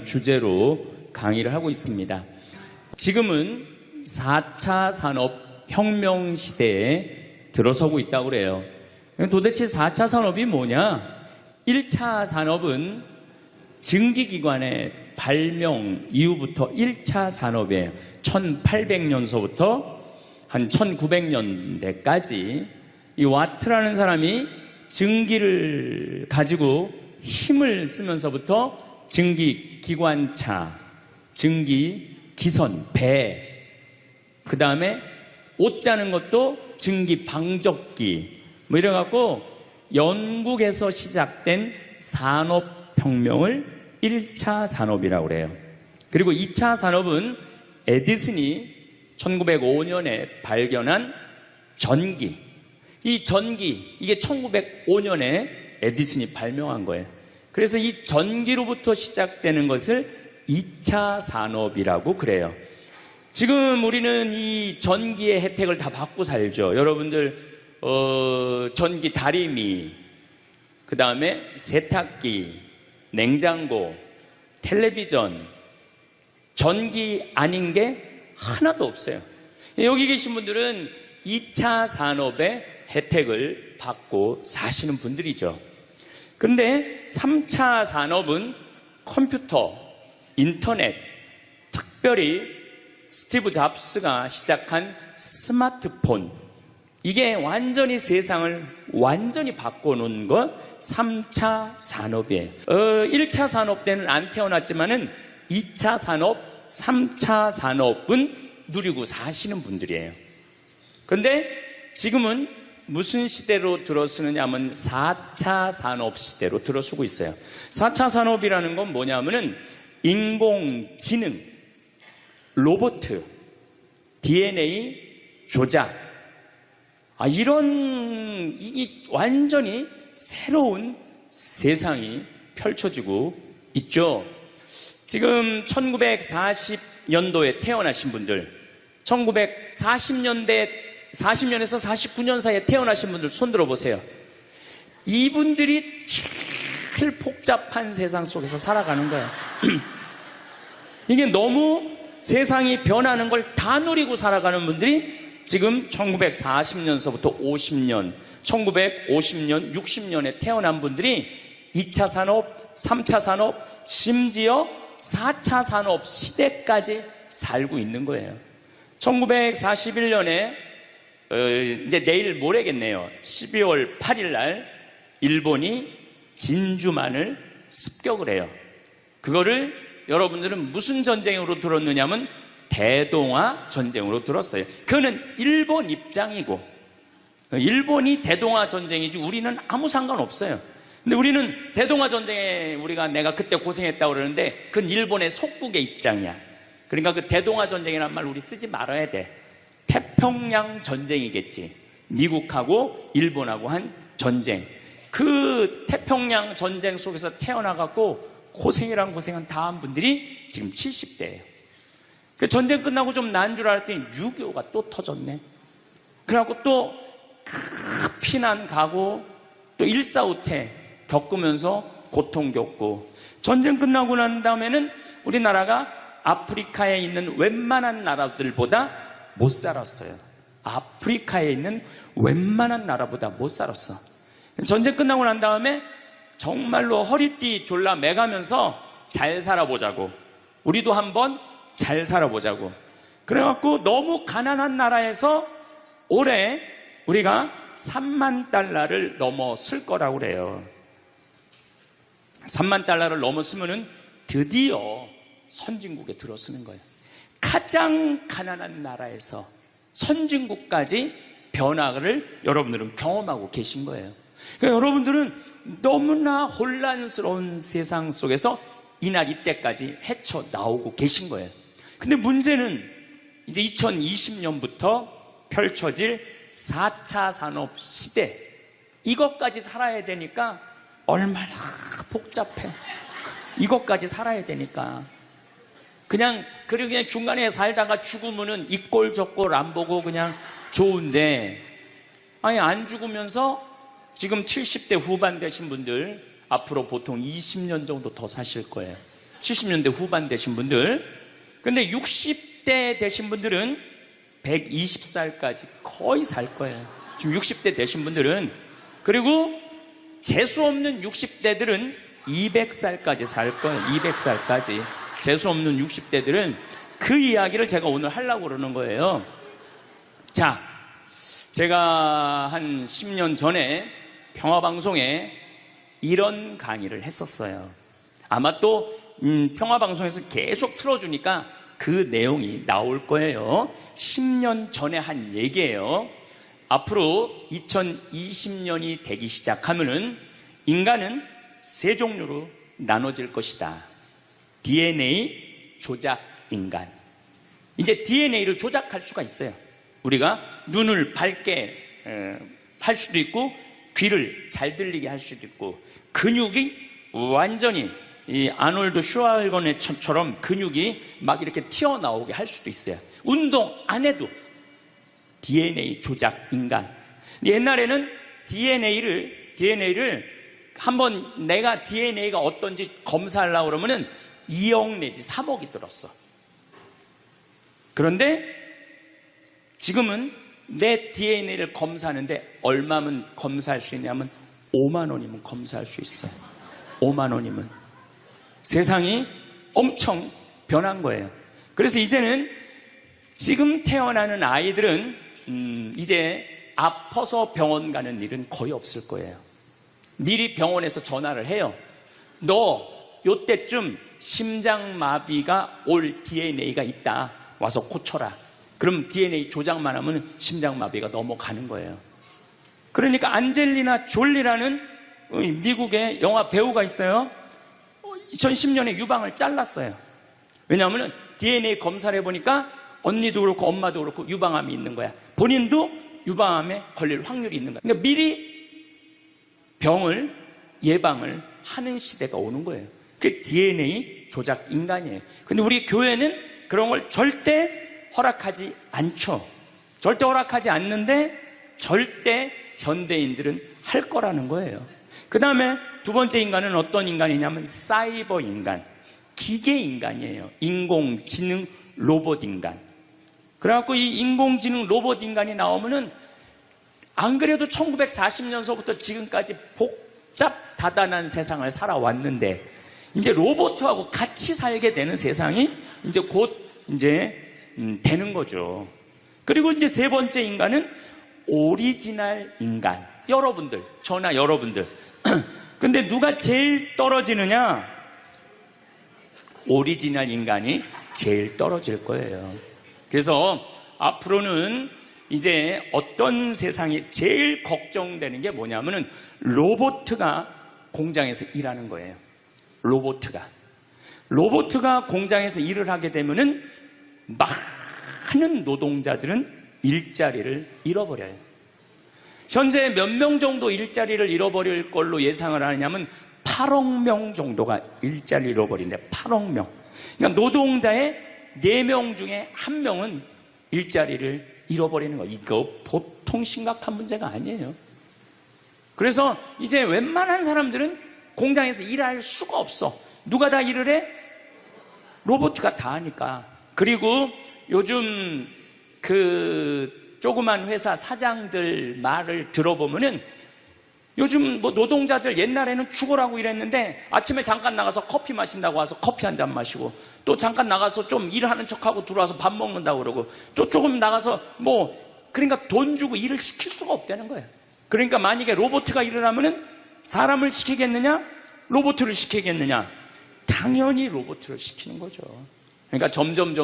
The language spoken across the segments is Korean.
주제로 강의를 하고 있습니다. 지금은 4차 산업혁명 시대에 들어서고 있다고 그래요. 도대체 4차 산업이 뭐냐? 1차 산업은 증기기관의 발명 이후부터 1차 산업이에요. 1800년서부터 한 1900년대까지 이 와트라는 사람이 증기를 가지고 힘을 쓰면서부터 증기기관차, 증기기선, 배, 그 다음에 옷 짜는 것도 증기방적기 뭐 이래갖고 영국에서 시작된 산업혁명을 1차 산업이라고 그래요. 그리고 2차 산업은 에디슨이 1905년에 발견한 전기. 이 전기, 이게 1905년에 에디슨이 발명한 거예요. 그래서 이 전기로부터 시작되는 것을 2차 산업이라고 그래요. 지금 우리는 이 전기의 혜택을 다 받고 살죠. 여러분들 전기 다리미, 그 다음에 세탁기, 냉장고, 텔레비전, 전기 아닌 게 하나도 없어요. 여기 계신 분들은 2차 산업의 혜택을 받고 사시는 분들이죠. 그런데 3차 산업은 컴퓨터, 인터넷, 특별히 스티브 잡스가 시작한 스마트폰, 이게 완전히 세상을 완전히 바꿔놓은 것 3차 산업이에요. 1차 산업 때는 안 태어났지만은 2차 산업, 3차 산업은 누리고 사시는 분들이에요. 그런데 지금은 무슨 시대로 들어서느냐 하면 4차 산업 시대로 들어서고 있어요. 4차 산업이라는 건 뭐냐면은 인공지능, 로봇, DNA 조작, 이런 완전히 새로운 세상이 펼쳐지고 있죠. 지금 1940년도에 태어나신 분들, 1940년에서 49년 사이에 태어나신 분들 손 들어보세요. 이분들이 제일 복잡한 세상 속에서 살아가는 거예요. 이게 너무 세상이 변하는 걸 다 노리고 살아가는 분들이 지금 1940년서부터 50년, 1950년, 60년에 태어난 분들이 2차 산업, 3차 산업, 심지어 4차 산업 시대까지 살고 있는 거예요. 1941년에 이제 내일 모레겠네요. 12월 8일 날 일본이 진주만을 습격을 해요. 그거를 여러분들은 무슨 전쟁으로 들었느냐면 대동아 전쟁으로 들었어요. 그거는 일본 입장이고, 일본이 대동아 전쟁이지 우리는 아무 상관없어요. 근데 우리는 대동아 전쟁에 내가 그때 고생했다고 그러는데 그건 일본의 속국의 입장이야. 그러니까 그 대동아 전쟁이라는 말 우리 쓰지 말아야 돼. 태평양 전쟁이겠지. 미국하고 일본하고 한 전쟁. 그 태평양 전쟁 속에서 태어나갖고 고생이란 고생은 다 한 분들이 지금 70대예요. 그 전쟁 끝나고 좀 나은 줄 알았더니 6.25가 또 터졌네. 그래갖고 또 피난 가고 또 일사후퇴 겪으면서 고통 겪고, 전쟁 끝나고 난 다음에는 우리나라가 아프리카에 있는 웬만한 나라들보다 못 살았어요. 아프리카에 있는 웬만한 나라보다 못 살았어. 전쟁 끝나고 난 다음에 정말로 허리띠 졸라 매가면서 잘 살아보자고, 우리도 한번 잘 살아보자고. 그래갖고 너무 가난한 나라에서 올해 우리가 3만 달러를 넘었을 거라고 그래요. 3만 달러를 넘었으면은 드디어 선진국에 들어서는 거예요. 가장 가난한 나라에서 선진국까지 변화를 여러분들은 경험하고 계신 거예요. 그러니까 여러분들은 너무나 혼란스러운 세상 속에서 이날 이때까지 헤쳐나오고 계신 거예요. 근데 문제는 이제 2020년부터 펼쳐질 4차 산업 시대, 이것까지 살아야 되니까 얼마나 복잡해. 이것까지 살아야 되니까 그냥 중간에 살다가 죽으면은 이 꼴 저 꼴 안 보고 그냥 좋은데, 아니 안 죽으면서 지금 70대 후반 되신 분들 앞으로 보통 20년 정도 더 사실 거예요. 70년대 후반 되신 분들. 근데 60대 되신 분들은 120살까지 거의 살 거예요. 지금 60대 되신 분들은. 그리고 재수 없는 60대들은 200살까지 살 거예요. 200살까지. 재수 없는 60대들은. 그 이야기를 제가 오늘 하려고 그러는 거예요. 자, 제가 한 10년 전에 평화방송에 이런 강의를 했었어요. 아마 또 평화방송에서 계속 틀어주니까 그 내용이 나올 거예요. 10년 전에 한 얘기예요. 앞으로 2020년이 되기 시작하면은 인간은 세 종류로 나눠질 것이다. DNA 조작 인간. 이제 DNA를 조작할 수가 있어요. 우리가 눈을 밝게 할 수도 있고, 귀를 잘 들리게 할 수도 있고, 근육이 완전히 이 아놀드 슈왈거네처럼 근육이 막 이렇게 튀어나오게 할 수도 있어요. 운동 안 해도 DNA 조작 인간. 옛날에는 DNA를 한번 내가 DNA가 어떤지 검사하려고 그러면은 2억 내지 3억이 들었어. 그런데 지금은 내 DNA를 검사하는데 얼마면 검사할 수 있냐면 5만 원이면 검사할 수 있어요. 5만 원이면. 세상이 엄청 변한 거예요. 그래서 이제는 지금 태어나는 아이들은 이제 아파서 병원 가는 일은 거의 없을 거예요. 미리 병원에서 전화를 해요. 너 요때쯤 심장마비가 올 DNA가 있다. 와서 고쳐라. 그럼 DNA 조작만 하면 심장마비가 넘어가는 거예요. 그러니까 안젤리나 졸리라는 미국의 영화 배우가 있어요. 2010년에 유방을 잘랐어요. 왜냐하면 DNA 검사를 해보니까 언니도 그렇고 엄마도 그렇고 유방암이 있는 거야. 본인도 유방암에 걸릴 확률이 있는 거야. 그러니까 미리 병을 예방을 하는 시대가 오는 거예요. 그게 DNA 조작 인간이에요. 근데 우리 교회는 그런 걸 절대 허락하지 않죠. 절대 허락하지 않는데 절대 현대인들은 할 거라는 거예요. 그 다음에 두 번째 인간은 어떤 인간이냐면 사이버 인간, 기계 인간이에요. 인공지능 로봇 인간. 그래갖고 이 인공지능 로봇 인간이 나오면은 안 그래도 1940년서부터 지금까지 복잡다단한 세상을 살아왔는데 이제 로봇하고 같이 살게 되는 세상이 이제 곧 되는 거죠. 그리고 이제 세 번째 인간은 오리지널 인간. 여러분들, 저나 여러분들. 근데 누가 제일 떨어지느냐? 오리지널 인간이 제일 떨어질 거예요. 그래서 앞으로는 이제 어떤 세상이 제일 걱정되는 게 뭐냐면은 로봇가 공장에서 일하는 거예요. 로봇가 공장에서 일을 하게 되면은 많은 노동자들은 일자리를 잃어버려요. 현재 몇 명 정도 일자리를 잃어버릴 걸로 예상을 하느냐면 8억 명 정도가 일자리를 잃어버린대. 8억 명. 그러니까 노동자의 4명 중에 1명은 일자리를 잃어버리는 거. 이거 보통 심각한 문제가 아니에요. 그래서 이제 웬만한 사람들은 공장에서 일할 수가 없어. 누가 다 일을 해? 로봇가 다 하니까. 그리고 요즘 그 조그만 회사 사장들 말을 들어보면은 요즘 뭐 노동자들 옛날에는 죽으라고 일했는데 아침에 잠깐 나가서 커피 마신다고 와서 커피 한 잔 마시고 또 잠깐 나가서 좀 일하는 척하고 들어와서 밥 먹는다고 그러고 또 조금 나가서 그러니까 돈 주고 일을 시킬 수가 없다는 거예요. 그러니까 만약에 로봇가 일을 하면은 사람을 시키겠느냐? 로봇을 시키겠느냐? 당연히 로봇을 시키는 거죠. 그러니까 점점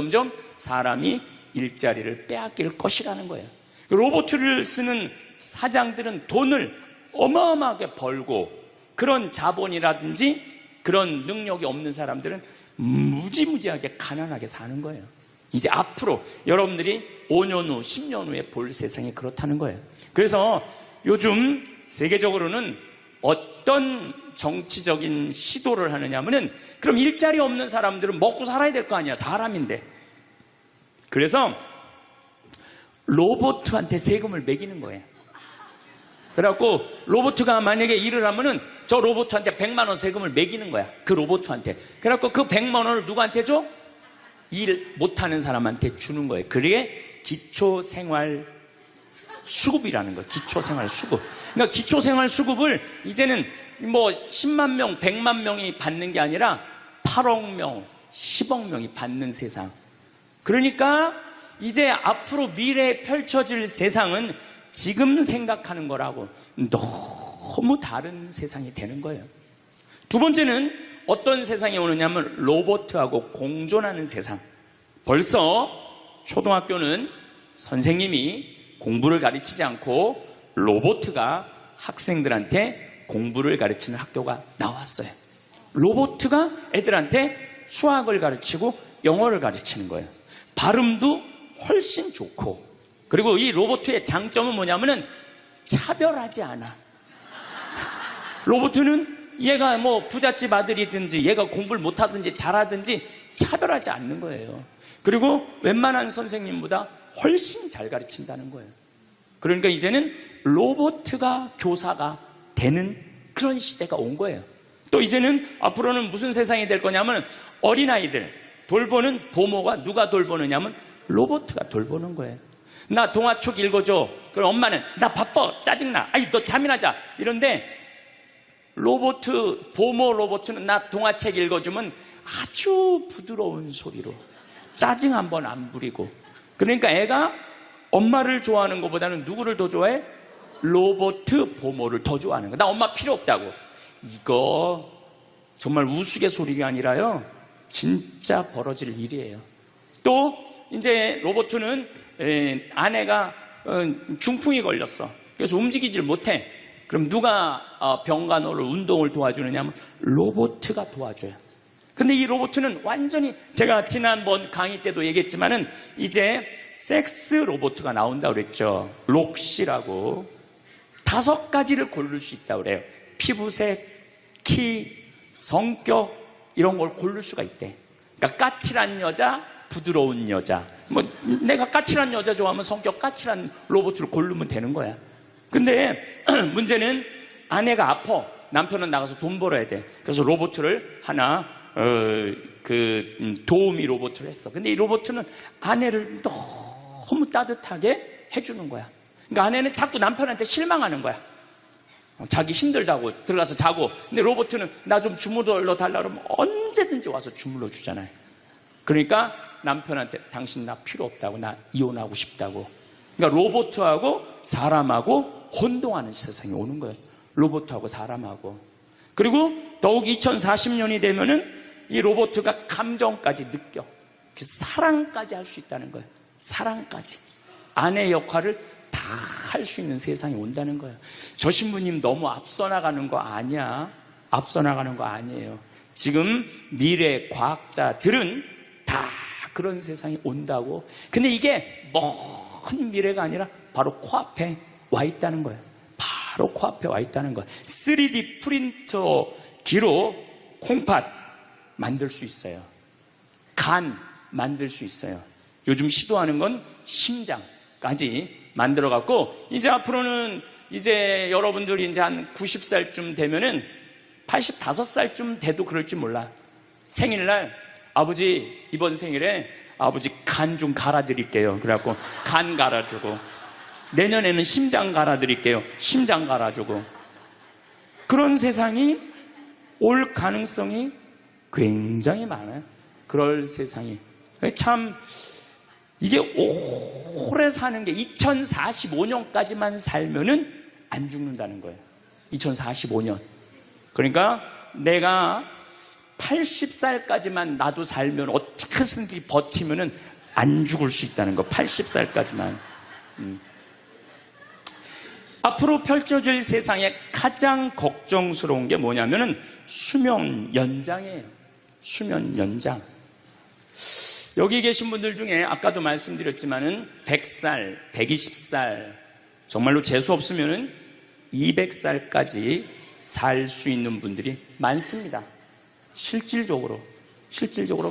사람이 일자리를 빼앗길 것이라는 거예요. 로봇을 쓰는 사장들은 돈을 어마어마하게 벌고 그런 자본이라든지 그런 능력이 없는 사람들은 무지무지하게 가난하게 사는 거예요. 이제 앞으로 여러분들이 5년 후, 10년 후에 볼 세상이 그렇다는 거예요. 그래서 요즘 세계적으로는 어떤 정치적인 시도를 하느냐면은 그럼 일자리 없는 사람들은 먹고 살아야 될 거 아니야. 사람인데. 그래서 로봇한테 세금을 매기는 거예요. 그래갖고 로봇가 만약에 일을 하면은 저 로봇한테 100만 원 세금을 매기는 거야. 그 로봇한테. 그래갖고 그 100만 원을 누구한테 줘? 일 못하는 사람한테 주는 거예요. 그게 기초생활 수급이라는 거예요. 기초생활 수급. 그러니까 기초생활 수급을 이제는 뭐 10만 명, 100만 명이 받는 게 아니라 8억 명, 10억 명이 받는 세상. 그러니까 이제 앞으로 미래에 펼쳐질 세상은 지금 생각하는 거라고 너무 다른 세상이 되는 거예요. 두 번째는 어떤 세상이 오느냐면 로봇하고 공존하는 세상. 벌써 초등학교는 선생님이 공부를 가르치지 않고 로봇가 학생들한테 공부를 가르치는 학교가 나왔어요. 로봇가 애들한테 수학을 가르치고 영어를 가르치는 거예요. 발음도 훨씬 좋고, 그리고 이 로봇의 장점은 뭐냐면은 차별하지 않아. 로봇은 얘가 뭐 부잣집 아들이든지 얘가 공부를 못하든지 잘하든지 차별하지 않는 거예요. 그리고 웬만한 선생님보다 훨씬 잘 가르친다는 거예요. 그러니까 이제는 로봇가 교사가 되는 그런 시대가 온 거예요. 또 이제는 앞으로는 무슨 세상이 될 거냐면 어린아이들 돌보는 부모가 누가 돌보느냐면 로봇가 돌보는 거예요. 나 동화책 읽어줘. 그럼 엄마는 나 바빠, 짜증나, 아이 너 잠이나 자, 이런데 부모 로봇은 나 동화책 읽어주면 아주 부드러운 소리로 짜증 한번 안 부리고. 그러니까 애가 엄마를 좋아하는 것보다는 누구를 더 좋아해? 로봇 부모를 더 좋아하는 거야. 나 엄마 필요 없다고. 이거 정말 우스갯소리가 아니라요, 진짜 벌어질 일이에요. 또 이제 로봇은 아내가 중풍이 걸렸어. 그래서 움직이질 못해. 그럼 누가 병간호를 운동을 도와주느냐 하면 로봇가 도와줘요. 근데 이 로봇은 완전히, 제가 지난번 강의 때도 얘기했지만은 이제 섹스 로봇가 나온다고 그랬죠. 록시라고 5가지를 고를 수 있다고 그래요. 피부색, 키, 성격, 이런 걸 고를 수가 있대. 그러니까 까칠한 여자, 부드러운 여자. 뭐 내가 까칠한 여자 좋아하면 성격 까칠한 로봇을 고르면 되는 거야. 근데 문제는 아내가 아파. 남편은 나가서 돈 벌어야 돼. 그래서 로봇을 하나 도우미 로봇을 했어. 근데 이 로봇은 아내를 너무 따뜻하게 해주는 거야. 그러니까 아내는 자꾸 남편한테 실망하는 거야. 자기 힘들다고 들어가서 자고. 근데 로봇은 나 좀 주물러 달라 그러면 언제든지 와서 주물러 주잖아요. 그러니까 남편한테 당신 나 필요 없다고, 나 이혼하고 싶다고. 그러니까 로봇하고 사람하고 혼동하는 세상이 오는 거예요. 로봇하고 사람하고. 그리고 더욱 2040년이 되면은 이 로봇가 감정까지 느껴. 사랑까지 할 수 있다는 거예요. 사랑까지. 아내 역할을 다 할 수 있는 세상이 온다는 거예요. 저 신부님 너무 앞서 나가는 거 아니야. 앞서 나가는 거 아니에요. 지금 미래 과학자들은 다 그런 세상이 온다고. 근데 이게 먼 미래가 아니라 바로 코앞에 와 있다는 거예요. 바로 코앞에 와 있다는 거예요. 3D 프린터기로 콩팥 만들 수 있어요. 간 만들 수 있어요. 요즘 시도하는 건 심장까지 만들어 갖고, 이제 앞으로는 이제 여러분들이 이제 한 90살쯤 되면은 85살쯤 돼도 그럴지 몰라. 생일날 아버지 이번 생일에 아버지 간 좀 갈아드릴게요. 그래갖고 간 갈아주고, 내년에는 심장 갈아드릴게요. 심장 갈아주고. 그런 세상이 올 가능성이 굉장히 많아요. 그럴 세상이. 참 이게 오래 사는 게 2045년까지만 살면은 안 죽는다는 거예요. 2045년. 그러니까 내가 80살까지만 나도 살면 어떻게든지 버티면은 안 죽을 수 있다는 거. 80살까지만. 앞으로 펼쳐질 세상에 가장 걱정스러운 게 뭐냐면은 수명 연장이에요. 수명 연장. 여기 계신 분들 중에 아까도 말씀드렸지만은 100살, 120살, 정말로 재수 없으면은 200살까지 살 수 있는 분들이 많습니다. 실질적으로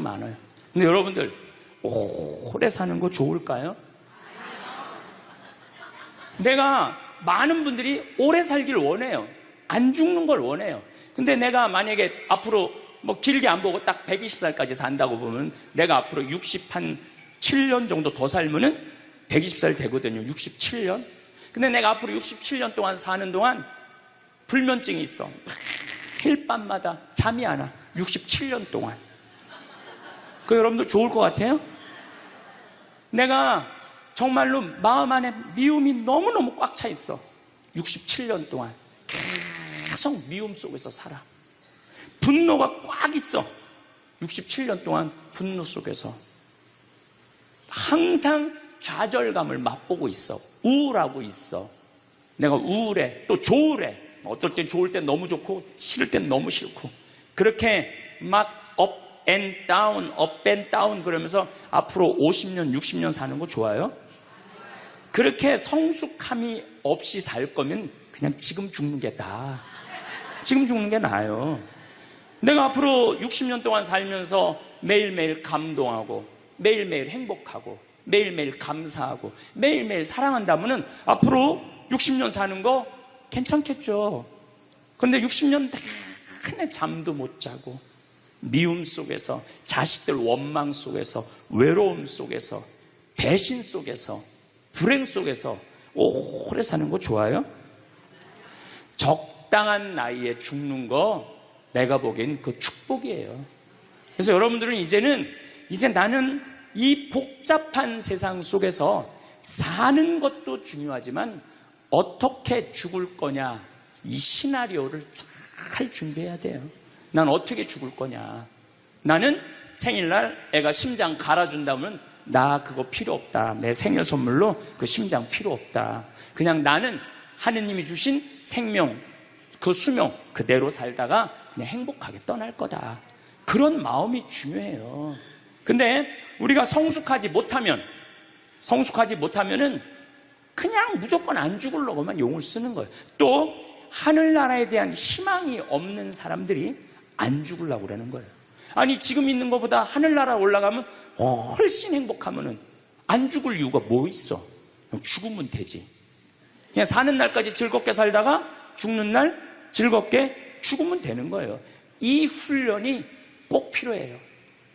많아요. 근데 여러분들 오래 사는 거 좋을까요? 내가 많은 분들이 오래 살기를 원해요. 안 죽는 걸 원해요. 근데 내가 만약에 앞으로 뭐 길게 안 보고 딱 120살까지 산다고 보면 내가 앞으로 67년 정도 더 살면은 120살 되거든요. 67년. 근데 내가 앞으로 67년 동안 사는 동안 불면증이 있어. 매일 밤마다 잠이 안 와. 67년 동안. 그 여러분들 좋을 것 같아요? 내가 정말로 마음 안에 미움이 너무너무 꽉 차 있어. 67년 동안 계속 미움 속에서 살아. 분노가 꽉 있어. 67년 동안 분노 속에서 항상 좌절감을 맛보고 있어. 우울하고 있어. 내가 우울해. 또 좋으래. 어떨 땐 좋을 땐 너무 좋고 싫을 땐 너무 싫고 그렇게 막 업 앤 다운, 업 앤 다운 그러면서 앞으로 50년, 60년 사는 거 좋아요? 그렇게 성숙함이 없이 살 거면 그냥 지금 죽는 게 나아. 지금 죽는 게 나아요. 내가 앞으로 60년 동안 살면서 매일매일 감동하고 매일매일 행복하고 매일매일 감사하고 매일매일 사랑한다면 앞으로 60년 사는 거 괜찮겠죠. 그런데 60년 내내 잠도 못 자고 미움 속에서 자식들 원망 속에서 외로움 속에서 배신 속에서 불행 속에서 오래 사는 거 좋아요? 적당한 나이에 죽는 거 내가 보기엔 그 축복이에요. 그래서 여러분들은 이제 나는 이 복잡한 세상 속에서 사는 것도 중요하지만 어떻게 죽을 거냐 이 시나리오를 잘 준비해야 돼요. 난 어떻게 죽을 거냐. 나는 생일날 애가 심장 갈아준다면 나 그거 필요 없다. 내 생일 선물로 그 심장 필요 없다. 그냥 나는 하느님이 주신 생명 그 수명 그대로 살다가 그냥 행복하게 떠날 거다. 그런 마음이 중요해요. 근데 우리가 성숙하지 못하면은 그냥 무조건 안 죽으려고만 용을 쓰는 거예요. 또 하늘나라에 대한 희망이 없는 사람들이 안 죽으려고 그러는 거예요. 아니 지금 있는 것보다 하늘나라 올라가면 훨씬 행복하면은 안 죽을 이유가 뭐 있어? 죽으면 되지. 그냥 사는 날까지 즐겁게 살다가 죽는 날 즐겁게 죽으면 되는 거예요. 이 훈련이 꼭 필요해요.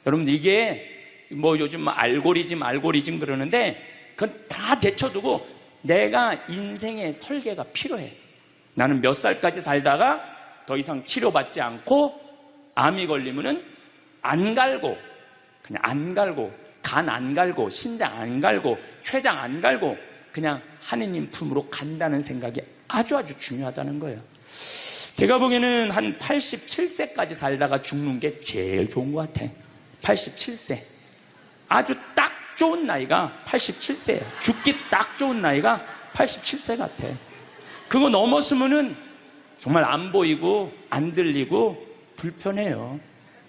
여러분들 이게 뭐 요즘 알고리즘 그러는데 그건 다 제쳐두고 내가 인생의 설계가 필요해. 나는 몇 살까지 살다가 더 이상 치료받지 않고 암이 걸리면은 안 갈고 그냥 안 갈고 간 안 갈고 신장 안 갈고 췌장 안 갈고 그냥 하느님 품으로 간다는 생각이 아주 중요하다는 거예요. 제가 보기에는 한 87세까지 살다가 죽는 게 제일 좋은 것 같아. 87세. 아주 딱 좋은 나이가 87세예요. 죽기 딱 좋은 나이가 87세 같아. 그거 넘었으면은 정말 안 보이고 안 들리고 불편해요.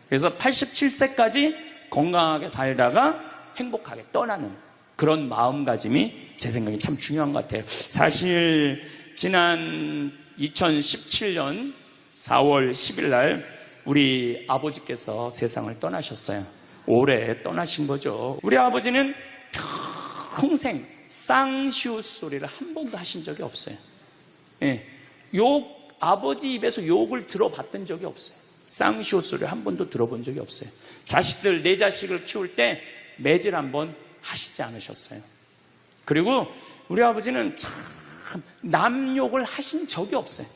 그래서 87세까지 건강하게 살다가 행복하게 떠나는 그런 마음가짐이 제 생각에 참 중요한 것 같아요. 사실 지난 2017년 4월 10일 날 우리 아버지께서 세상을 떠나셨어요. 올해 떠나신 거죠. 우리 아버지는 평생 쌍시옷 소리를 한 번도 하신 적이 없어요. 예, 아버지 입에서 욕을 들어봤던 적이 없어요. 쌍시옷 소리를 한 번도 들어본 적이 없어요. 자식들, 내 자식을 키울 때 매질 한 번 하시지 않으셨어요. 그리고 우리 아버지는 참 남 욕을 하신 적이 없어요.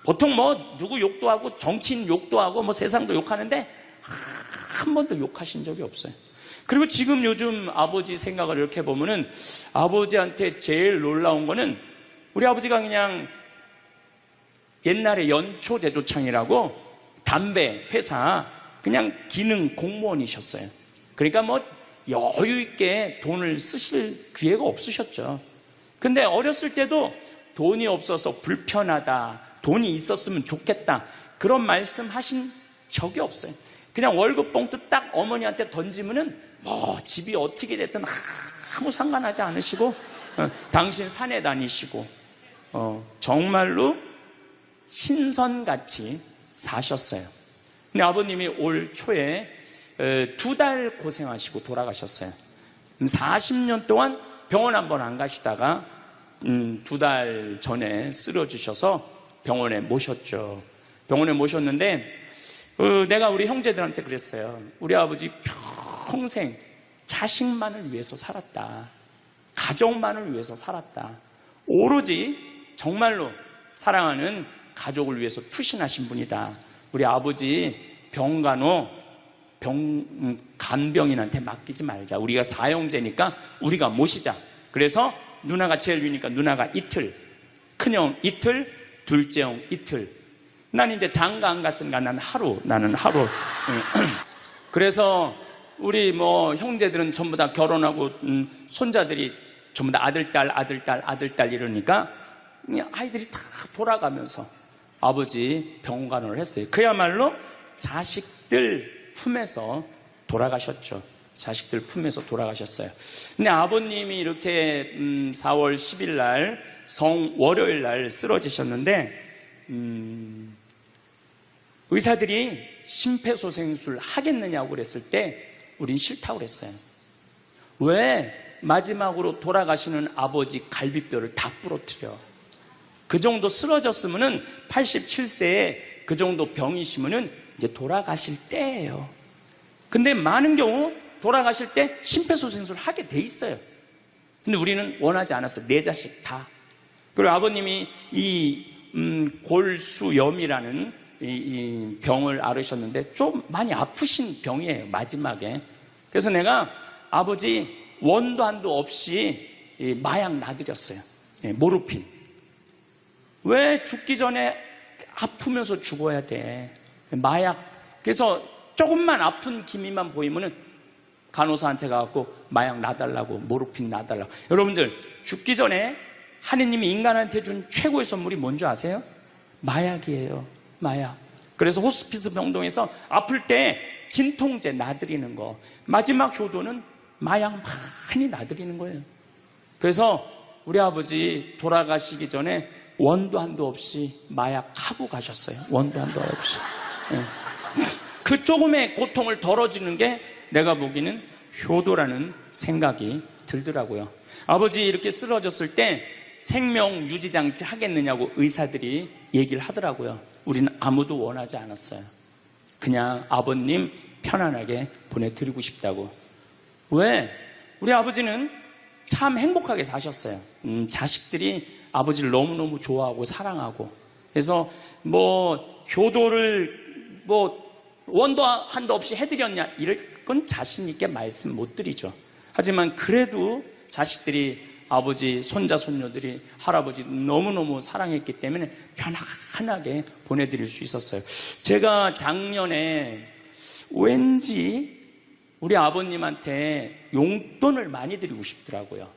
보통 뭐 누구 욕도 하고 정치인 욕도 하고 뭐 세상도 욕하는데 한 번도 욕하신 적이 없어요. 그리고 지금 요즘 아버지 생각을 이렇게 보면은 아버지한테 제일 놀라운 거는 우리 아버지가 그냥 옛날에 연초제조창이라고 담배 회사 그냥 기능 공무원이셨어요. 그러니까 뭐 여유 있게 돈을 쓰실 기회가 없으셨죠. 근데 어렸을 때도 돈이 없어서 불편하다, 돈이 있었으면 좋겠다 그런 말씀 하신 적이 없어요. 그냥 월급 봉투 딱 어머니한테 던지면은 뭐 집이 어떻게 됐든 아무 상관하지 않으시고 당신 산에 다니시고 정말로 신선같이 사셨어요. 근데 아버님이 올 초에 2달 고생하시고 돌아가셨어요. 40년 동안 병원 한 번 안 가시다가 두 달 전에 쓰러지셔서 병원에 모셨죠. 병원에 모셨는데 내가 우리 형제들한테 그랬어요. 우리 아버지 평생 자식만을 위해서 살았다. 가족만을 위해서 살았다. 오로지 정말로 사랑하는 가족을 위해서 투신하신 분이다. 우리 아버지 병간호 간병인한테 맡기지 말자. 우리가 사형제니까 우리가 모시자. 그래서 누나가 제일 위니까 누나가 이틀, 큰형 이틀, 둘째 형 이틀. 난 이제 장가 안 갔으니까 나는 하루. 그래서 우리 형제들은 전부 다 결혼하고 손자들이 전부 다 아들, 딸 이러니까 아이들이 다 돌아가면서 아버지 병간호를 했어요. 그야말로 자식들 품에서 돌아가셨죠. 자식들 품에서 돌아가셨어요. 근데 아버님이 이렇게 4월 10일 날 월요일 날 쓰러지셨는데 의사들이 심폐소생술 하겠느냐고 그랬을 때 우린 싫다고 그랬어요. 왜 마지막으로 돌아가시는 아버지 갈비뼈를 다 부러뜨려? 그 정도 쓰러졌으면은 87세에 그 정도 병이시면은 이제 돌아가실 때예요. 근데 많은 경우 돌아가실 때 심폐소생술 하게 돼 있어요. 근데 우리는 원하지 않았어요. 네 자식 다. 그리고 아버님이 이 골수염이라는 이 병을 앓으셨는데 좀 많이 아프신 병이에요. 마지막에. 그래서 내가 아버지 원도 한도 없이 마약 놔드렸어요. 모르핀. 왜 죽기 전에 아프면서 죽어야 돼? 마약. 그래서 조금만 아픈 기미만 보이면은 간호사한테 가갖고 마약 놔달라고, 모르핀 놔달라고. 여러분들 죽기 전에 하느님이 인간한테 준 최고의 선물이 뭔지 아세요? 마약이에요. 마약. 그래서 호스피스 병동에서 아플 때 진통제 놔드리는 거, 마지막 효도는 마약 많이 놔드리는 거예요. 그래서 우리 아버지 돌아가시기 전에 원도 한도 없이 마약하고 가셨어요. 원도 한도 없이. 그 조금의 고통을 덜어주는 게 내가 보기에는 효도라는 생각이 들더라고요. 아버지 이렇게 쓰러졌을 때 생명 유지장치 하겠느냐고 의사들이 얘기를 하더라고요. 우리는 아무도 원하지 않았어요. 그냥 아버님 편안하게 보내드리고 싶다고. 왜? 우리 아버지는 참 행복하게 사셨어요. 자식들이 아버지를 너무너무 좋아하고 사랑하고. 그래서 효도를 원도 한도 없이 해드렸냐 이럴 건 자신 있게 말씀 못 드리죠. 하지만 그래도 자식들이 아버지, 손자, 손녀들이 할아버지 너무너무 사랑했기 때문에 편안하게 보내드릴 수 있었어요. 제가 작년에 왠지 우리 아버님한테 용돈을 많이 드리고 싶더라고요.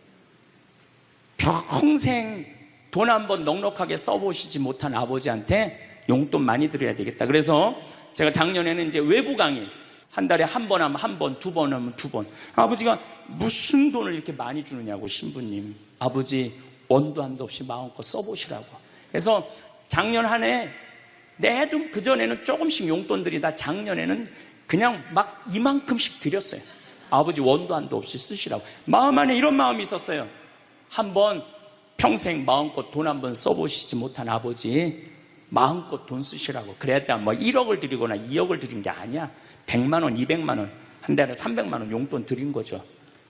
평생 돈 한번 넉넉하게 써보시지 못한 아버지한테 용돈 많이 드려야 되겠다. 그래서 제가 작년에는 이제 외부 강의 한 달에 한 번 하면 한 번, 두 번 하면 두 번. 아버지가 무슨 돈을 이렇게 많이 주느냐고, 신부님. 아버지 원도 한도 없이 마음껏 써보시라고. 그래서 작년 한 해 내도 그전에는 조금씩 용돈 드리다 작년에는 그냥 막 이만큼씩 드렸어요. 아버지 원도 한도 없이 쓰시라고. 마음 안에 이런 마음이 있었어요. 한번 평생 마음껏 돈 한 번 써보시지 못한 아버지 마음껏 돈 쓰시라고. 그랬다 1억을 드리거나 2억을 드린 게 아니야. 100만 원, 200만 원, 한 달에 300만 원 용돈 드린 거죠.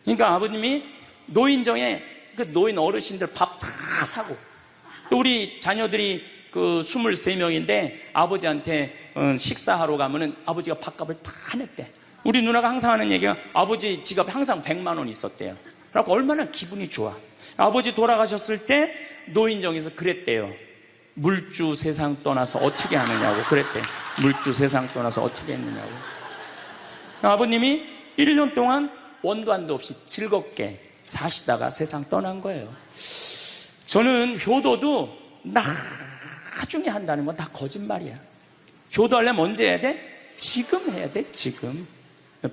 그러니까 아버님이 노인정에 그 노인 어르신들 밥 다 사고, 또 우리 자녀들이 그 23명인데 아버지한테 식사하러 가면은 아버지가 밥값을 다 냈대. 우리 누나가 항상 하는 얘기가 아버지 지갑에 항상 100만 원 있었대요. 그래서 얼마나 기분이 좋아. 아버지 돌아가셨을 때 노인정에서 그랬대요. 물주 세상 떠나서 어떻게 하느냐고 그랬대. 물주 세상 떠나서 어떻게 했느냐고. 아버님이 1년 동안 원도 한도 없이 즐겁게 사시다가 세상 떠난 거예요. 저는 효도도 나중에 한다는 건 다 거짓말이야. 효도하려면 언제 해야 돼? 지금 해야 돼, 지금.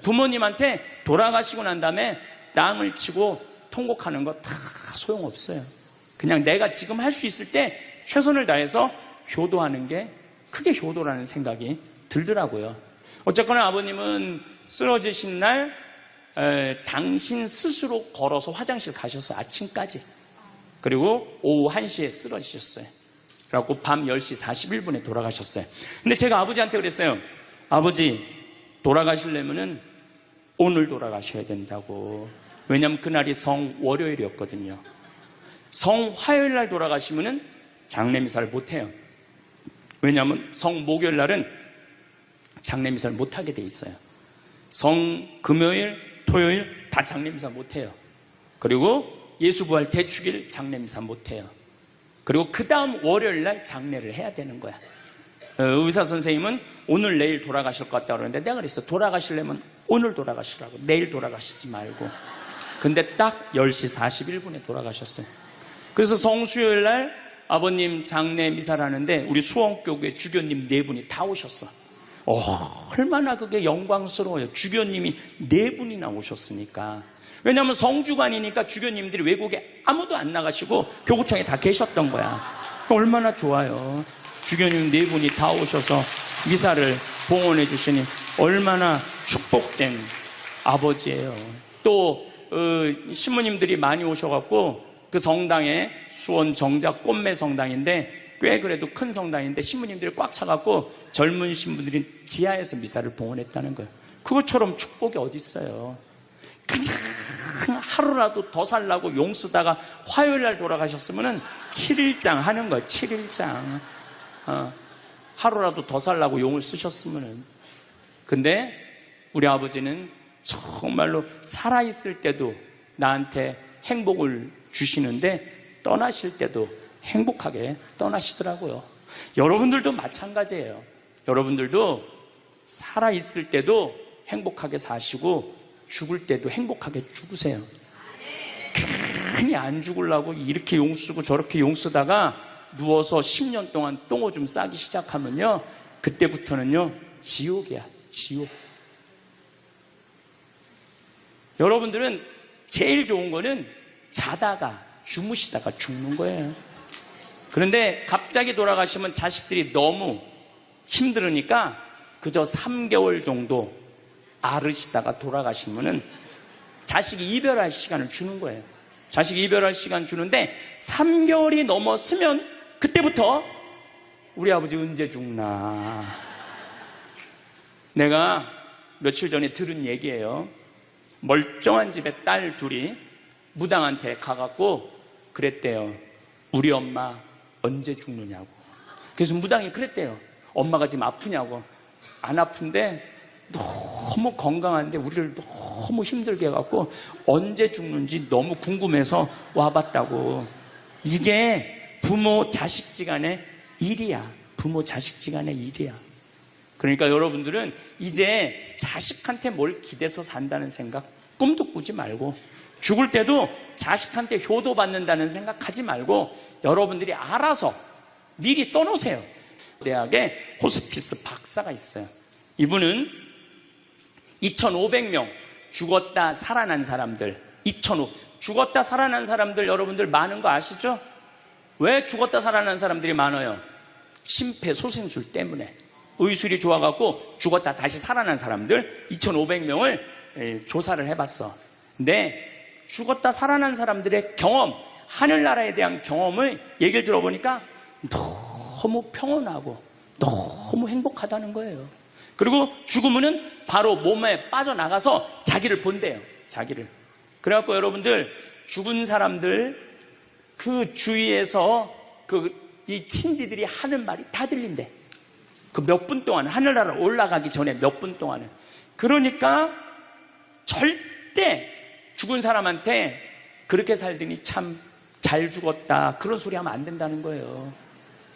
부모님한테 돌아가시고 난 다음에 땅을 치고 통곡하는 거 다 소용없어요. 그냥 내가 지금 할 수 있을 때 최선을 다해서 효도하는 게 크게 효도라는 생각이 들더라고요. 어쨌거나 아버님은 쓰러지신 날 당신 스스로 걸어서 화장실 가셔서 아침까지 그리고 오후 1시에 쓰러지셨어요. 그래갖고 밤 10시 41분에 돌아가셨어요. 근데 제가 아버지한테 그랬어요. 아버지, 돌아가시려면은 오늘 돌아가셔야 된다고. 왜냐면 그날이 성월요일이었거든요. 성화요일 날 돌아가시면은 장례미사를 못해요. 왜냐하면 성목요일 날은 장례미사를 못하게 돼 있어요. 성금요일, 토요일 다 장례미사 못해요. 그리고 예수부활 대축일 장례미사 못해요. 그리고 그 다음 월요일 날 장례를 해야 되는 거야. 의사 선생님은 오늘 내일 돌아가실 것 같다고 그러는데 내가 그랬어. 돌아가시려면 오늘 돌아가시라고. 내일 돌아가시지 말고. 근데 딱 10시 41분에 돌아가셨어요. 그래서 성수요일 날 아버님 장례 미사를 하는데 우리 수원교회 주교님 4분이 다 오셨어. 얼마나 그게 영광스러워요. 주교님이 4분이나 오셨으니까. 왜냐하면 성주관이니까 주교님들이 외국에 아무도 안 나가시고 교구청에 다 계셨던 거야. 얼마나 좋아요. 주교님 4분이 다 오셔서 미사를 봉헌해 주시니 얼마나 축복된 아버지예요. 또 신부님들이 많이 오셔갖고 그 성당에 수원 정작 꽃매 성당인데 꽤 그래도 큰 성당인데 신부님들이 꽉 차갖고 젊은 신부들이 지하에서 미사를 봉헌했다는 거예요. 그것처럼 축복이 어디 있어요. 그냥 하루라도 더 살라고 용 쓰다가 화요일 날 돌아가셨으면은 7일장 하는 거예요. 7일장. 하루라도 더 살라고 용을 쓰셨으면은. 근데 우리 아버지는 정말로 살아있을 때도 나한테 행복을 주시는데 떠나실 때도 행복하게 떠나시더라고요. 여러분들도 마찬가지예요. 여러분들도 살아있을 때도 행복하게 사시고 죽을 때도 행복하게 죽으세요. 괜히 안 죽으려고 이렇게 용 쓰고 저렇게 용 쓰다가 누워서 10년 동안 똥오줌 싸기 시작하면요, 그때부터는요 지옥이야. 지옥. 여러분들은 제일 좋은 거는 자다가 주무시다가 죽는 거예요. 그런데 갑자기 돌아가시면 자식들이 너무 힘들으니까 그저 3개월 정도 앓으시다가 돌아가시면은 자식이 이별할 시간을 주는 거예요. 자식이 이별할 시간 주는데 3개월이 넘었으면 그때부터 우리 아버지 언제 죽나. 내가 며칠 전에 들은 얘기예요. 멀쩡한 집에 딸 둘이 무당한테 가갖고 그랬대요. 우리 엄마 언제 죽느냐고. 그래서 무당이 그랬대요. 엄마가 지금 아프냐고. 안 아픈데 너무 건강한데 우리를 너무 힘들게 해갖고 언제 죽는지 너무 궁금해서 와봤다고. 이게 부모 자식지간의 일이야. 부모 자식지간의 일이야. 그러니까 여러분들은 이제 자식한테 뭘 기대서 산다는 생각 꿈도 꾸지 말고, 죽을 때도 자식한테 효도받는다는 생각하지 말고 여러분들이 알아서 미리 써놓으세요. 대학에 호스피스 박사가 있어요. 이분은 2,500명 죽었다 살아난 사람들, 2,500 죽었다 살아난 사람들 여러분들 많은 거 아시죠? 왜 죽었다 살아난 사람들이 많아요? 심폐소생술 때문에. 의술이 좋아갖고 죽었다 다시 살아난 사람들 2,500명을 조사를 해봤어. 근데 죽었다 살아난 사람들의 경험, 하늘나라에 대한 경험을 얘기를 들어보니까 너무 평온하고 너무 행복하다는 거예요. 그리고 죽으면은 바로 몸에 빠져나가서 자기를 본대요. 자기를. 그래갖고 여러분들 죽은 사람들 그 주위에서 이 친지들이 하는 말이 다 들린대. 그 몇 분 동안, 하늘나라 올라가기 전에 몇 분 동안은. 그러니까 절대 죽은 사람한테 그렇게 살더니 참 잘 죽었다 그런 소리 하면 안 된다는 거예요.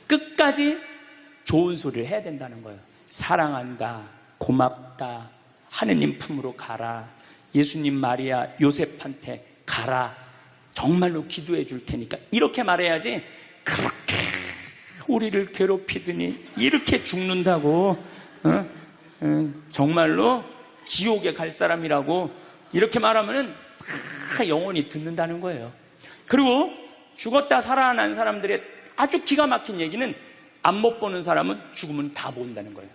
끝까지 좋은 소리를 해야 된다는 거예요. 사랑한다, 고맙다, 하느님 품으로 가라, 예수님 마리아 요셉한테 가라, 정말로 기도해 줄 테니까, 이렇게 말해야지. 그렇게 우리를 괴롭히더니 이렇게 죽는다고 정말로 지옥에 갈 사람이라고 이렇게 말하면은 다 영원히 듣는다는 거예요. 그리고 죽었다 살아난 사람들의 아주 기가 막힌 얘기는 안 못 보는 사람은 죽으면 다 보인다는 거예요.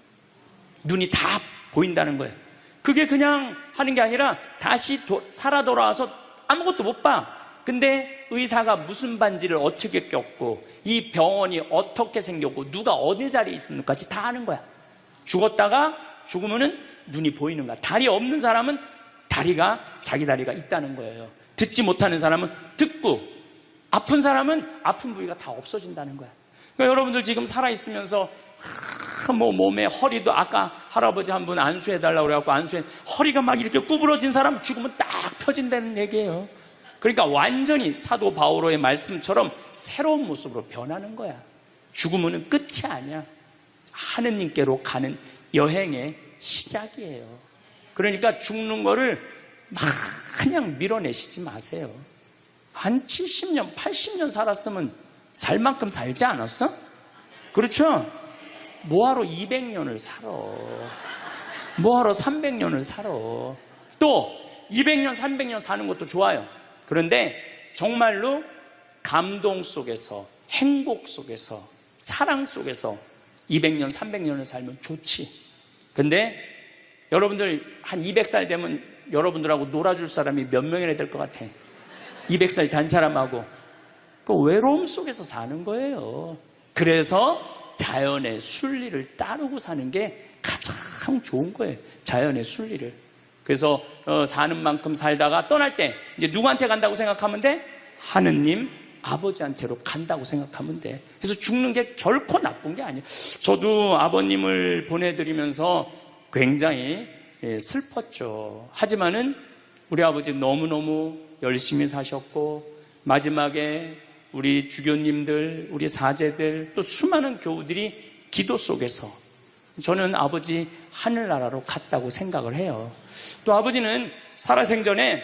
눈이 다 보인다는 거예요. 그게 그냥 하는 게 아니라 다시 살아 돌아와서 아무것도 못 봐. 근데 의사가 무슨 반지를 어떻게 꼈고 이 병원이 어떻게 생겼고 누가 어느 자리에 있습니까지 다 아는 거야. 죽었다가 죽으면은 눈이 보이는 거야. 다리 없는 사람은 다리가 자기 다리가 있다는 거예요. 듣지 못하는 사람은 듣고, 아픈 사람은 아픈 부위가 다 없어진다는 거야. 그러니까 여러분들 지금 살아있으면서 뭐 몸에 허리도, 아까 할아버지 한 분 안수해달라고 그래갖고 허리가 막 이렇게 구부러진 사람 죽으면 딱 펴진다는 얘기예요. 그러니까 완전히 사도 바오로의 말씀처럼 새로운 모습으로 변하는 거야. 죽으면 끝이 아니야. 하느님께로 가는 여행의 시작이에요. 그러니까 죽는 거를 막 그냥 밀어내시지 마세요. 한 70년, 80년 살았으면 살 만큼 살지 않았어? 그렇죠? 뭐하러 200년을 살아? 뭐하러 300년을 살아? 또 200년, 300년 사는 것도 좋아요. 그런데 정말로 감동 속에서, 행복 속에서, 사랑 속에서 200년, 300년을 살면 좋지. 근데 여러분들 한 200살 되면 여러분들하고 놀아줄 사람이 몇 명이나 될 것 같아? 200살 단 사람하고. 그 외로움 속에서 사는 거예요. 그래서 자연의 순리를 따르고 사는 게 가장 좋은 거예요. 자연의 순리를. 그래서 사는 만큼 살다가 떠날 때 이제 누구한테 간다고 생각하면 돼? 하느님 아버지한테로 간다고 생각하면 돼. 그래서 죽는 게 결코 나쁜 게 아니에요. 저도 아버님을 보내드리면서 굉장히 슬펐죠. 하지만은 우리 아버지 너무너무 열심히 사셨고, 마지막에 우리 주교님들, 우리 사제들, 또 수많은 교우들이 기도 속에서 저는 아버지 하늘나라로 갔다고 생각을 해요. 또 아버지는 살아생전에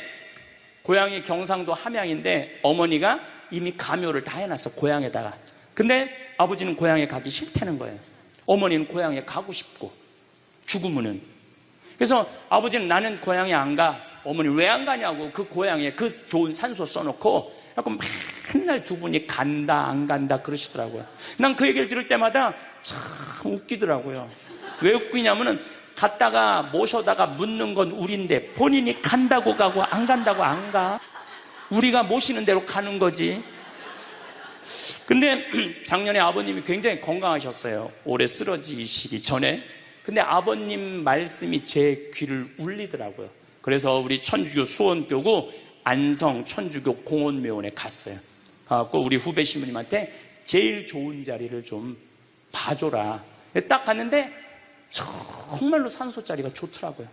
고향이 경상도 함양인데 어머니가 이미 가묘를 다 해놨어, 고향에다가. 근데 아버지는 고향에 가기 싫다는 거예요. 어머니는 고향에 가고 싶고, 죽으면은. 그래서 아버지는 나는 고향에 안 가. 어머니 왜 안 가냐고, 그 고향에 그 좋은 산소 써놓고 맨날 두 분이 간다 안 간다 그러시더라고요. 난 그 얘기를 들을 때마다 참 웃기더라고요. 왜 웃기냐면은 갔다가 모셔다가 묻는 건 우리인데 본인이 간다고 가고 안 간다고 안 가. 우리가 모시는 대로 가는 거지. 근데 작년에 아버님이 굉장히 건강하셨어요. 올해 쓰러지시기 전에. 근데 아버님 말씀이 제 귀를 울리더라고요. 그래서 우리 천주교 수원교구 안성 천주교 공원묘원에 갔어요. 가서 우리 후배 신부님한테 제일 좋은 자리를 좀 봐줘라. 딱 갔는데 정말로 산소 자리가 좋더라고요.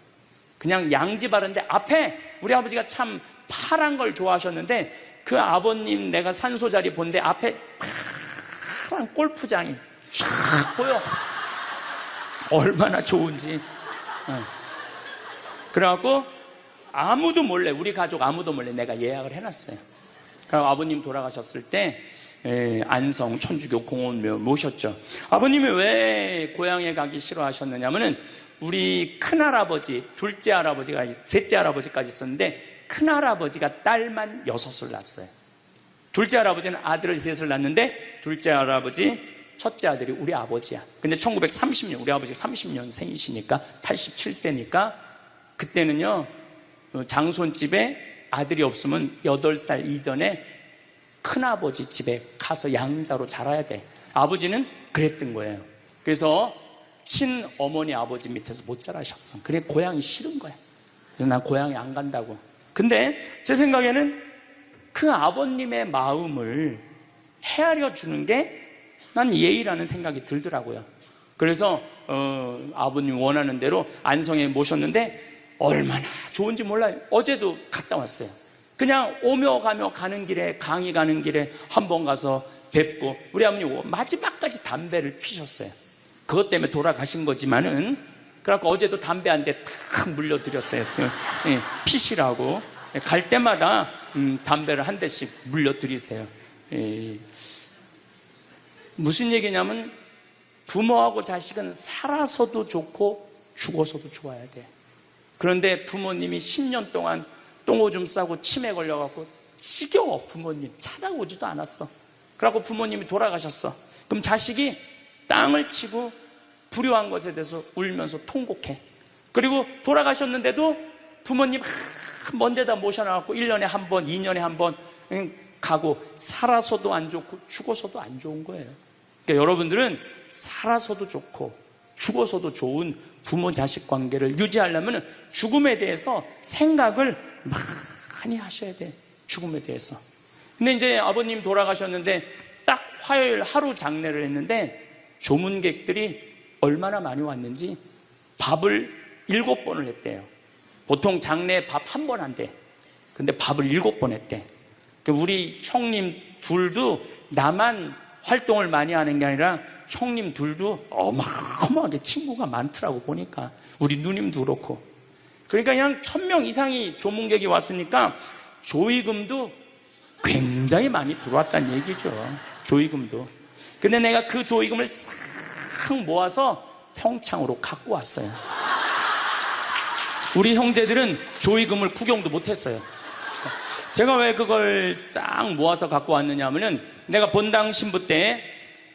그냥 양지 바른데 앞에 우리 아버지가 참 파란 걸 좋아하셨는데 그 아버님 내가 산소 자리 본데 앞에 파란 골프장이 쫙 보여. 얼마나 좋은지. 그래갖고 아무도 몰래, 우리 가족 아무도 몰래 내가 예약을 해놨어요. 그리고 아버님 돌아가셨을 때 안성 천주교 공원묘 모셨죠. 아버님이 왜 고향에 가기 싫어하셨느냐면은 우리 큰할아버지, 둘째 할아버지가, 셋째 할아버지까지 있었는데 큰할아버지가 딸만 6을 낳았어요. 둘째 할아버지는 아들을 3을 낳았는데 둘째 할아버지 첫째 아들이 우리 아버지야. 근데 1930년, 우리 아버지가 30년생이시니까 87세니까 그때는요 장손집에 아들이 없으면 8살 이전에 큰아버지 집에 가서 양자로 자라야 돼. 아버지는 그랬던 거예요. 그래서 친어머니 아버지 밑에서 못 자라셨어. 그래 고향이 싫은 거야. 그래서 난 고향에 안 간다고. 근데 제 생각에는 그 아버님의 마음을 헤아려 주는 게 난 예의라는 생각이 들더라고요. 그래서 아버님 원하는 대로 안성에 모셨는데 얼마나 좋은지 몰라요. 어제도 갔다 왔어요. 그냥 오며 가며 가는 길에, 강의 가는 길에 한번 가서 뵙고, 우리 아버님 마지막까지 담배를 피셨어요. 그것 때문에 돌아가신 거지만은, 그래갖고 어제도 담배 한 대 탁 물려드렸어요. 피시라고. 갈 때마다 담배를 한 대씩 물려드리세요. 무슨 얘기냐면 부모하고 자식은 살아서도 좋고 죽어서도 좋아야 돼. 그런데 부모님이 10년 동안 똥오줌 싸고 치매 걸려갖고 지겨워. 부모님 찾아오지도 않았어. 그래갖고 부모님이 돌아가셨어. 그럼 자식이 땅을 치고 불효한 것에 대해서 울면서 통곡해. 그리고 돌아가셨는데도 부모님 먼 데다 모셔놔갖고 1년에 한 번, 2년에 한 번 가고 살아서도 안 좋고 죽어서도 안 좋은 거예요. 그러니까 여러분들은 살아서도 좋고 죽어서도 좋은 부모 자식 관계를 유지하려면 죽음에 대해서 생각을 많이 하셔야 돼. 죽음에 대해서. 근데 이제 아버님 돌아가셨는데 딱 화요일 하루 장례를 했는데 조문객들이 얼마나 많이 왔는지 밥을 7번을 했대요. 보통 장례 밥 1번 한대. 근데 밥을 7번 했대. 우리 형님 둘도 나만 활동을 많이 하는 게 아니라 형님 둘도 어마어마하게 친구가 많더라고 보니까. 우리 누님도 그렇고. 그러니까 그냥 1000명 이상이 조문객이 왔으니까 조의금도 굉장히 많이 들어왔다는 얘기죠. 조의금도. 근데 내가 그 조의금을 싹 모아서 평창으로 갖고 왔어요. 우리 형제들은 조의금을 구경도 못했어요. 제가 왜 그걸 싹 모아서 갖고 왔느냐 하면은 내가 본당 신부 때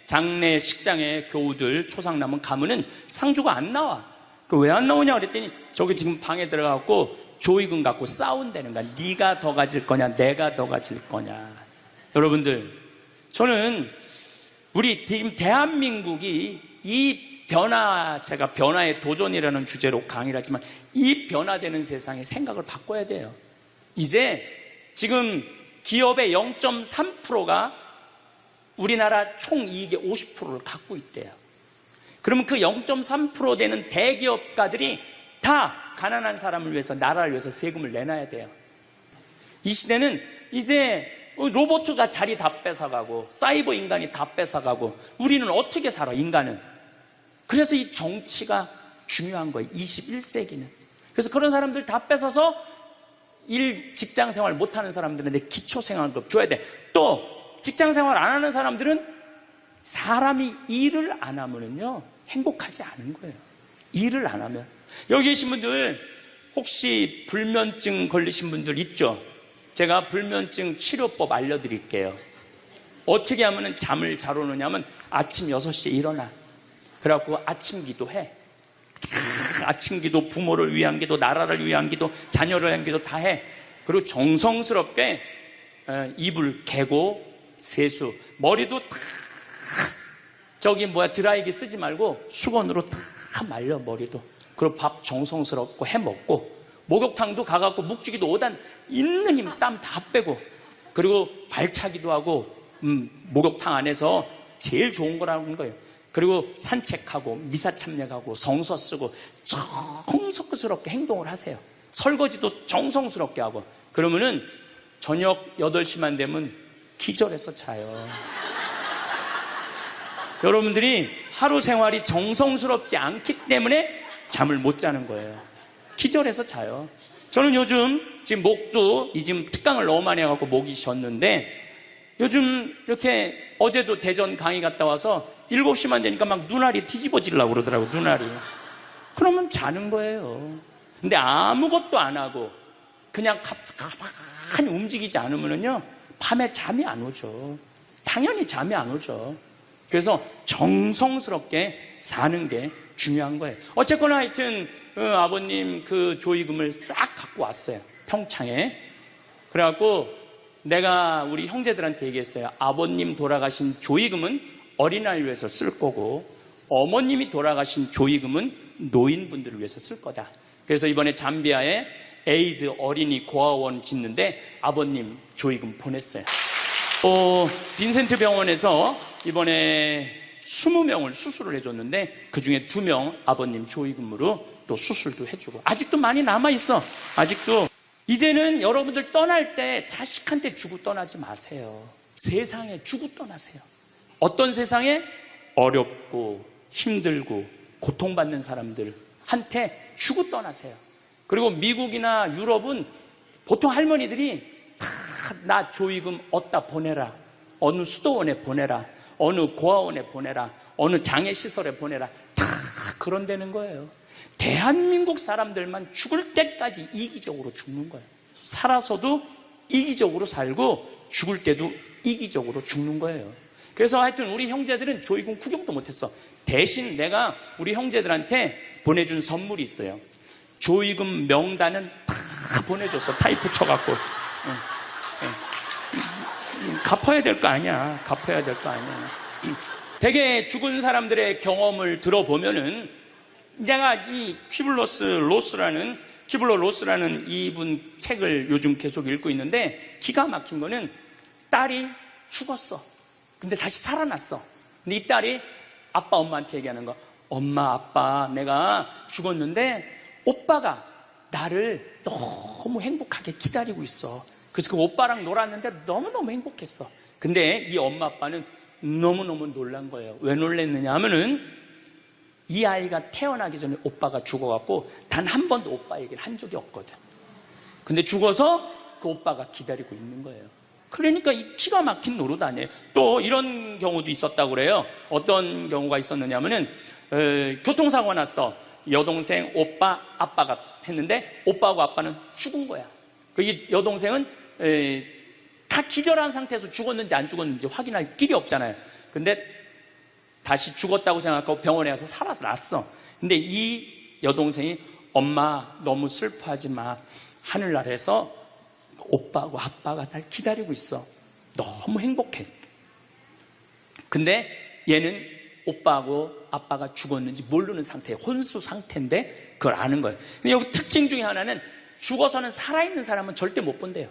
장례 식장에 교우들 초상남은 가면은 상주가 안 나와. 그 왜 안 나오냐 그랬더니 저기 지금 방에 들어가고 조의금 갖고 싸운다는 거야. 네가 더 가질 거냐 내가 더 가질 거냐. 여러분들 저는 우리 지금 대한민국이 이 변화, 제가 변화의 도전이라는 주제로 강의를 하지만 이 변화되는 세상에 생각을 바꿔야 돼요. 이제 지금 기업의 0.3%가 우리나라 총이익의 50%를 갖고 있대요. 그러면 그 0.3% 되는 대기업가들이 다 가난한 사람을 위해서, 나라를 위해서 세금을 내놔야 돼요. 이 시대는 이제 로봇가 자리 다 뺏어가고 사이버 인간이 다 뺏어가고 우리는 어떻게 살아, 인간은. 그래서 이 정치가 중요한 거예요. 21세기는. 그래서 그런 사람들 다 뺏어서 직장 생활 못하는 사람들한테 기초생활급 줘야 돼. 또 직장 생활 안 하는 사람들은 사람이 일을 안 하면은요 행복하지 않은 거예요. 일을 안 하면. 여기 계신 분들 혹시 불면증 걸리신 분들 있죠? 제가 불면증 치료법 알려드릴게요. 어떻게 하면 잠을 잘 오느냐면 아침 6시에 일어나. 그래갖고 아침 기도해. 아침 기도, 부모를 위한 기도, 나라를 위한 기도, 자녀를 위한 기도 다 해. 그리고 정성스럽게 이불 개고 세수, 머리도 다 드라이기 쓰지 말고 수건으로 다 말려 머리도. 그리고 밥 정성스럽고 해 먹고 목욕탕도 가갖고 묵직이도 5단 있는 힘 땀 다 빼고 그리고 발차기도 하고 목욕탕 안에서 제일 좋은 거라는 거예요. 그리고 산책하고 미사 참여하고 성서 쓰고 정성스럽게 행동을 하세요. 설거지도 정성스럽게 하고 그러면은 저녁 8시만 되면 기절해서 자요. 여러분들이 하루 생활이 정성스럽지 않기 때문에 잠을 못 자는 거예요. 기절해서 자요. 저는 요즘 지금 목도 지금 특강을 너무 많이 해갖고 목이 쉬었는데 요즘 이렇게 어제도 대전 강의 갔다 와서 7시만 되니까 막 눈알이 뒤집어지려고 그러더라고. 눈알이. 그러면 자는 거예요. 근데 아무것도 안 하고 그냥 가만히 움직이지 않으면요 밤에 잠이 안 오죠. 당연히 잠이 안 오죠. 그래서 정성스럽게 사는 게 중요한 거예요. 어쨌거나 하여튼 아버님 그 조의금을 싹 갖고 왔어요. 평창에. 그래갖고 내가 우리 형제들한테 얘기했어요. 아버님 돌아가신 조의금은 어린아이를 위해서 쓸 거고 어머님이 돌아가신 조의금은 노인분들을 위해서 쓸 거다. 그래서 이번에 잠비아에 에이즈 어린이 고아원 짓는데 아버님 조의금 보냈어요. 빈센트 병원에서 이번에 20명을 수술을 해줬는데 그중에 2명 아버님 조의금으로 또 수술도 해주고 아직도 많이 남아있어. 아직도. 이제는 여러분들 떠날 때 자식한테 주고 떠나지 마세요. 세상에 주고 떠나세요. 어떤 세상에? 어렵고 힘들고 고통받는 사람들한테 주고 떠나세요. 그리고 미국이나 유럽은 보통 할머니들이 다 나 조의금 어디다 보내라. 어느 수도원에 보내라. 어느 고아원에 보내라. 어느 장애시설에 보내라. 다 그런 데는 거예요. 대한민국 사람들만 죽을 때까지 이기적으로 죽는 거예요. 살아서도 이기적으로 살고 죽을 때도 이기적으로 죽는 거예요. 그래서 하여튼 우리 형제들은 조의금 구경도 못했어. 대신 내가 우리 형제들한테 보내준 선물이 있어요. 조의금 명단은 다 보내줬어. 타이프 쳐갖고. 갚아야 될 거 아니야. 갚아야 될 거 아니야. 되게 죽은 사람들의 경험을 들어보면은 내가 이 키블러 로스라는 이분 책을 요즘 계속 읽고 있는데 기가 막힌 거는 딸이 죽었어. 근데 다시 살아났어. 근데 이 딸이 아빠, 엄마한테 얘기하는 거. 엄마, 아빠, 내가 죽었는데 오빠가 나를 너무 행복하게 기다리고 있어. 그래서 그 오빠랑 놀았는데 너무너무 행복했어. 근데 이 엄마, 아빠는 너무너무 놀란 거예요. 왜 놀랬느냐 하면은 이 아이가 태어나기 전에 오빠가 죽어갖고 단 한 번도 오빠 얘기를 한 적이 없거든. 근데 죽어서 그 오빠가 기다리고 있는 거예요. 그러니까 이 기가 막힌 노릇 아니에요. 또 이런 경우도 있었다고 그래요. 어떤 경우가 있었느냐면은 교통사고가 났어. 여동생, 오빠, 아빠가 했는데 오빠하고 아빠는 죽은 거야. 이 여동생은 다 기절한 상태에서 죽었는지 안 죽었는지 확인할 길이 없잖아요. 근데 다시 죽었다고 생각하고 병원에 가서 살아났어. 근데 이 여동생이 엄마 너무 슬퍼하지 마. 하늘나라에서 오빠하고 아빠가 날 기다리고 있어. 너무 행복해. 근데 얘는 오빠하고 아빠가 죽었는지 모르는 상태에 혼수 상태인데 그걸 아는 거예요. 근데 여기 특징 중에 하나는 죽어서는 살아있는 사람은 절대 못 본대요.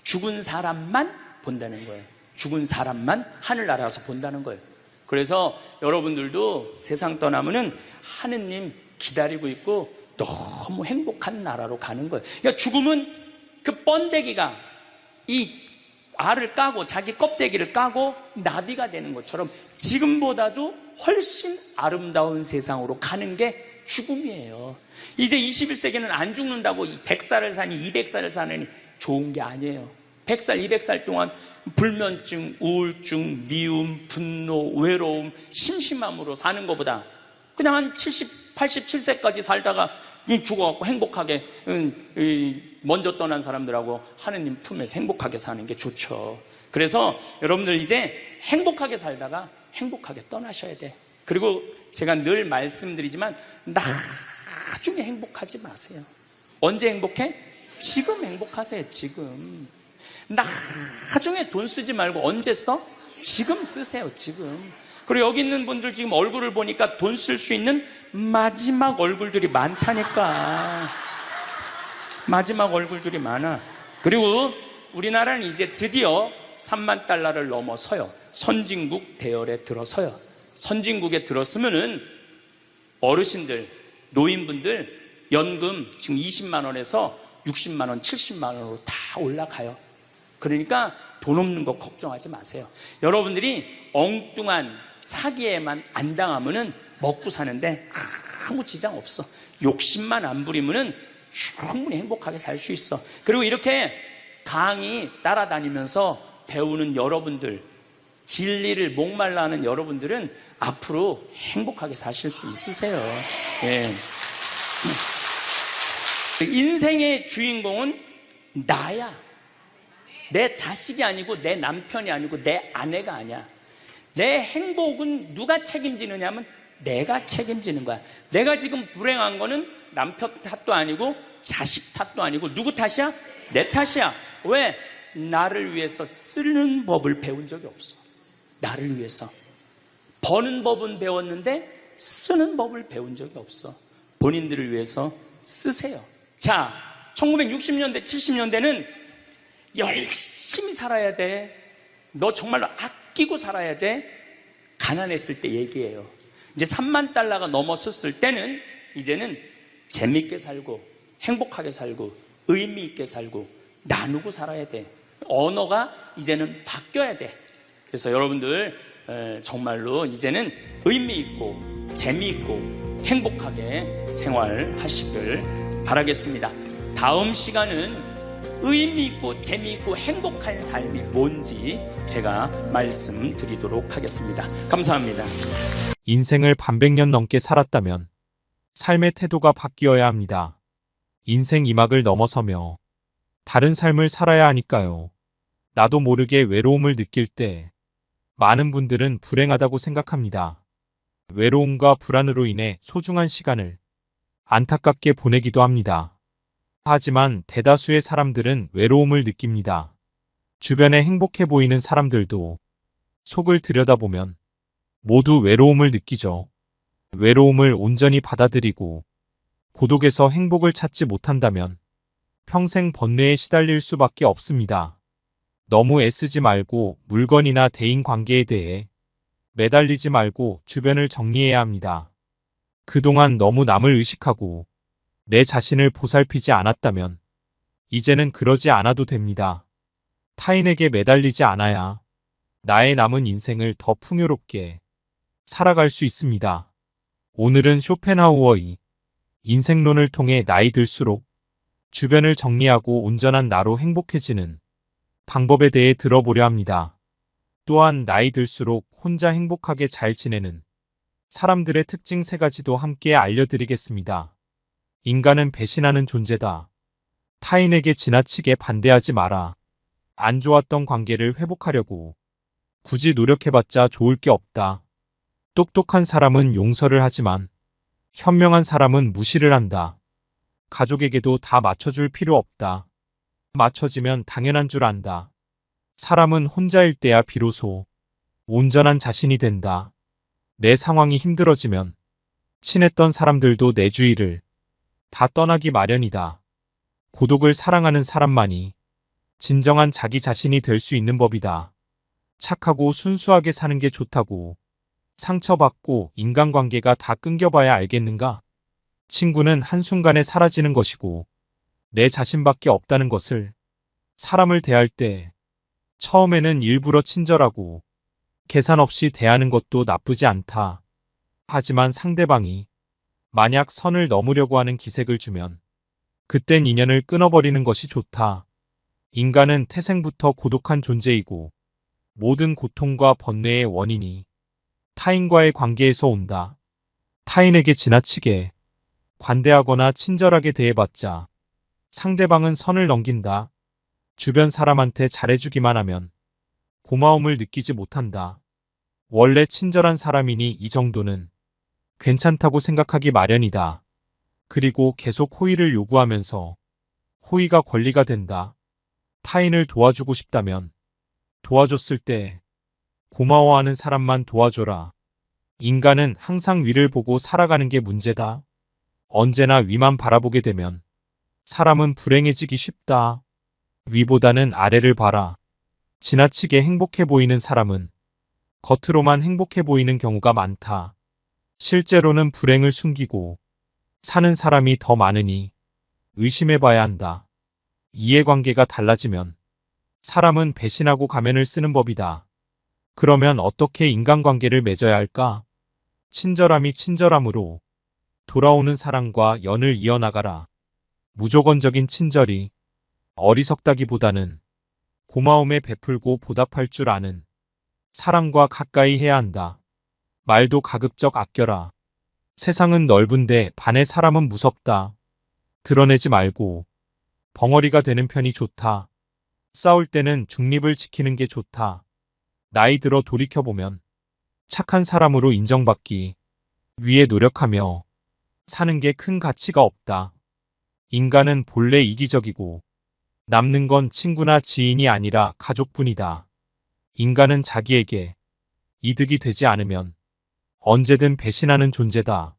죽은 사람만 본다는 거예요. 죽은 사람만 하늘나라에서 본다는 거예요. 그래서 여러분들도 세상 떠나면은 하느님 기다리고 있고 너무 행복한 나라로 가는 거예요. 그러니까 죽음은 그 번데기가 이 알을 까고 자기 껍데기를 까고 나비가 되는 것처럼 지금보다도 훨씬 아름다운 세상으로 가는 게 죽음이에요. 이제 21세기는 안 죽는다고 100살을 사니 200살을 사느니 좋은 게 아니에요. 100살, 200살 동안 불면증, 우울증, 미움, 분노, 외로움, 심심함으로 사는 것보다 그냥 한 70, 87세까지 살다가 죽어갖고 행복하게 먼저 떠난 사람들하고 하느님 품에서 행복하게 사는 게 좋죠. 그래서 여러분들 이제 행복하게 살다가 행복하게 떠나셔야 돼. 그리고 제가 늘 말씀드리지만 나중에 행복하지 마세요. 언제 행복해? 지금 행복하세요. 지금. 나중에 돈 쓰지 말고 언제 써? 지금 쓰세요. 지금. 그리고 여기 있는 분들 지금 얼굴을 보니까 돈 쓸 수 있는 마지막 얼굴들이 많다니까. 마지막 얼굴들이 많아. 그리고 우리나라는 이제 드디어 3만 달러를 넘어서요. 선진국 대열에 들어서요. 선진국에 들었으면은 어르신들, 노인분들 연금 지금 20만 원에서 60만 원, 70만 원으로 다 올라가요. 그러니까 돈 없는 거 걱정하지 마세요. 여러분들이 엉뚱한 사기에만 안 당하면은 먹고 사는데 아무 지장 없어. 욕심만 안 부리면은 충분히 행복하게 살 수 있어. 그리고 이렇게 강의 따라다니면서 배우는 여러분들, 진리를 목말라 하는 여러분들은 앞으로 행복하게 사실 수 있으세요. 예. 인생의 주인공은 나야. 내 자식이 아니고 내 남편이 아니고 내 아내가 아니야. 내 행복은 누가 책임지느냐 하면 내가 책임지는 거야. 내가 지금 불행한 거는 남편 탓도 아니고 자식 탓도 아니고 누구 탓이야? 내 탓이야. 왜? 나를 위해서 쓰는 법을 배운 적이 없어. 나를 위해서. 버는 법은 배웠는데 쓰는 법을 배운 적이 없어. 본인들을 위해서 쓰세요. 자, 1960년대, 70년대는 열심히 살아야 돼. 너 정말로 아끼고 살아야 돼. 가난했을 때 얘기예요. 이제 3만 달러가 넘었을 때는 이제는 재밌게 살고 행복하게 살고 의미 있게 살고 나누고 살아야 돼. 언어가 이제는 바뀌어야 돼. 그래서 여러분들 정말로 이제는 의미 있고 재미있고 행복하게 생활하시길 바라겠습니다. 다음 시간은 의미 있고 재미있고 행복한 삶이 뭔지 제가 말씀드리도록 하겠습니다. 감사합니다. 인생을 반백년 넘게 살았다면 삶의 태도가 바뀌어야 합니다. 인생 2막을 넘어서며 다른 삶을 살아야 하니까요. 나도 모르게 외로움을 느낄 때 많은 분들은 불행하다고 생각합니다. 외로움과 불안으로 인해 소중한 시간을 안타깝게 보내기도 합니다. 하지만 대다수의 사람들은 외로움을 느낍니다. 주변에 행복해 보이는 사람들도 속을 들여다보면 모두 외로움을 느끼죠. 외로움을 온전히 받아들이고 고독에서 행복을 찾지 못한다면 평생 번뇌에 시달릴 수밖에 없습니다. 너무 애쓰지 말고 물건이나 대인 관계에 대해 매달리지 말고 주변을 정리해야 합니다. 그동안 너무 남을 의식하고 내 자신을 보살피지 않았다면 이제는 그러지 않아도 됩니다. 타인에게 매달리지 않아야 나의 남은 인생을 더 풍요롭게 살아갈 수 있습니다. 오늘은 쇼펜하우어의 인생론을 통해 나이 들수록 주변을 정리하고 온전한 나로 행복해지는 방법에 대해 들어보려 합니다. 또한 나이 들수록 혼자 행복하게 잘 지내는 사람들의 특징 3가지도 함께 알려드리겠습니다. 인간은 배신하는 존재다. 타인에게 지나치게 반대하지 마라. 안 좋았던 관계를 회복하려고 굳이 노력해봤자 좋을 게 없다. 똑똑한 사람은 용서를 하지만 현명한 사람은 무시를 한다. 가족에게도 다 맞춰줄 필요 없다. 맞춰지면 당연한 줄 안다. 사람은 혼자일 때야 비로소 온전한 자신이 된다. 내 상황이 힘들어지면 친했던 사람들도 내 주위를 다 떠나기 마련이다. 고독을 사랑하는 사람만이 진정한 자기 자신이 될 수 있는 법이다. 착하고 순수하게 사는 게 좋다고 상처받고 인간관계가 다 끊겨봐야 알겠는가? 친구는 한순간에 사라지는 것이고 내 자신밖에 없다는 것을 사람을 대할 때 처음에는 일부러 친절하고 계산 없이 대하는 것도 나쁘지 않다. 하지만 상대방이 만약 선을 넘으려고 하는 기색을 주면 그땐 인연을 끊어버리는 것이 좋다. 인간은 태생부터 고독한 존재이고 모든 고통과 번뇌의 원인이 타인과의 관계에서 온다. 타인에게 지나치게 관대하거나 친절하게 대해봤자 상대방은 선을 넘긴다. 주변 사람한테 잘해주기만 하면 고마움을 느끼지 못한다. 원래 친절한 사람이니 이 정도는 괜찮다고 생각하기 마련이다. 그리고 계속 호의를 요구하면서 호의가 권리가 된다. 타인을 도와주고 싶다면 도와줬을 때 고마워하는 사람만 도와줘라. 인간은 항상 위를 보고 살아가는 게 문제다. 언제나 위만 바라보게 되면 사람은 불행해지기 쉽다. 위보다는 아래를 봐라. 지나치게 행복해 보이는 사람은 겉으로만 행복해 보이는 경우가 많다. 실제로는 불행을 숨기고 사는 사람이 더 많으니 의심해 봐야 한다. 이해관계가 달라지면 사람은 배신하고 가면을 쓰는 법이다. 그러면 어떻게 인간관계를 맺어야 할까? 친절함이 친절함으로 돌아오는 사랑과 연을 이어나가라. 무조건적인 친절이 어리석다기보다는 고마움에 베풀고 보답할 줄 아는 사람과 가까이 해야 한다. 말도 가급적 아껴라. 세상은 넓은데 반의 사람은 무섭다. 드러내지 말고 벙어리가 되는 편이 좋다. 싸울 때는 중립을 지키는 게 좋다. 나이 들어 돌이켜보면 착한 사람으로 인정받기 위해 노력하며 사는 게 큰 가치가 없다. 인간은 본래 이기적이고 남는 건 친구나 지인이 아니라 가족뿐이다. 인간은 자기에게 이득이 되지 않으면 언제든 배신하는 존재다.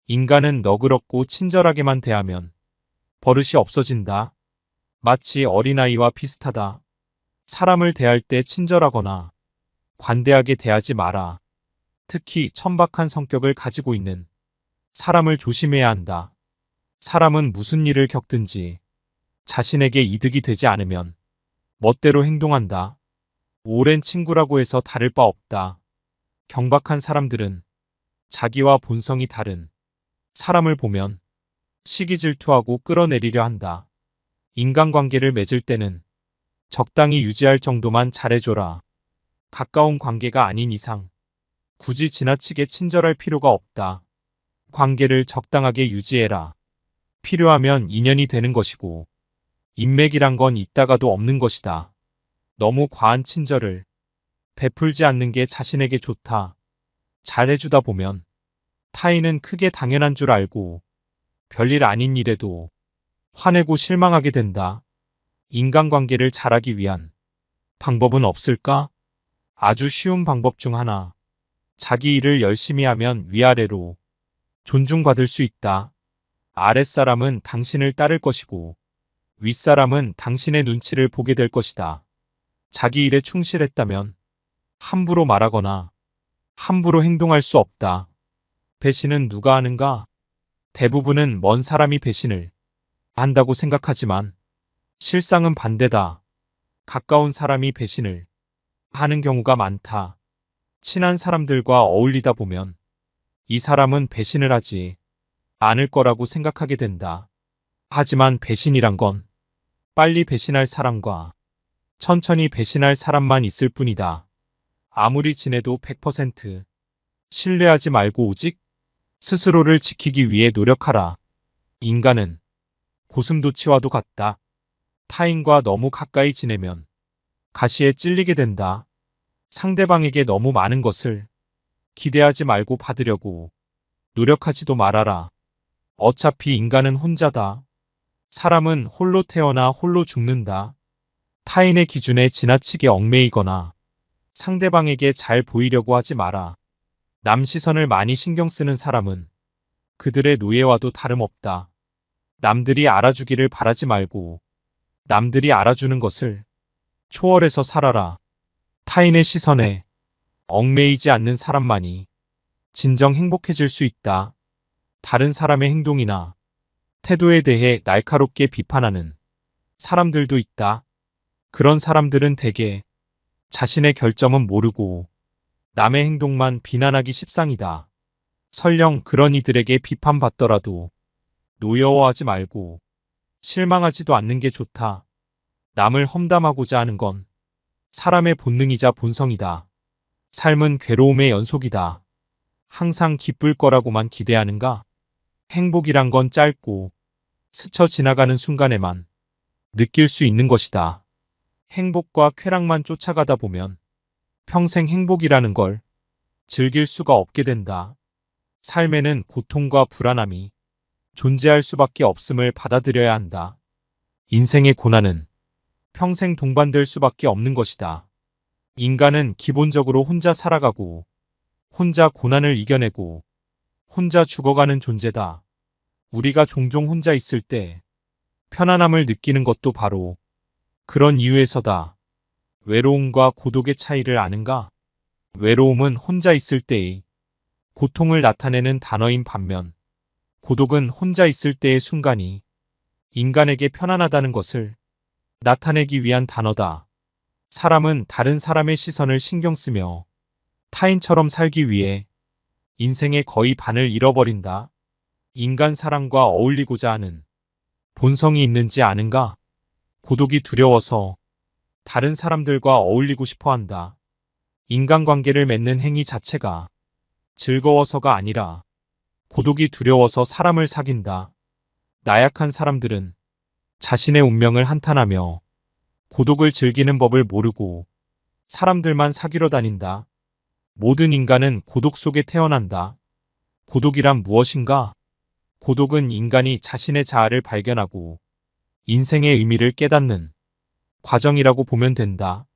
인간은 너그럽고 친절하게만 대하면 버릇이 없어진다. 마치 어린아이와 비슷하다. 사람을 대할 때 친절하거나 관대하게 대하지 마라. 특히 천박한 성격을 가지고 있는 사람을 조심해야 한다. 사람은 무슨 일을 겪든지 자신에게 이득이 되지 않으면 멋대로 행동한다. 오랜 친구라고 해서 다를 바 없다. 경박한 사람들은 자기와 본성이 다른 사람을 보면 시기 질투하고 끌어내리려 한다. 인간관계를 맺을 때는 적당히 유지할 정도만 잘해줘라. 가까운 관계가 아닌 이상 굳이 지나치게 친절할 필요가 없다. 관계를 적당하게 유지해라. 필요하면 인연이 되는 것이고 인맥이란 건 있다가도 없는 것이다. 너무 과한 친절을 베풀지 않는 게 자신에게 좋다. 잘해주다 보면 타인은 크게 당연한 줄 알고 별일 아닌 일에도 화내고 실망하게 된다. 인간관계를 잘하기 위한 방법은 없을까? 아주 쉬운 방법 중 하나. 자기 일을 열심히 하면 위아래로 존중받을 수 있다. 아랫사람은 당신을 따를 것이고 윗사람은 당신의 눈치를 보게 될 것이다. 자기 일에 충실했다면 함부로 말하거나 함부로 행동할 수 없다. 배신은 누가 하는가? 대부분은 먼 사람이 배신을 한다고 생각하지만 실상은 반대다. 가까운 사람이 배신을 하는 경우가 많다. 친한 사람들과 어울리다 보면 이 사람은 배신을 하지 않을 거라고 생각하게 된다. 하지만 배신이란 건 빨리 배신할 사람과 천천히 배신할 사람만 있을 뿐이다. 아무리 지내도 100% 신뢰하지 말고 오직 스스로를 지키기 위해 노력하라. 인간은 고슴도치와도 같다. 타인과 너무 가까이 지내면 가시에 찔리게 된다. 상대방에게 너무 많은 것을 기대하지 말고 받으려고 노력하지도 말아라. 어차피 인간은 혼자다. 사람은 홀로 태어나 홀로 죽는다. 타인의 기준에 지나치게 얽매이거나 상대방에게 잘 보이려고 하지 마라. 남 시선을 많이 신경 쓰는 사람은 그들의 노예와도 다름없다. 남들이 알아주기를 바라지 말고 남들이 알아주는 것을 초월해서 살아라. 타인의 시선에 얽매이지 않는 사람만이 진정 행복해질 수 있다. 다른 사람의 행동이나 태도에 대해 날카롭게 비판하는 사람들도 있다. 그런 사람들은 대개 자신의 결점은 모르고 남의 행동만 비난하기 십상이다. 설령 그런 이들에게 비판받더라도 노여워하지 말고 실망하지도 않는 게 좋다. 남을 험담하고자 하는 건 사람의 본능이자 본성이다. 삶은 괴로움의 연속이다. 항상 기쁠 거라고만 기대하는가? 행복이란 건 짧고 스쳐 지나가는 순간에만 느낄 수 있는 것이다. 행복과 쾌락만 쫓아가다 보면 평생 행복이라는 걸 즐길 수가 없게 된다. 삶에는 고통과 불안함이 존재할 수밖에 없음을 받아들여야 한다. 인생의 고난은 평생 동반될 수밖에 없는 것이다. 인간은 기본적으로 혼자 살아가고 혼자 고난을 이겨내고 혼자 죽어가는 존재다. 우리가 종종 혼자 있을 때 편안함을 느끼는 것도 바로 그런 이유에서다. 외로움과 고독의 차이를 아는가? 외로움은 혼자 있을 때의 고통을 나타내는 단어인 반면 고독은 혼자 있을 때의 순간이 인간에게 편안하다는 것을 나타내기 위한 단어다. 사람은 다른 사람의 시선을 신경 쓰며 타인처럼 살기 위해 인생의 거의 반을 잃어버린다. 인간 사람과 어울리고자 하는 본성이 있는지 아는가? 고독이 두려워서 다른 사람들과 어울리고 싶어 한다. 인간관계를 맺는 행위 자체가 즐거워서가 아니라 고독이 두려워서 사람을 사귄다. 나약한 사람들은 자신의 운명을 한탄하며 고독을 즐기는 법을 모르고 사람들만 사귀러 다닌다. 모든 인간은 고독 속에 태어난다. 고독이란 무엇인가? 고독은 인간이 자신의 자아를 발견하고 인생의 의미를 깨닫는 과정이라고 보면 된다.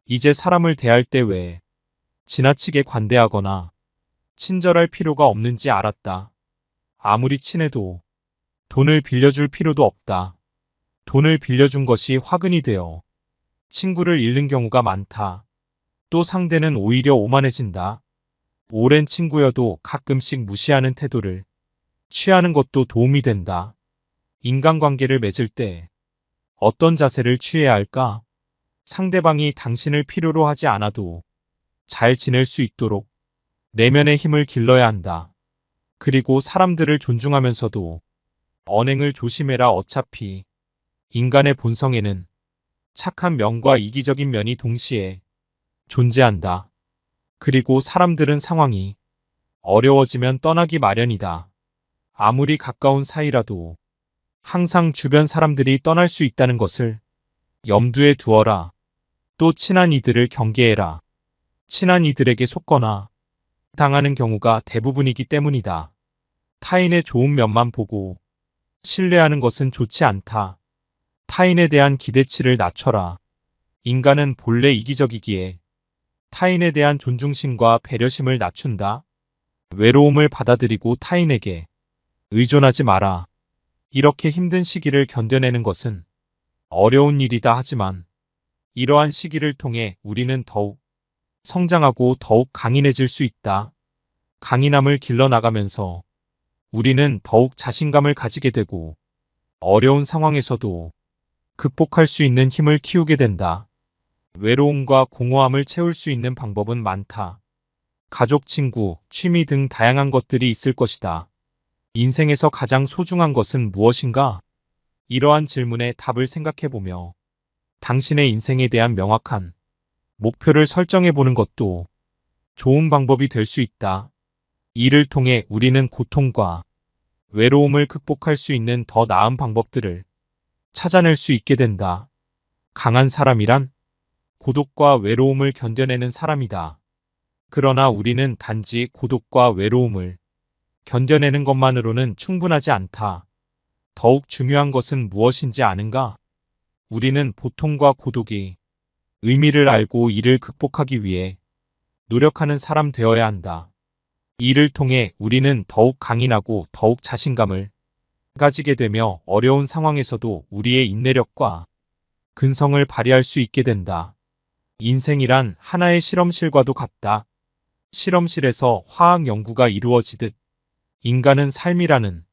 이제 사람을 대할 때 왜 지나치게 관대하거나 친절할 필요가 없는지 알았다. 아무리 친해도 돈을 빌려줄 필요도 없다. 돈을 빌려준 것이 화근이 되어 친구를 잃는 경우가 많다. 또 상대는 오히려 오만해진다. 오랜 친구여도 가끔씩 무시하는 태도를 취하는 것도 도움이 된다. 인간관계를 맺을 때 어떤 자세를 취해야 할까? 상대방이 당신을 필요로 하지 않아도 잘 지낼 수 있도록 내면의 힘을 길러야 한다. 그리고 사람들을 존중하면서도 언행을 조심해라. 어차피 인간의 본성에는 착한 면과 이기적인 면이 동시에 존재한다. 그리고 사람들은 상황이 어려워지면 떠나기 마련이다. 아무리 가까운 사이라도 항상 주변 사람들이 떠날 수 있다는 것을 염두에 두어라. 또 친한 이들을 경계해라. 친한 이들에게 속거나 당하는 경우가 대부분이기 때문이다. 타인의 좋은 면만 보고 신뢰하는 것은 좋지 않다. 타인에 대한 기대치를 낮춰라. 인간은 본래 이기적이기에 타인에 대한 존중심과 배려심을 낮춘다. 외로움을 받아들이고 타인에게 의존하지 마라. 이렇게 힘든 시기를 견뎌내는 것은 어려운 일이다 하지만 이러한 시기를 통해 우리는 더욱 성장하고 더욱 강인해질 수 있다. 강인함을 길러나가면서 우리는 더욱 자신감을 가지게 되고 어려운 상황에서도 극복할 수 있는 힘을 키우게 된다. 외로움과 공허함을 채울 수 있는 방법은 많다. 가족, 친구, 취미 등 다양한 것들이 있을 것이다. 인생에서 가장 소중한 것은 무엇인가? 이러한 질문에 답을 생각해보며 당신의 인생에 대한 명확한 목표를 설정해보는 것도 좋은 방법이 될 수 있다. 이를 통해 우리는 고통과 외로움을 극복할 수 있는 더 나은 방법들을 찾아낼 수 있게 된다. 강한 사람이란 고독과 외로움을 견뎌내는 사람이다. 그러나 우리는 단지 고독과 외로움을 견뎌내는 것만으로는 충분하지 않다. 더욱 중요한 것은 무엇인지 아는가? 우리는 고통과 고독이 의미를 알고 이를 극복하기 위해 노력하는 사람 되어야 한다. 이를 통해 우리는 더욱 강인하고 더욱 자신감을 가지게 되며 어려운 상황에서도 우리의 인내력과 근성을 발휘할 수 있게 된다. 인생이란 하나의 실험실과도 같다. 실험실에서 화학 연구가 이루어지듯 인간은 삶이라는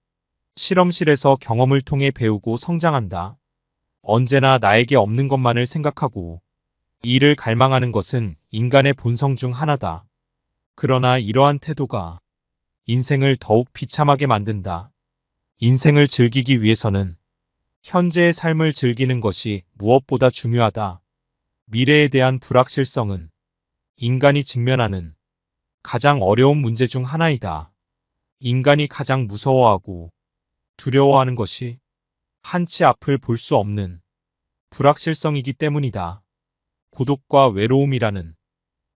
실험실에서 경험을 통해 배우고 성장한다. 언제나 나에게 없는 것만을 생각하고 이를 갈망하는 것은 인간의 본성 중 하나다. 그러나 이러한 태도가 인생을 더욱 비참하게 만든다. 인생을 즐기기 위해서는 현재의 삶을 즐기는 것이 무엇보다 중요하다. 미래에 대한 불확실성은 인간이 직면하는 가장 어려운 문제 중 하나이다. 인간이 가장 무서워하고 두려워하는 것이 한치 앞을 볼 수 없는 불확실성이기 때문이다. 고독과 외로움이라는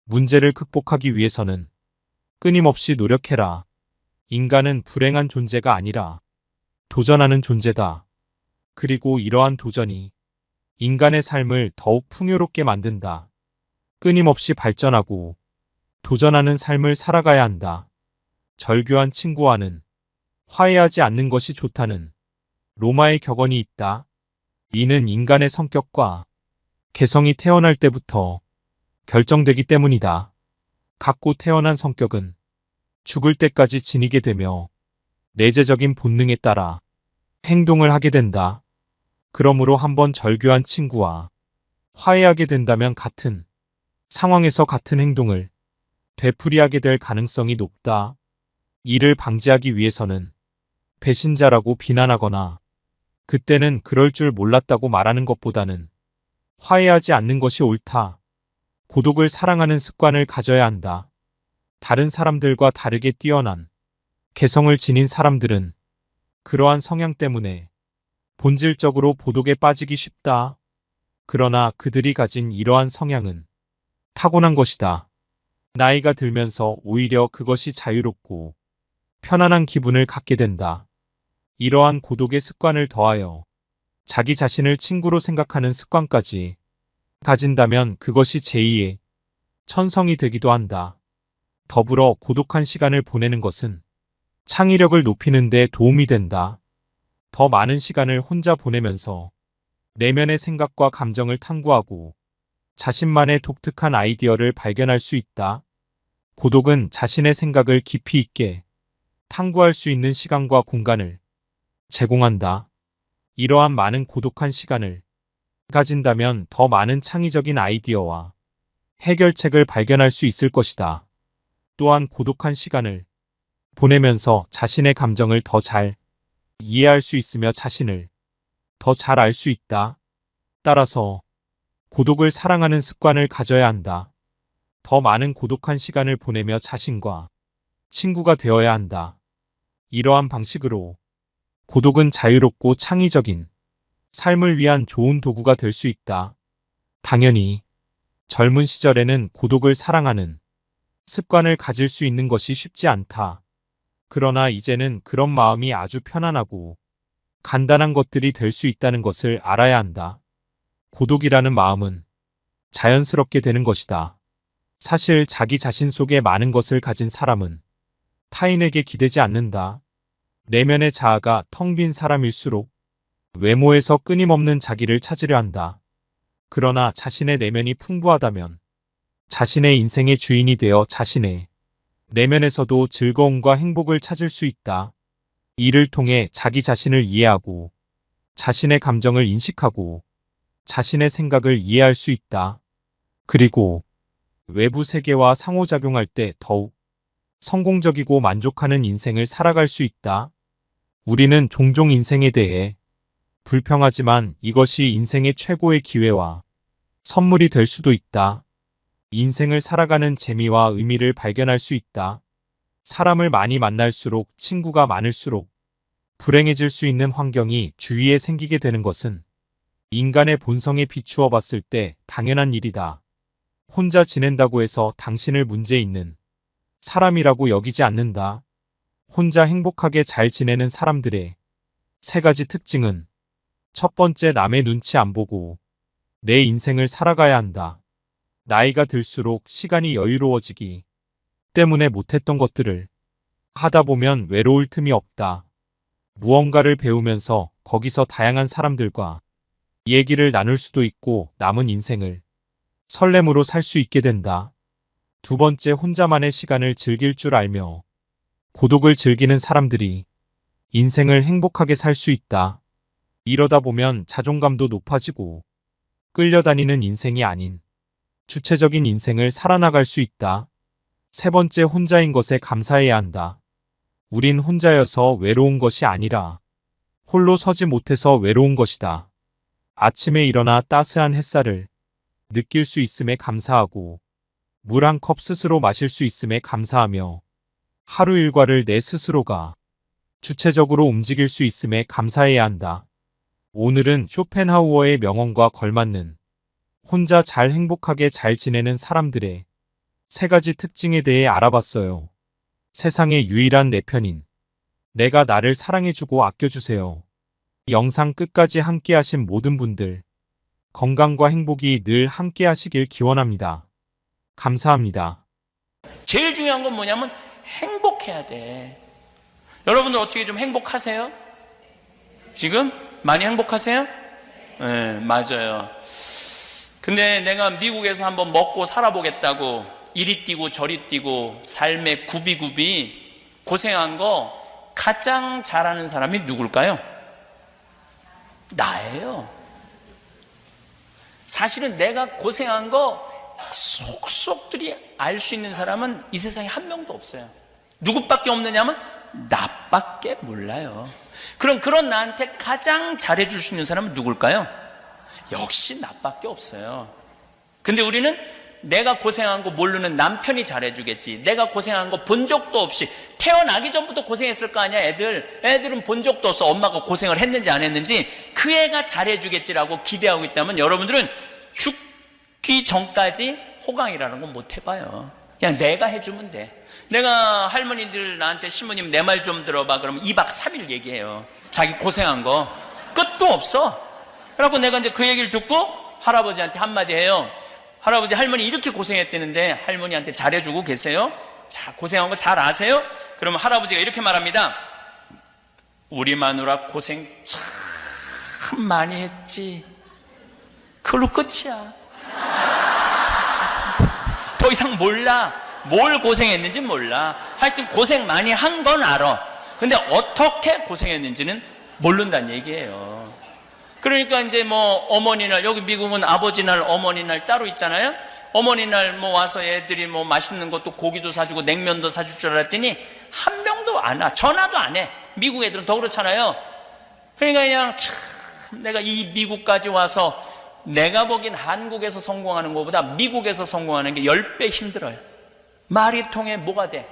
문제를 극복하기 위해서는 끊임없이 노력해라. 인간은 불행한 존재가 아니라 도전하는 존재다. 그리고 이러한 도전이 인간의 삶을 더욱 풍요롭게 만든다. 끊임없이 발전하고 도전하는 삶을 살아가야 한다. 절규한 친구와는 화해하지 않는 것이 좋다는 로마의 격언이 있다. 이는 인간의 성격과 개성이 태어날 때부터 결정되기 때문이다. 갖고 태어난 성격은 죽을 때까지 지니게 되며 내재적인 본능에 따라 행동을 하게 된다. 그러므로 한번 절규한 친구와 화해하게 된다면 같은 상황에서 같은 행동을 되풀이하게 될 가능성이 높다. 이를 방지하기 위해서는 배신자라고 비난하거나 그때는 그럴 줄 몰랐다고 말하는 것보다는 화해하지 않는 것이 옳다. 고독을 사랑하는 습관을 가져야 한다. 다른 사람들과 다르게 뛰어난 개성을 지닌 사람들은 그러한 성향 때문에 본질적으로 고독에 빠지기 쉽다. 그러나 그들이 가진 이러한 성향은 타고난 것이다. 나이가 들면서 오히려 그것이 자유롭고 편안한 기분을 갖게 된다. 이러한 고독의 습관을 더하여 자기 자신을 친구로 생각하는 습관까지 가진다면 그것이 제2의 천성이 되기도 한다. 더불어 고독한 시간을 보내는 것은 창의력을 높이는 데 도움이 된다. 더 많은 시간을 혼자 보내면서 내면의 생각과 감정을 탐구하고 자신만의 독특한 아이디어를 발견할 수 있다. 고독은 자신의 생각을 깊이 있게 탐구할 수 있는 시간과 공간을 제공한다. 이러한 많은 고독한 시간을 가진다면 더 많은 창의적인 아이디어와 해결책을 발견할 수 있을 것이다. 또한 고독한 시간을 보내면서 자신의 감정을 더 잘 이해할 수 있으며 자신을 더 잘 알 수 있다. 따라서 고독을 사랑하는 습관을 가져야 한다. 더 많은 고독한 시간을 보내며 자신과 친구가 되어야 한다. 이러한 방식으로 고독은 자유롭고 창의적인 삶을 위한 좋은 도구가 될 수 있다. 당연히 젊은 시절에는 고독을 사랑하는 습관을 가질 수 있는 것이 쉽지 않다. 그러나 이제는 그런 마음이 아주 편안하고 간단한 것들이 될 수 있다는 것을 알아야 한다. 고독이라는 마음은 자연스럽게 되는 것이다. 사실 자기 자신 속에 많은 것을 가진 사람은 타인에게 기대지 않는다. 내면의 자아가 텅 빈 사람일수록 외모에서 끊임없는 자기를 찾으려 한다. 그러나 자신의 내면이 풍부하다면 자신의 인생의 주인이 되어 자신의 내면에서도 즐거움과 행복을 찾을 수 있다. 이를 통해 자기 자신을 이해하고 자신의 감정을 인식하고 자신의 생각을 이해할 수 있다. 그리고 외부 세계와 상호작용할 때 더욱 성공적이고 만족하는 인생을 살아갈 수 있다. 우리는 종종 인생에 대해 불평하지만 이것이 인생의 최고의 기회와 선물이 될 수도 있다. 인생을 살아가는 재미와 의미를 발견할 수 있다. 사람을 많이 만날수록 친구가 많을수록 불행해질 수 있는 환경이 주위에 생기게 되는 것은 인간의 본성에 비추어 봤을 때 당연한 일이다. 혼자 지낸다고 해서 당신을 문제 있는 사람이라고 여기지 않는다. 혼자 행복하게 잘 지내는 사람들의 세 가지 특징은 첫 번째, 남의 눈치 안 보고 내 인생을 살아가야 한다. 나이가 들수록 시간이 여유로워지기 때문에 못했던 것들을 하다 보면 외로울 틈이 없다. 무언가를 배우면서 거기서 다양한 사람들과 얘기를 나눌 수도 있고 남은 인생을 설렘으로 살 수 있게 된다. 두 번째, 혼자만의 시간을 즐길 줄 알며 고독을 즐기는 사람들이 인생을 행복하게 살 수 있다. 이러다 보면 자존감도 높아지고 끌려다니는 인생이 아닌 주체적인 인생을 살아나갈 수 있다. 세 번째, 혼자인 것에 감사해야 한다. 우린 혼자여서 외로운 것이 아니라 홀로 서지 못해서 외로운 것이다. 아침에 일어나 따스한 햇살을 느낄 수 있음에 감사하고 물 한 컵 스스로 마실 수 있음에 감사하며 하루 일과를 내 스스로가 주체적으로 움직일 수 있음에 감사해야 한다. 오늘은 쇼펜하우어의 명언과 걸맞는 혼자 잘 행복하게 잘 지내는 사람들의 세 가지 특징에 대해 알아봤어요. 세상의 유일한 내 편인 내가 나를 사랑해주고 아껴주세요. 영상 끝까지 함께 하신 모든 분들 건강과 행복이 늘 함께 하시길 기원합니다. 감사합니다. 제일 중요한 건 뭐냐면 행복해야 돼. 여러분들 어떻게 좀 행복하세요? 지금 많이 행복하세요? 네, 맞아요. 근데 내가 미국에서 한번 먹고 살아보겠다고 이리 뛰고 저리 뛰고 삶의 굽이굽이 고생한 거 가장 잘하는 사람이 누굴까요? 나예요. 사실은 내가 고생한 거 속속들이 알 수 있는 사람은 이 세상에 한 명도 없어요. 누구밖에 없느냐면 나밖에 몰라요. 그럼 그런 나한테 가장 잘해줄 수 있는 사람은 누굴까요? 역시 나밖에 없어요. 근데 우리는 내가 고생한 거 모르는 남편이 잘해주겠지, 내가 고생한 거 본 적도 없이 태어나기 전부터 고생했을 거 아니야. 애들은 본 적도 없어. 엄마가 고생을 했는지 안 했는지. 그 애가 잘해주겠지라고 기대하고 있다면 여러분들은 죽기 전까지 호강이라는 건 못 해봐요. 그냥 내가 해주면 돼. 내가 할머니들 나한테 신부님 내 말 좀 들어봐 그러면 2박 3일 얘기해요. 자기 고생한 거 끝도 없어. 그래갖고 내가 이제 그 얘기를 듣고 할아버지한테 한마디 해요. 할아버지, 할머니 이렇게 고생했다는데 할머니한테 잘해주고 계세요? 자, 고생한 거 잘 아세요? 그러면 할아버지가 이렇게 말합니다. 우리 마누라 고생 참 많이 했지. 그걸로 끝이야. 더 이상 몰라. 뭘 고생했는지 몰라. 하여튼 고생 많이 한 건 알아. 근데 어떻게 고생했는지는 모른다는 얘기예요. 그러니까 이제 뭐 어머니날, 여기 미국은 아버지날 어머니날 따로 있잖아요. 어머니날 뭐 와서 애들이 뭐 맛있는 것도 고기도 사주고 냉면도 사줄 줄 알았더니 한 명도 안 와. 전화도 안 해. 미국 애들은 더 그렇잖아요. 그러니까 그냥 참 내가 이 미국까지 와서 내가 보기엔 한국에서 성공하는 것보다 미국에서 성공하는 게 10배 힘들어요. 말이 통해 뭐가 돼?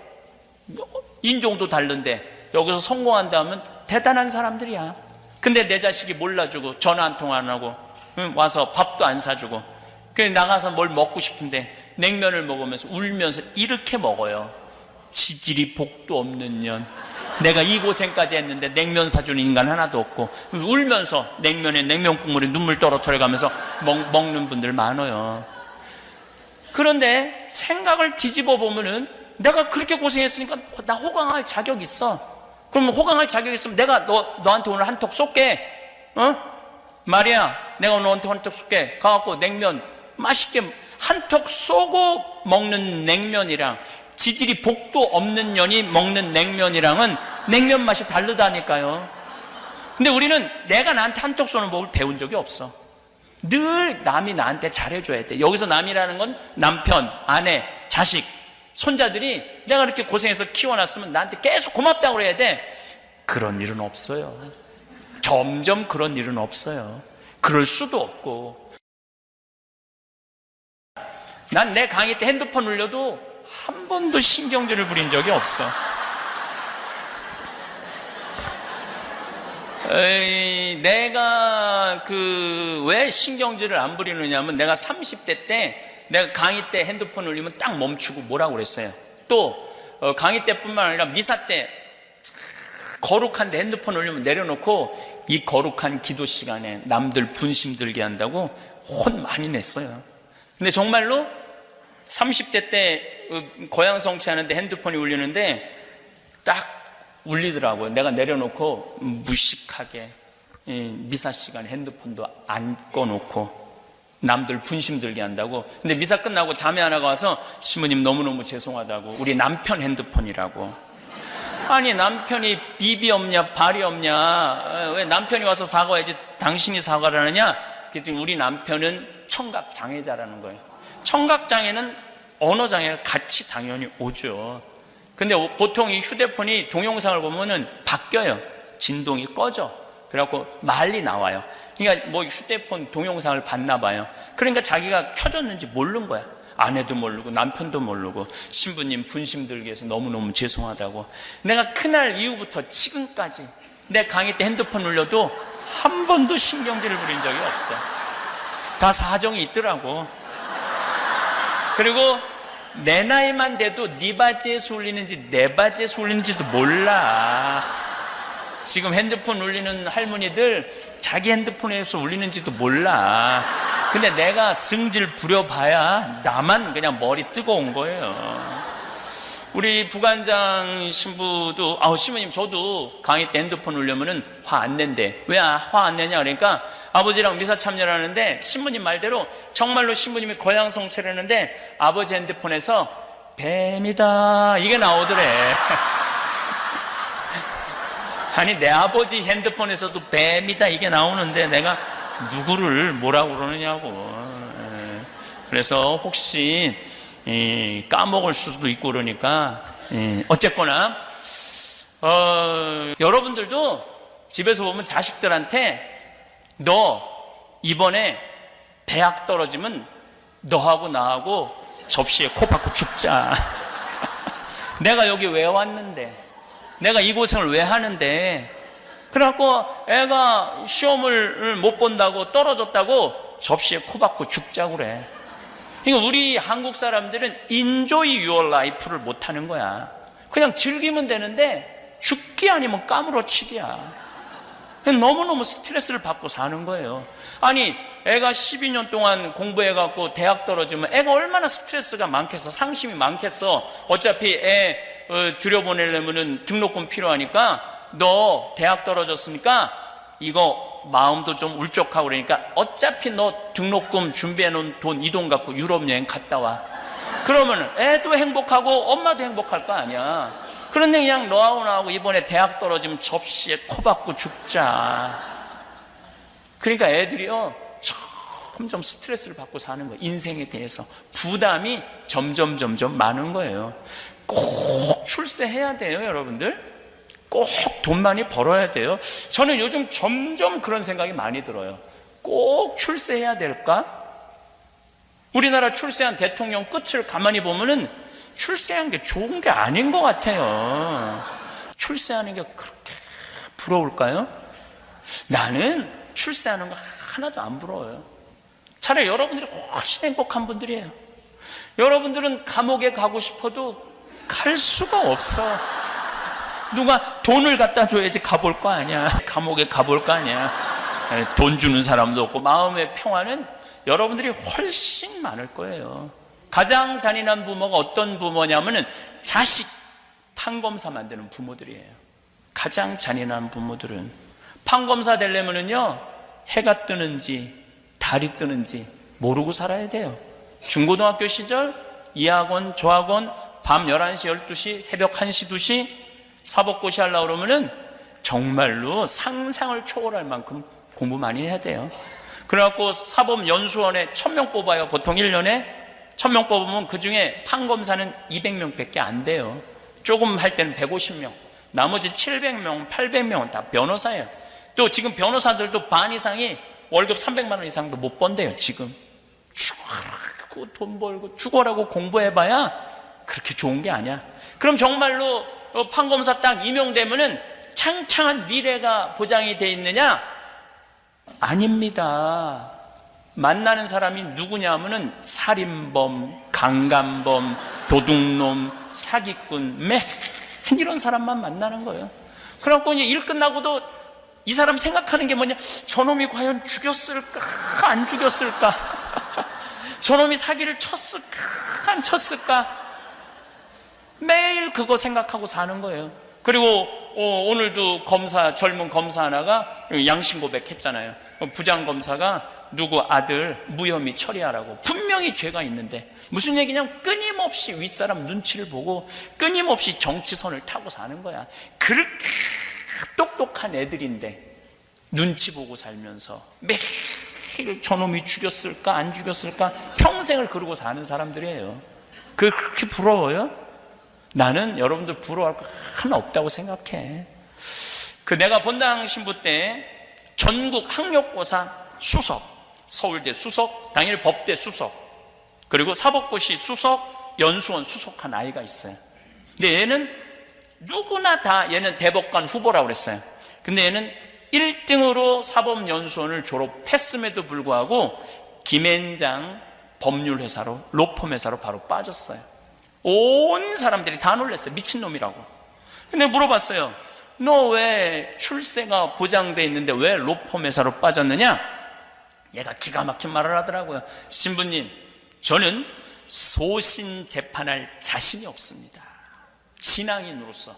인종도 다른데 여기서 성공한다면 대단한 사람들이야. 근데 내 자식이 몰라주고 전화 한 통 안 하고 와서 밥도 안 사주고 그냥 나가서 뭘 먹고 싶은데 냉면을 먹으면서 울면서 이렇게 먹어요. 지질이 복도 없는 년. 내가 이 고생까지 했는데 냉면 사주는 인간 하나도 없고 울면서 냉면에 냉면 국물에 눈물 떨어뜨려가면서 먹는 분들 많아요. 그런데 생각을 뒤집어 보면은 내가 그렇게 고생했으니까 나 호강할 자격 있어. 그러면 호강할 자격 있으면 내가 너한테 오늘 한턱 쏠게. 마리아, 내가 너한테 한턱 쏠게. 가갖고 냉면 맛있게 한턱 쏘고 먹는 냉면이랑 지질이 복도 없는 년이 먹는 냉면이랑은 냉면 맛이 다르다니까요. 근데 우리는 내가 나한테 한턱 쏘는 법을 배운 적이 없어. 늘 남이 나한테 잘해줘야 돼. 여기서 남이라는 건 남편, 아내, 자식, 손자들이 내가 이렇게 고생해서 키워놨으면 나한테 계속 고맙다고 그래야 돼. 그런 일은 없어요. 점점 그런 일은 없어요. 그럴 수도 없고. 난 내 강의 때 핸드폰 울려도 한 번도 신경질을 부린 적이 없어. 내가 왜 신경질을 안 부리느냐면 내가 30대 때 내가 강의 때 핸드폰 울리면 딱 멈추고 뭐라고 그랬어요. 또 강의 때뿐만 아니라 미사 때 거룩한데 핸드폰 울리면 내려놓고 이 거룩한 기도 시간에 남들 분심 들게 한다고 혼 많이 냈어요. 근데 정말로 30대 때 고향 성취하는데 핸드폰이 울리는데 딱 울리더라고요. 내가 내려놓고 무식하게 미사 시간에 핸드폰도 안 꺼놓고 남들 분심 들게 한다고. 근데 미사 끝나고 자매 하나가 와서 신부님 너무너무 죄송하다고. 우리 남편 핸드폰이라고. 아니 남편이 입이 없냐 발이 없냐, 왜 남편이 와서 사과해야지 당신이 사과를 하느냐. 그랬더니 우리 남편은 청각장애자라는 거예요. 청각장애는 언어장애가 같이 당연히 오죠. 근데 보통 이 휴대폰이 동영상을 보면은 바뀌어요. 진동이 꺼져. 그래갖고 말이 나와요. 그러니까 뭐 휴대폰 동영상을 봤나 봐요. 그러니까 자기가 켜졌는지 모르는 거야. 아내도 모르고 남편도 모르고. 신부님 분심 들게 해서 너무너무 죄송하다고. 내가 그날 이후부터 지금까지 내 강의 때 핸드폰 울려도 한 번도 신경질을 부린 적이 없어. 다 사정이 있더라고. 그리고 내 나이만 돼도 네 바지에서 울리는지 내 바지에서 울리는지도 몰라. 지금 핸드폰 울리는 할머니들 자기 핸드폰에서 울리는지도 몰라. 근데 내가 승질 부려봐야 나만 그냥 머리 뜨거운 거예요. 우리 부관장 신부도 신부님 저도 강의 때 핸드폰 울려면은 화 안 낸대. 왜 화 안 내냐 그러니까 아버지랑 미사 참여를 하는데 신부님 말대로 정말로 신부님이 고향 성취를 했는데 아버지 핸드폰에서 뱀이다 이게 나오더래. 아니 내 아버지 핸드폰에서도 뱀이다 이게 나오는데 내가 누구를 뭐라고 그러느냐고. 그래서 혹시 까먹을 수도 있고 그러니까 어쨌거나 여러분들도 집에서 보면 자식들한테 너 이번에 대학 떨어지면 너하고 나하고 접시에 코 박고 죽자. 내가 여기 왜 왔는데, 내가 이 고생을 왜 하는데, 그래갖고 애가 시험을 못 본다고 떨어졌다고 접시에 코 박고 죽자고 그래. 그러니까 우리 한국 사람들은 enjoy your life를 못하는 거야. 그냥 즐기면 되는데 죽기 아니면 까무러치기야. 너무너무 스트레스를 받고 사는 거예요. 아니 애가 12년 동안 공부해갖고 대학 떨어지면 애가 얼마나 스트레스가 많겠어. 상심이 많겠어. 어차피 애 들여보내려면 등록금 필요하니까 너 대학 떨어졌으니까 이거 마음도 좀 울적하고 그러니까 어차피 너 등록금 준비해놓은 돈 이 돈 갖고 유럽 여행 갔다 와. 그러면 애도 행복하고 엄마도 행복할 거 아니야. 그런데 그냥 너하고 나하고 이번에 대학 떨어지면 접시에 코 박고 죽자. 그러니까 애들이요 점점 스트레스를 받고 사는 거예요. 인생에 대해서 부담이 점점 많은 거예요. 꼭 출세해야 돼요 여러분들. 꼭 돈 많이 벌어야 돼요. 저는 요즘 점점 그런 생각이 많이 들어요. 꼭 출세해야 될까? 우리나라 출세한 대통령 끝을 가만히 보면은 출세한 게 좋은 게 아닌 것 같아요. 출세하는 게 그렇게 부러울까요? 나는 출세하는 거 하나도 안 부러워요. 차라리 여러분들이 훨씬 행복한 분들이에요. 여러분들은 감옥에 가고 싶어도 갈 수가 없어. 누가 돈을 갖다 줘야지 가볼 거 아니야. 감옥에 가볼 거 아니야. 돈 주는 사람도 없고. 마음의 평화는 여러분들이 훨씬 많을 거예요. 가장 잔인한 부모가 어떤 부모냐면은 자식 판검사 만드는 부모들이에요. 가장 잔인한 부모들은 판검사 되려면은요, 해가 뜨는지 달이 뜨는지 모르고 살아야 돼요. 중고등학교 시절 이 학원 저 학원 밤 11시 12시 새벽 1시 2시 사법고시 하려고 그러면은 정말로 상상을 초월할 만큼 공부 많이 해야 돼요. 그래갖고 사법연수원에 1000명 뽑아요. 보통 1년에 1000명 뽑으면 그 중에 판검사는 200명밖에 안 돼요. 조금 할 때는 150명, 나머지 700명, 800명은 다 변호사예요. 또 지금 변호사들도 반 이상이 월급 300만 원 이상도 못 번대요. 지금 죽어라고 돈 벌고 죽어라고 공부해봐야 그렇게 좋은 게 아니야. 그럼 정말로 판검사 딱 임용되면은 창창한 미래가 보장이 돼 있느냐? 아닙니다. 만나는 사람이 누구냐 하면은 살인범, 강간범, 도둑놈, 사기꾼, 맨 이런 사람만 만나는 거예요. 그래갖고 이제 일 끝나고도 이 사람 생각하는 게 뭐냐? 저놈이 과연 죽였을까? 안 죽였을까? 저놈이 사기를 쳤을까? 안 쳤을까? 매일 그거 생각하고 사는 거예요. 그리고 오늘도 젊은 검사 하나가 양심 고백했잖아요. 부장검사가 누구 아들 무혐의 처리하라고. 분명히 죄가 있는데 무슨 얘기냐면 끊임없이 윗사람 눈치를 보고 끊임없이 정치선을 타고 사는 거야. 그렇게 똑똑한 애들인데 눈치 보고 살면서 매일 저놈이 죽였을까 안 죽였을까 평생을 그러고 사는 사람들이에요. 그렇게 부러워요? 나는 여러분들 부러워할 거 하나 없다고 생각해. 내가 본당 신부 때 전국 학력고사 수석, 서울대 수석, 당일 법대 수석, 그리고 사법고시 수석, 연수원 수석한 아이가 있어요. 근데 얘는 누구나 다 얘는 대법관 후보라고 그랬어요. 근데 얘는 1등으로 사법연수원을 졸업했음에도 불구하고 김앤장 법률회사로, 로펌 회사로 바로 빠졌어요. 온 사람들이 다 놀랐어요. 미친놈이라고. 근데 물어봤어요. 너 왜 출세가 보장돼 있는데 왜 로펌 회사로 빠졌느냐? 얘가 기가 막힌 말을 하더라고요. 신부님, 저는 소신 재판할 자신이 없습니다. 신앙인으로서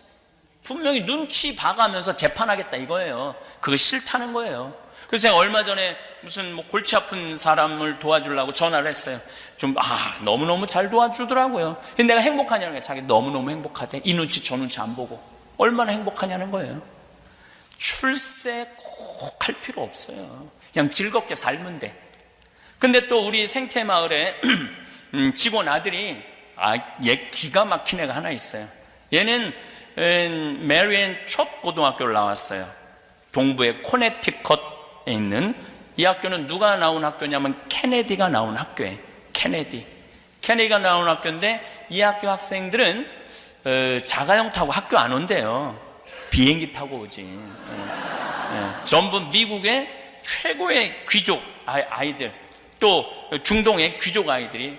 분명히 눈치 봐가면서 재판하겠다 이거예요. 그거 싫다는 거예요. 그래서 제가 얼마 전에 무슨 골치 아픈 사람을 도와주려고 전화를 했어요. 너무너무 잘 도와주더라고요. 근데 내가 행복하냐는 거예요. 자기 너무너무 행복하대. 이 눈치 저 눈치 안 보고. 얼마나 행복하냐는 거예요. 출세 꼭 할 필요 없어요. 그냥 즐겁게 살면 돼. 근데 또 우리 생태마을에 직원 아들이 얘 기가 막힌 애가 하나 있어요. 얘는 메리앤 첫 고등학교를 나왔어요. 동부의 코네티컷에 있는 이 학교는 누가 나온 학교냐면 케네디가 나온 학교예요. 케네디가 나온 학교인데 이 학교 학생들은 자가용 타고 학교 안 온대요. 비행기 타고 오지. 전부 미국의 최고의 귀족 아이들, 또 중동의 귀족 아이들이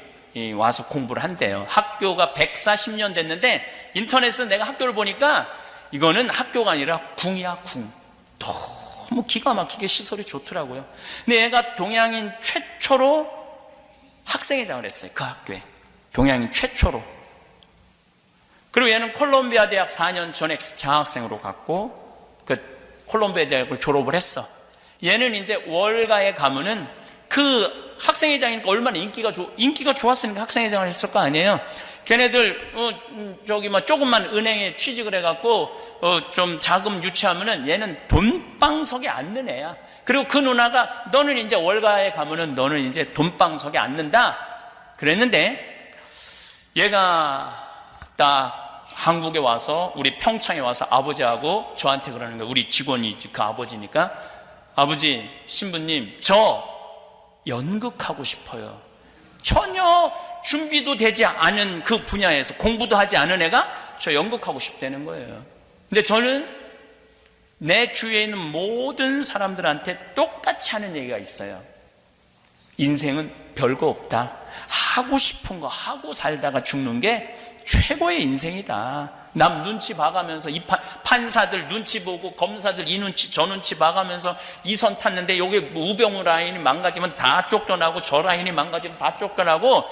와서 공부를 한대요. 학교가 140년 됐는데 인터넷에 내가 학교를 보니까 이거는 학교가 아니라 궁이야, 궁. 너무 기가 막히게 시설이 좋더라고요. 근데 얘가 동양인 최초로 학생회장을 했어요. 그 학교에. 동양인 최초로. 그리고 얘는 콜롬비아 대학 4년 전에 장학생으로 갔고 콜롬비아 대학을 졸업을 했어. 얘는 이제 월가에 가면은 그 학생회장이니까 얼마나 인기가 좋았으니까 학생회장을 했을 거 아니에요. 걔네들 조금만 은행에 취직을 해갖고 좀 자금 유치하면은 얘는 돈방석에 앉는 애야. 그리고 그 누나가 너는 이제 월가에 가면은 너는 이제 돈방석에 앉는다 그랬는데, 얘가 딱 한국에 와서 우리 평창에 와서 아버지하고 저한테 그러는 거예요. 우리 직원이 그 아버지니까, 아버지, 신부님, 저 연극하고 싶어요. 전혀 준비도 되지 않은 그 분야에서 공부도 하지 않은 애가 저 연극하고 싶다는 거예요. 근데 저는 내 주위에 있는 모든 사람들한테 똑같이 하는 얘기가 있어요. 인생은 별거 없다. 하고 싶은 거 하고 살다가 죽는 게 최고의 인생이다. 남 눈치 봐가면서 이 판사들 눈치 보고 검사들 이 눈치 저 눈치 봐가면서 이 선 탔는데 여기 우병우 라인이 망가지면 다 쫓겨나고 저 라인이 망가지면 다 쫓겨나고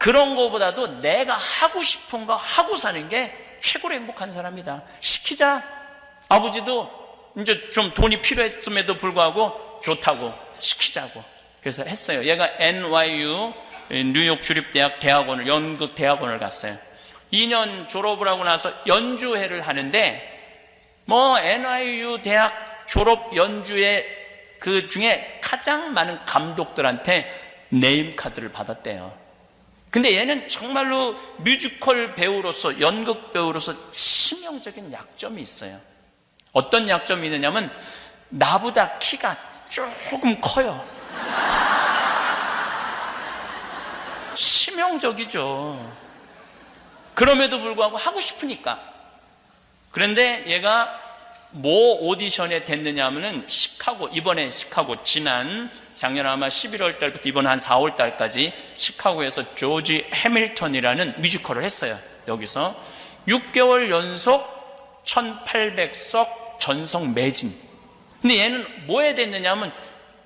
그런 거보다도 내가 하고 싶은 거 하고 사는 게 최고로 행복한 사람이다. 시키자. 아버지도 이제 좀 돈이 필요했음에도 불구하고 좋다고 시키자고. 그래서 했어요. 얘가 NYU 뉴욕 주립대학 대학원을, 연극 대학원을 갔어요. 2년 졸업을 하고 나서 연주회를 하는데 뭐 NYU 대학 졸업 연주회 그 중에 가장 많은 감독들한테 네임카드를 받았대요. 근데 얘는 정말로 뮤지컬 배우로서, 연극 배우로서 치명적인 약점이 있어요. 어떤 약점이 있느냐면 나보다 키가 조금 커요. 치명적이죠. 그럼에도 불구하고 하고 싶으니까. 그런데 얘가 뭐 오디션에 됐느냐 하면은 시카고, 이번에 시카고, 작년 아마 11월 달부터 이번 한 4월 달까지 시카고에서 조지 해밀턴이라는 뮤지컬을 했어요. 여기서 6개월 연속 1800석 전성 매진. 근데 얘는 뭐에 됐느냐 하면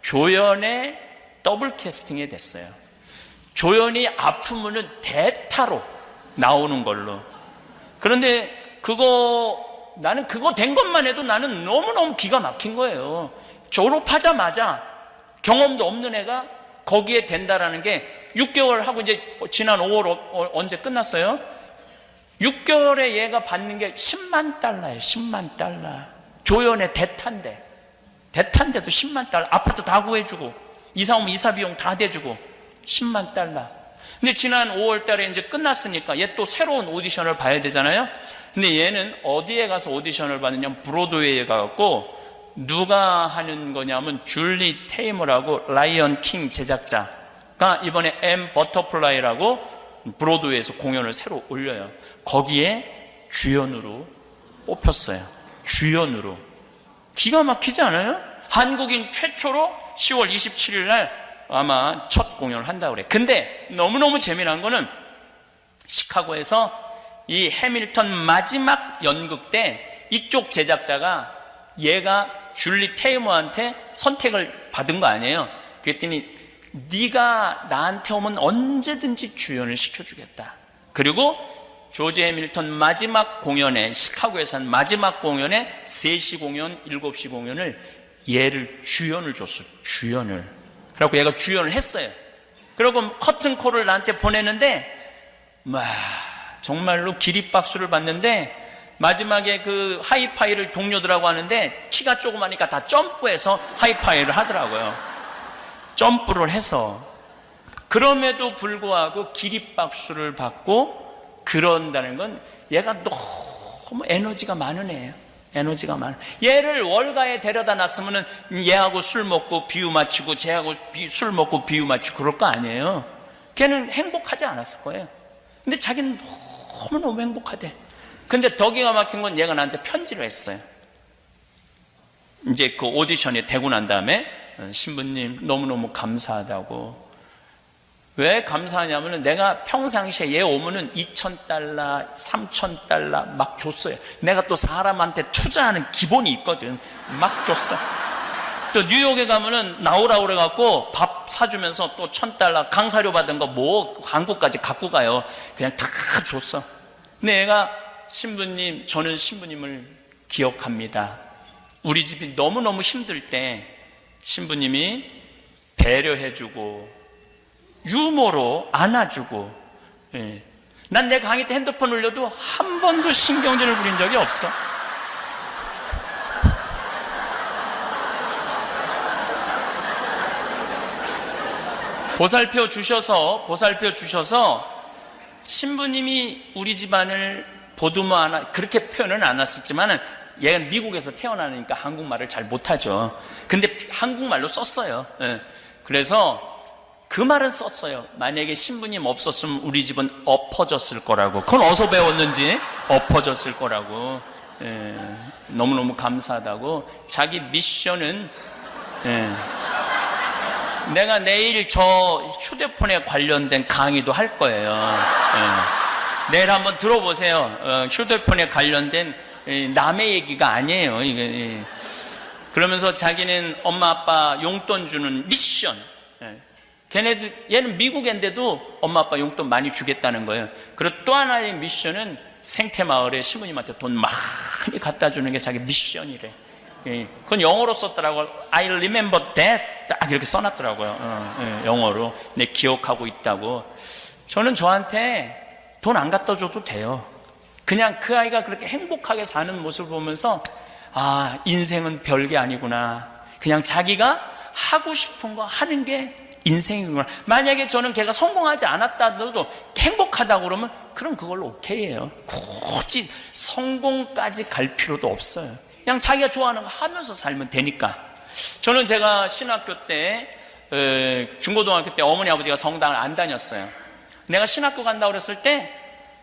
조연의 더블 캐스팅에 됐어요. 조연이 아프면은 대타로 나오는 걸로. 그런데 나는 그거 된 것만 해도 나는 너무너무 기가 막힌 거예요. 졸업하자마자 경험도 없는 애가 거기에 된다라는 게 6개월 하고 이제 지난 5월 언제 끝났어요? 6개월에 얘가 받는 게 10만 달러예요. 10만 달러. 조연의 대타인데도 10만 달러. 아파트 다 구해주고 이사 오면 이사 비용 다 대주고 10만 달러. 근데 지난 5월 달에 이제 끝났으니까 얘 또 새로운 오디션을 봐야 되잖아요. 근데 얘는 어디에 가서 오디션을 받느냐면 브로드웨이에 가갖고 누가 하는 거냐면 줄리 테이머라고 라이언 킹 제작자가 이번에 M 버터플라이라고 브로드웨이에서 공연을 새로 올려요. 거기에 주연으로 뽑혔어요. 주연으로. 기가 막히지 않아요? 한국인 최초로 10월 27일 날 아마 첫 공연을 한다고 그래. 근데 너무너무 재미난 거는 시카고에서 이 해밀턴 마지막 연극 때 이쪽 제작자가 얘가 줄리 테이머한테 선택을 받은 거 아니에요. 그랬더니 네가 나한테 오면 언제든지 주연을 시켜주겠다. 그리고 조지 해밀턴 마지막 공연에, 시카고에서 한 마지막 공연에 3시 공연, 7시 공연을 얘를 주연을 줬어. 주연을. 그래갖고 얘가 주연을 했어요. 그리고 커튼콜을 나한테 보내는데 정말로 기립박수를 받는데 마지막에 그 하이파이를 동료들하고 하는데 키가 조그마니까 다 점프해서 하이파이를 하더라고요. 점프를 해서. 그럼에도 불구하고 기립박수를 받고 그런다는 건 얘가 너무 에너지가 많은 애예요. 에너지가 많아. 얘를 월가에 데려다 놨으면은 얘하고 술 먹고 비유 맞추고 쟤하고 술 먹고 비유 맞추고 그럴 거 아니에요. 걔는 행복하지 않았을 거예요. 근데 자기는 너무너무 행복하대. 근데 더 기가 막힌 건 얘가 나한테 편지를 했어요. 이제 그 오디션이 되고 난 다음에 신부님 너무너무 감사하다고. 왜 감사하냐면은 내가 평상시에 얘 오면은 2,000달러, 3,000달러 막 줬어요. 내가 또 사람한테 투자하는 기본이 있거든. 막 줬어. 또 뉴욕에 가면은 나오라 그래갖고 밥 사주면서 또 1,000달러 강사료 받은 거 뭐 한국까지 갖고 가요. 그냥 다 줬어. 근데 얘가 신부님, 저는 신부님을 기억합니다. 우리 집이 너무너무 힘들 때 신부님이 배려해주고 유머로 안아주고. 난 내 강의 때 핸드폰 울려도 한 번도 신경질을 부린 적이 없어. 보살펴 주셔서 신부님이 우리 집안을 보듬어 안아, 그렇게 표현은 안 했었지만 얘가 미국에서 태어나니까 한국말을 잘 못하죠. 근데 한국말로 썼어요. 그래서 그 말은 썼어요. 만약에 신부님 없었으면 우리 집은 엎어졌을 거라고. 그건 어디서 배웠는지. 엎어졌을 거라고. 너무너무 감사하다고. 자기 미션은 내가 내일 저 휴대폰에 관련된 강의도 할 거예요. 내일 한번 들어보세요. 휴대폰에 관련된 남의 얘기가 아니에요. 그러면서 자기는 엄마 아빠 용돈 주는 미션, 얘는 미국 애인데도 엄마 아빠 용돈 많이 주겠다는 거예요. 그리고 또 하나의 미션은 생태마을에 시부님한테 돈 많이 갖다 주는 게 자기 미션이래. 그건 영어로 썼더라고요. I remember that. 딱 이렇게 써놨더라고요. 영어로. 내 기억하고 있다고. 저는 저한테 돈 안 갖다 줘도 돼요. 그냥 그 아이가 그렇게 행복하게 사는 모습을 보면서 아, 인생은 별게 아니구나. 그냥 자기가 하고 싶은 거 하는 게 인생이구나. 만약에 저는 걔가 성공하지 않았다도 행복하다고 그러면 그럼 그걸로 오케이예요. 굳이 성공까지 갈 필요도 없어요. 그냥 자기가 좋아하는 거 하면서 살면 되니까. 저는 제가 신학교 때 중고등학교 때 어머니 아버지가 성당을 안 다녔어요. 내가 신학교 간다고 그랬을 때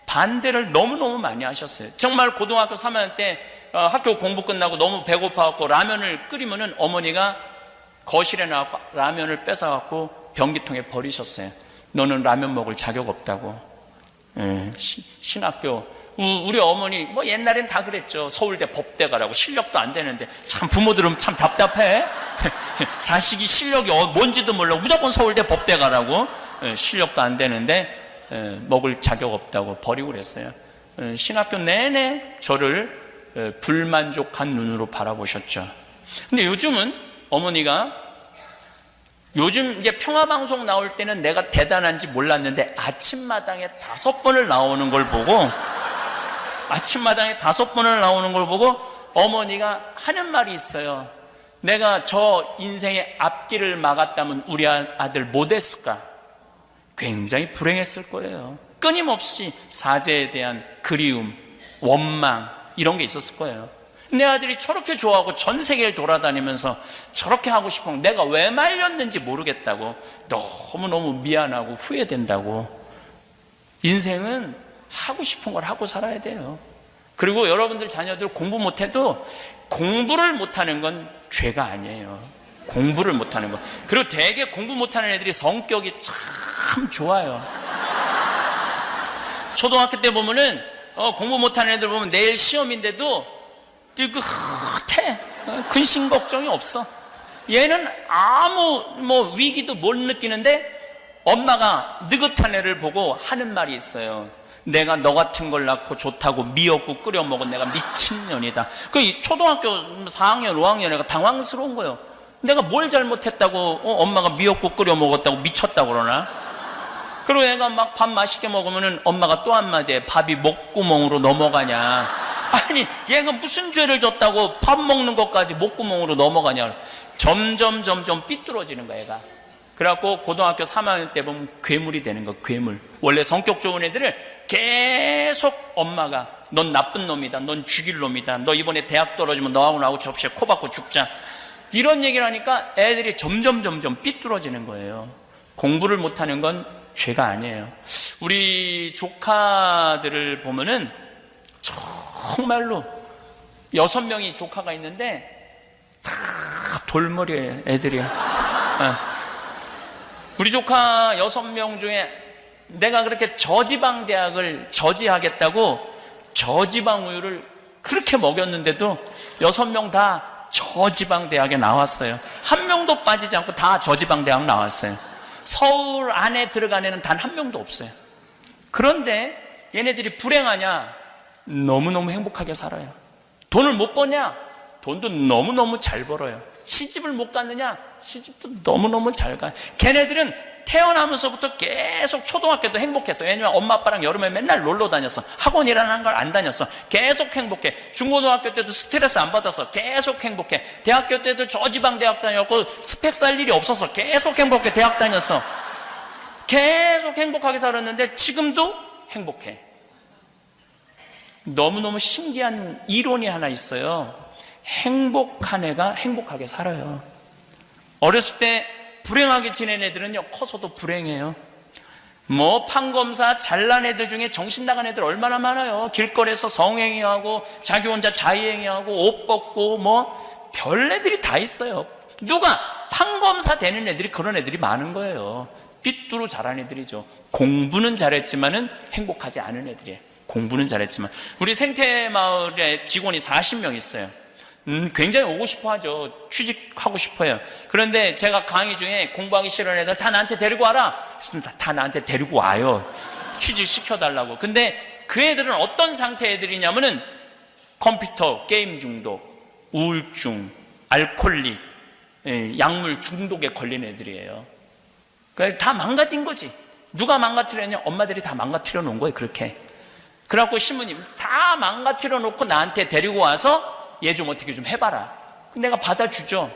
반대를 너무너무 많이 하셨어요. 정말 고등학교 3학년 때 학교 공부 끝나고 너무 배고파갖고 라면을 끓이면은 어머니가 거실에 나와서 라면을 뺏어갖고 변기통에 버리셨어요. 너는 라면 먹을 자격 없다고. 신학교 우리 어머니 뭐 옛날엔 다 그랬죠. 서울대 법대 가라고. 실력도 안 되는데 참 부모들은 참 답답해. 자식이 실력이 뭔지도 모르고 무조건 서울대 법대 가라고. 실력도 안 되는데 먹을 자격 없다고 버리고 그랬어요. 신학교 내내 저를 불만족한 눈으로 바라보셨죠. 근데 요즘은 어머니가 요즘 이제 평화방송 나올 때는 내가 대단한지 몰랐는데 아침마당에 5번을 나오는 걸 보고 아침마당에 5번을 나오는 걸 보고 어머니가 하는 말이 있어요. 내가 저 인생의 앞길을 막았다면 우리 아들 못했을까? 굉장히 불행했을 거예요. 끊임없이 사제에 대한 그리움, 원망 이런 게 있었을 거예요. 내 아들이 저렇게 좋아하고 전 세계를 돌아다니면서 저렇게 하고 싶은 내가 왜 말렸는지 모르겠다고 너무너무 미안하고 후회된다고. 인생은 하고 싶은 걸 하고 살아야 돼요. 그리고 여러분들 자녀들 공부 못해도 공부를 못하는 건 죄가 아니에요. 공부를 못하는 거. 그리고 되게 공부 못하는 애들이 성격이 참 좋아요. 초등학교 때 보면은 공부 못하는 애들 보면 내일 시험인데도 뜨긋해. 근심 걱정이 없어. 얘는 아무 위기도 못 느끼는데 엄마가 느긋한 애를 보고 하는 말이 있어요. 내가 너 같은 걸 낳고 좋다고 미역국 끓여 먹은 내가 미친년이다. 그 초등학교 4학년 5학년 애가 당황스러운 거예요. 내가 뭘 잘못했다고 엄마가 미역국 끓여 먹었다고 미쳤다고 그러나. 그리고 애가 막 밥 맛있게 먹으면은 엄마가 또 한마디 해. 밥이 목구멍으로 넘어가냐. 아니 얘가 무슨 죄를 졌다고 밥 먹는 것까지 목구멍으로 넘어가냐. 점점 삐뚤어지는 거야 얘가. 그래갖고 고등학교 3학년 때 보면 괴물이 되는 거. 괴물. 원래 성격 좋은 애들을 계속 엄마가 넌 나쁜 놈이다, 넌 죽일 놈이다, 너 이번에 대학 떨어지면 너하고 나하고 접시에 코 박고 죽자, 이런 얘기를 하니까 애들이 점점 삐뚤어지는 거예요. 공부를 못하는 건 죄가 아니에요. 우리 조카들을 보면은 정말로 6명이 조카가 있는데 다 돌머리예요 애들이. 우리 조카 6명 중에 내가 그렇게 저지방 대학을 저지하겠다고 저지방 우유를 그렇게 먹였는데도 6명 다 저지방 대학에 나왔어요. 한 명도 빠지지 않고 다 저지방 대학 나왔어요. 서울 안에 들어간 애는 단 한 명도 없어요. 그런데 얘네들이 불행하냐? 너무너무 행복하게 살아요. 돈을 못 버냐? 돈도 너무너무 잘 벌어요. 시집을 못 갔느냐? 시집도 너무너무 잘 가요. 걔네들은 태어나면서부터 계속 초등학교도 행복했어. 왜냐면 엄마 아빠랑 여름에 맨날 놀러 다녔어. 학원이라는 걸 안 다녔어. 계속 행복해. 중고등학교 때도 스트레스 안 받아서 계속 행복해. 대학교 때도 저지방 대학 다녔고 스펙 살 일이 없어서 계속 행복해. 대학 다녔어. 계속 행복하게 살았는데 지금도 행복해. 너무너무 신기한 이론이 하나 있어요. 행복한 애가 행복하게 살아요. 어렸을 때 불행하게 지낸 애들은요 커서도 불행해요. 판검사 잘난 애들 중에 정신 나간 애들 얼마나 많아요. 길거리에서 성행위하고 자기 혼자 자유행위하고 옷 벗고 별 애들이 다 있어요. 누가 판검사 되는 애들이 그런 애들이 많은 거예요. 삐뚤어 자란 애들이죠. 공부는 잘했지만은 행복하지 않은 애들이에요. 공부는 잘했지만. 우리 생태마을에 직원이 40명 있어요. 굉장히 오고 싶어 하죠. 취직하고 싶어요. 그런데 제가 강의 중에 공부하기 싫은 애들 다 나한테 데리고 와라. 다 나한테 데리고 와요. 취직시켜달라고. 근데 그 애들은 어떤 상태 애들이냐면은 컴퓨터, 게임 중독, 우울증, 알코올릭, 약물 중독에 걸린 애들이에요. 그러니까 다 망가진 거지. 누가 망가뜨렸냐? 엄마들이 다 망가뜨려 놓은 거예요, 그렇게. 그래갖고 신부님 다 망가뜨려 놓고 나한테 데리고 와서 얘 좀 어떻게 좀 해봐라. 내가 받아주죠.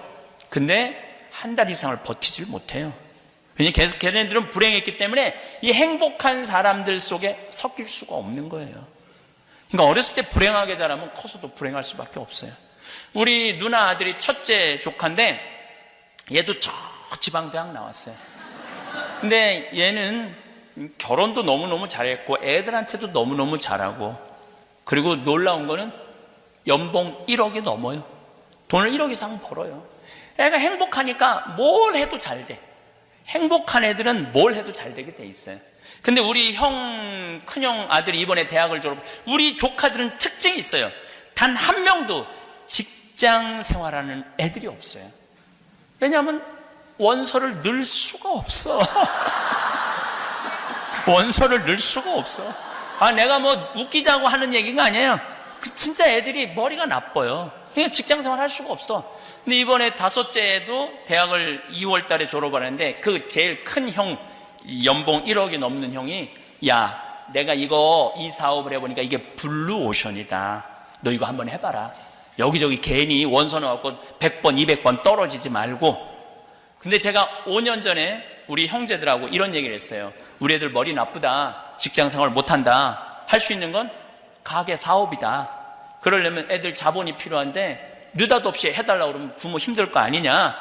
근데 한 달 이상을 버티질 못해요. 왜냐하면 계속 걔네들은 불행했기 때문에 이 행복한 사람들 속에 섞일 수가 없는 거예요. 그러니까 어렸을 때 불행하게 자라면 커서도 불행할 수밖에 없어요. 우리 누나 아들이 첫째 조카인데 얘도 저 지방대학 나왔어요. 근데 얘는 결혼도 너무너무 잘했고 애들한테도 너무너무 잘하고, 그리고 놀라운 거는 연봉 1억이 넘어요. 돈을 1억 이상 벌어요. 애가 행복하니까 뭘 해도 잘 돼. 행복한 애들은 뭘 해도 잘 되게 돼 있어요. 근데 우리 큰형 아들이 이번에 대학을 우리 조카들은 특징이 있어요. 단 한 명도 직장 생활하는 애들이 없어요. 왜냐하면 원서를 넣을 수가 없어. 원서를 넣을 수가 없어. 내가 뭐 웃기자고 하는 얘기가 아니에요. 진짜 애들이 머리가 나빠요. 그냥 직장 생활 할 수가 없어. 근데 이번에 다섯째도 대학을 2월 달에 졸업하는데 그 제일 큰 형, 연봉 1억이 넘는 형이, 야, 내가 이 사업을 해보니까 이게 블루오션이다. 너 이거 한번 해봐라. 여기저기 괜히 원서 넣어갖고 100번, 200번 떨어지지 말고. 근데 제가 5년 전에 우리 형제들하고 이런 얘기를 했어요. 우리 애들 머리 나쁘다. 직장 생활 못한다. 할 수 있는 건 가게 사업이다. 그러려면 애들 자본이 필요한데 느닷없이 해달라고 그러면 부모 힘들 거 아니냐.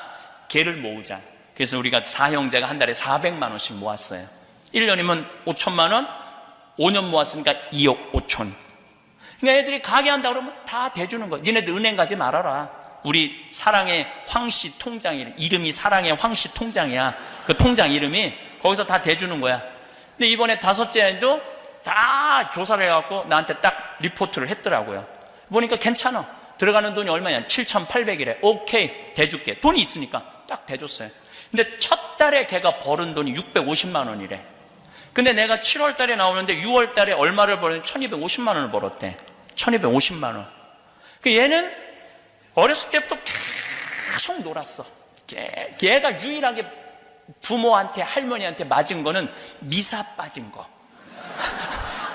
걔를 모으자. 그래서 우리가 4형제가 한 달에 400만 원씩 모았어요. 1년이면 5천만 원, 5년 모았으니까 2억 5천. 그러니까 애들이 가게 한다 그러면 다 대주는 거야. 니네들 은행 가지 말아라. 우리 사랑의 황씨 통장이, 이름이 사랑의 황씨 통장이야. 그 통장 이름이 거기서 다 대주는 거야. 근데 이번에 다섯째도 다 조사를 해갖고 나한테 딱 리포트를 했더라고요. 보니까 괜찮아. 들어가는 돈이 얼마냐? 7,800이래. 오케이, 대줄게. 돈이 있으니까 딱 대줬어요. 근데 첫 달에 걔가 벌은 돈이 650만 원이래. 근데 내가 7월 달에 나오는데 6월 달에 얼마를 벌었는데 1,250만 원을 벌었대. 1,250만 원. 얘는 어렸을 때부터 계속 놀았어. 걔가 유일하게 부모한테, 할머니한테 맞은 거는 미사 빠진 거.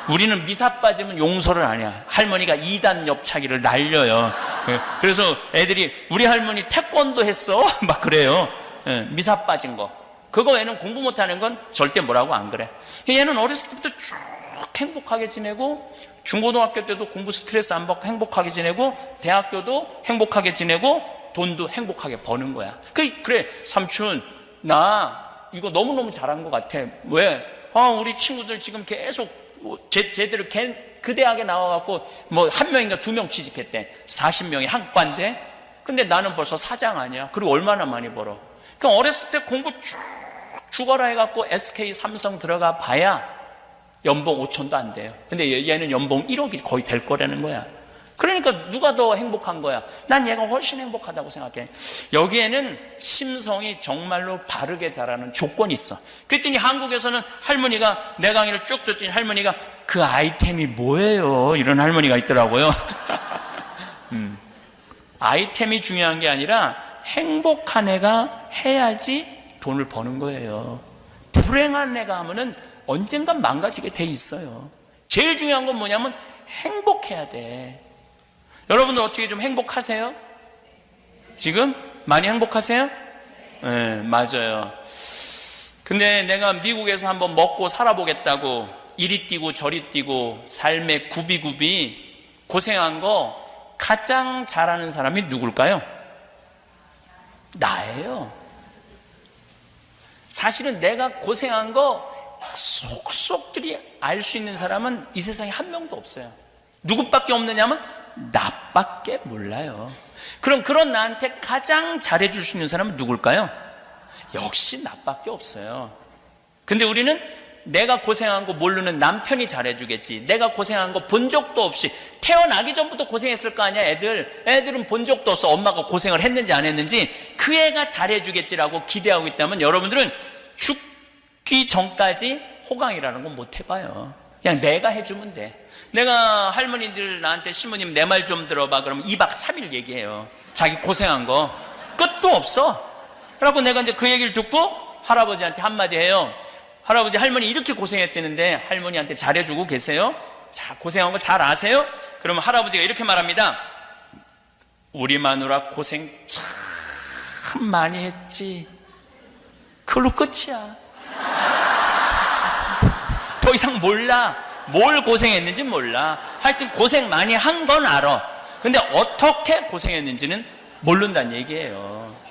우리는 미사 빠지면 용서를 안 해요. 할머니가 2단 옆차기를 날려요. 그래서 애들이 우리 할머니 태권도 했어? 막 그래요. 미사 빠진 거. 그거 얘는 공부 못하는 건 절대 뭐라고 안 그래. 얘는 어렸을 때부터 쭉 행복하게 지내고, 중고등학교 때도 공부 스트레스 안 받고 행복하게 지내고, 대학교도 행복하게 지내고, 돈도 행복하게 버는 거야. 그래, 삼촌, 나 이거 너무너무 잘한 것 같아. 왜? 우리 친구들 지금 계속 제대로 그 대학에 나와갖고 뭐 한 명인가 2명 취직했대. 40명이 학과인데. 근데 나는 벌써 사장 아니야. 그리고 얼마나 많이 벌어. 그러니까 어렸을 때 공부 쭉 죽어라 해갖고 SK 삼성 들어가 봐야 연봉 5천도 안 돼요. 근데 얘는 연봉 1억이 거의 될 거라는 거야. 그러니까 누가 더 행복한 거야? 난 얘가 훨씬 행복하다고 생각해. 여기에는 심성이 정말로 바르게 자라는 조건이 있어. 그랬더니 한국에서는 할머니가, 내 강의를 쭉 듣더니 할머니가 그 아이템이 뭐예요? 이런 할머니가 있더라고요. 아이템이 중요한 게 아니라 행복한 애가 해야지 돈을 버는 거예요. 불행한 애가 하면은 언젠간 망가지게 돼 있어요. 제일 중요한 건 뭐냐면 행복해야 돼. 여러분들 어떻게 좀 행복하세요? 지금? 많이 행복하세요? 네, 맞아요. 근데 내가 미국에서 한번 먹고 살아보겠다고 이리 뛰고 저리 뛰고 삶의 구비구비 고생한 거 가장 잘하는 사람이 누굴까요? 나예요. 사실은 내가 고생한 거 속속들이 알 수 있는 사람은 이 세상에 한 명도 없어요. 누구밖에 없느냐면 나밖에 몰라요. 그럼 그런 나한테 가장 잘해줄 수 있는 사람은 누굴까요? 역시 나밖에 없어요. 근데 우리는 내가 고생한 거 모르는 남편이 잘해주겠지. 내가 고생한 거 본 적도 없이 태어나기 전부터 고생했을 거 아니야. 애들은 본 적도 없어. 엄마가 고생을 했는지 안 했는지. 그 애가 잘해주겠지라고 기대하고 있다면 여러분들은 죽기 전까지 호강이라는 건 못 해봐요. 그냥 내가 해주면 돼. 내가 할머니들 나한테 신부님 내 말 좀 들어봐 그러면 2박 3일 얘기해요. 자기 고생한 거 끝도 없어. 그래갖고 내가 이제 그 얘기를 듣고 할아버지한테 한마디 해요. 할아버지, 할머니 이렇게 고생했다는데 할머니한테 잘해주고 계세요? 자, 고생한 거 잘 아세요? 그러면 할아버지가 이렇게 말합니다. 우리 마누라 고생 참 많이 했지. 그걸로 끝이야. 더 이상 몰라. 뭘 고생했는지 몰라. 하여튼 고생 많이 한 건 알아. 근데 어떻게 고생했는지는 모른다는 얘기예요.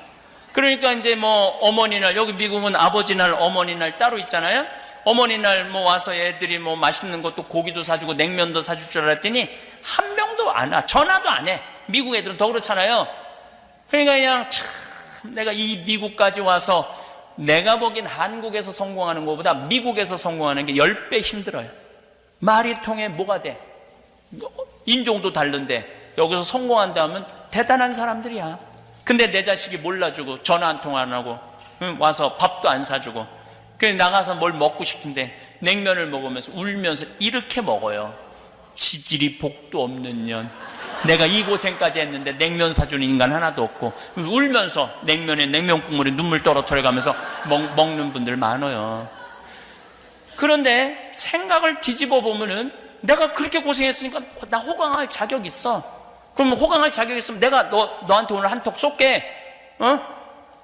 그러니까 이제 뭐 어머니날, 여기 미국은 아버지날, 어머니날 따로 있잖아요. 어머니날 뭐 와서 애들이 뭐 맛있는 것도 고기도 사주고 냉면도 사줄 줄 알았더니 한 명도 안 와. 전화도 안 해. 미국 애들은 더 그렇잖아요. 그러니까 그냥 참 내가 이 미국까지 와서 내가 보기엔 한국에서 성공하는 것보다 미국에서 성공하는 게 10배 힘들어요. 말이 통해 뭐가 돼? 인종도 다른데 여기서 성공한다 하면 대단한 사람들이야. 근데 내 자식이 몰라주고 전화 한 통 안 하고 와서 밥도 안 사주고 그냥 나가서 뭘 먹고 싶은데 냉면을 먹으면서 울면서 이렇게 먹어요. 지질이 복도 없는 년. 내가 이 고생까지 했는데 냉면 사주는 인간 하나도 없고 울면서 냉면에 냉면 국물에 눈물 떨어뜨려가면서 먹는 분들 많아요. 그런데 생각을 뒤집어 보면은 내가 그렇게 고생했으니까 나 호강할 자격 있어. 그럼 호강할 자격 있으면 내가 너한테 오늘 한턱 쏠게.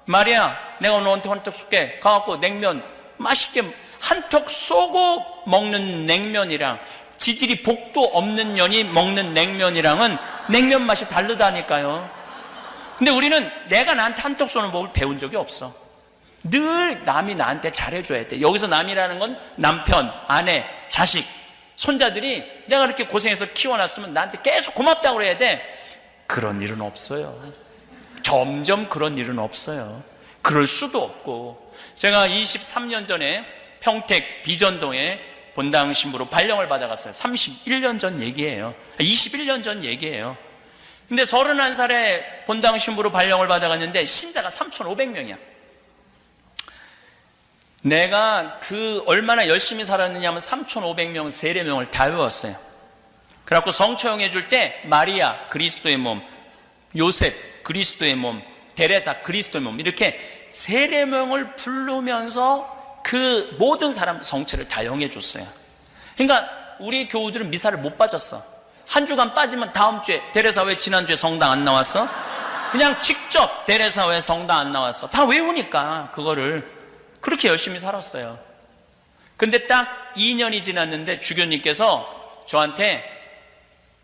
마리아, 내가 오늘 너한테 한턱 쏠게. 가갖고 냉면 맛있게 한턱 쏘고 먹는 냉면이랑 지질이 복도 없는 년이 먹는 냉면이랑은 냉면 맛이 다르다니까요. 근데 우리는 내가 나한테 한턱 쏘는 법을 배운 적이 없어. 늘 남이 나한테 잘해줘야 돼. 여기서 남이라는 건 남편, 아내, 자식, 손자들이 내가 이렇게 고생해서 키워놨으면 나한테 계속 고맙다고 그래야 돼. 그런 일은 없어요. 점점 그런 일은 없어요. 그럴 수도 없고. 제가 23년 전에 평택 비전동에 본당 신부로 발령을 받아갔어요. 31년 전 얘기예요. 21년 전 얘기예요. 근데 31살에 본당 신부로 발령을 받아갔는데 신자가 3,500명이야. 내가 얼마나 열심히 살았느냐면 3,500명 세례명을 다 외웠어요. 그래갖고 성처형해 줄 때 마리아 그리스도의 몸, 요셉 그리스도의 몸, 데레사 그리스도의 몸 이렇게 세례명을 부르면서 그 모든 사람 성체를 다 영해 줬어요. 그러니까 우리 교우들은 미사를 못 빠졌어. 한 주간 빠지면 다음 주에 데레사 왜 지난주에 성당 안 나왔어? 그냥 직접 데레사 왜 성당 안 나왔어? 다 외우니까 그거를 그렇게 열심히 살았어요. 근데 딱 2년이 지났는데 주교님께서 저한테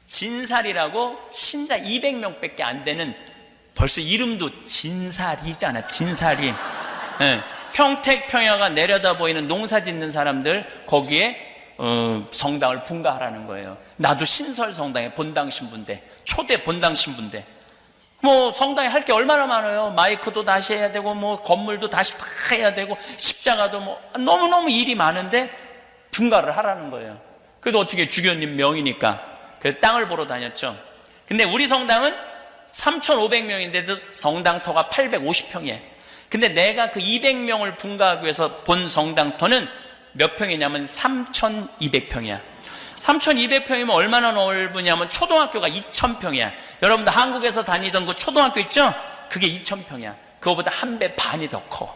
진살이라고 신자 200명밖에 안 되는, 벌써 이름도 진살이잖아. 진살이. 네. 평택 평야가 내려다 보이는 농사 짓는 사람들 거기에 성당을 분가하라는 거예요. 나도 신설 성당에 본당 신부인데, 초대 본당 신부인데 뭐 성당에 할 게 얼마나 많아요. 마이크도 다시 해야 되고 뭐 건물도 다시 다 해야 되고 십자가도 뭐 너무너무 일이 많은데 분가를 하라는 거예요. 그래도 어떻게 주교님 명이니까 그래서 땅을 보러 다녔죠. 근데 우리 성당은 3,500명인데도 성당터가 850평이에요. 근데 내가 그 200명을 분가하기 위해서 본 성당터는 몇 평이냐면 3,200평이야. 3,200평이면 얼마나 넓으냐면 초등학교가 2,000평이야. 여러분들 한국에서 다니던 그 초등학교 있죠? 그게 2,000평이야. 그거보다 한 배 반이 더 커.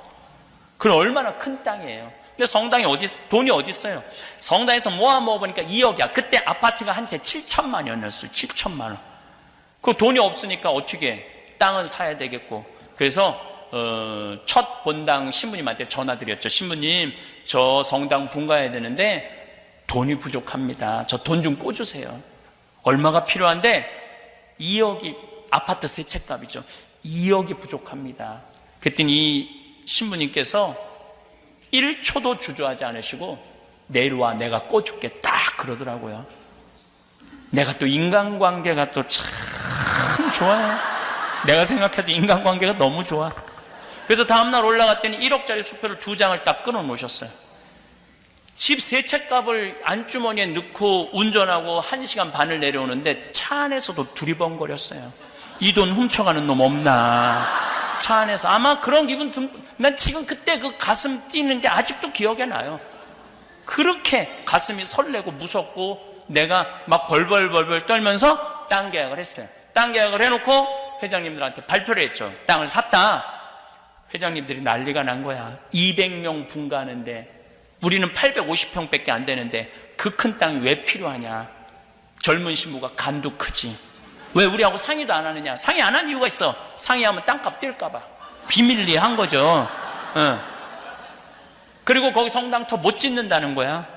그럼 얼마나 큰 땅이에요. 근데 성당에 돈이 어디 있어요? 성당에서 모아보니까 2억이야. 그때 아파트가 한 채 7천만 원이었어요. 7천만 원. 그 돈이 없으니까 어떻게 땅은 사야 되겠고. 그래서 첫 본당 신부님한테 전화드렸죠. 신부님, 저 성당 분가해야 되는데 돈이 부족합니다. 저 돈 좀 꿔주세요. 얼마가 필요한데 2억이 아파트 세 채 값이죠. 2억이 부족합니다. 그랬더니 이 신부님께서 1초도 주저하지 않으시고 내일 와, 내가 꿔줄게 딱 그러더라고요. 내가 또 인간관계가 또 참 좋아요. 내가 생각해도 인간관계가 너무 좋아. 그래서 다음날 올라갔더니 1억짜리 수표를 2장을 딱 끊어 놓으셨어요. 집 세 채 값을 안주머니에 넣고 운전하고 1시간 반을 내려오는데 차 안에서도 두리번거렸어요. 이 돈 훔쳐가는 놈 없나. 차 안에서 아마 그런 기분 난 지금 그때 그 가슴 뛰는 게 아직도 기억에 나요. 그렇게 가슴이 설레고 무섭고 내가 막 벌벌벌벌 떨면서 땅 계약을 했어요. 땅 계약을 해놓고 회장님들한테 발표를 했죠. 땅을 샀다. 회장님들이 난리가 난 거야. 200명 분가하는데 우리는 850평밖에 안 되는데 그 큰 땅이 왜 필요하냐. 젊은 신부가 간도 크지. 왜 우리하고 상의도 안 하느냐. 상의 안 한 이유가 있어. 상의하면 땅값 뛸까 봐. 비밀리에 한 거죠. 그리고 거기 성당터 못 짓는다는 거야.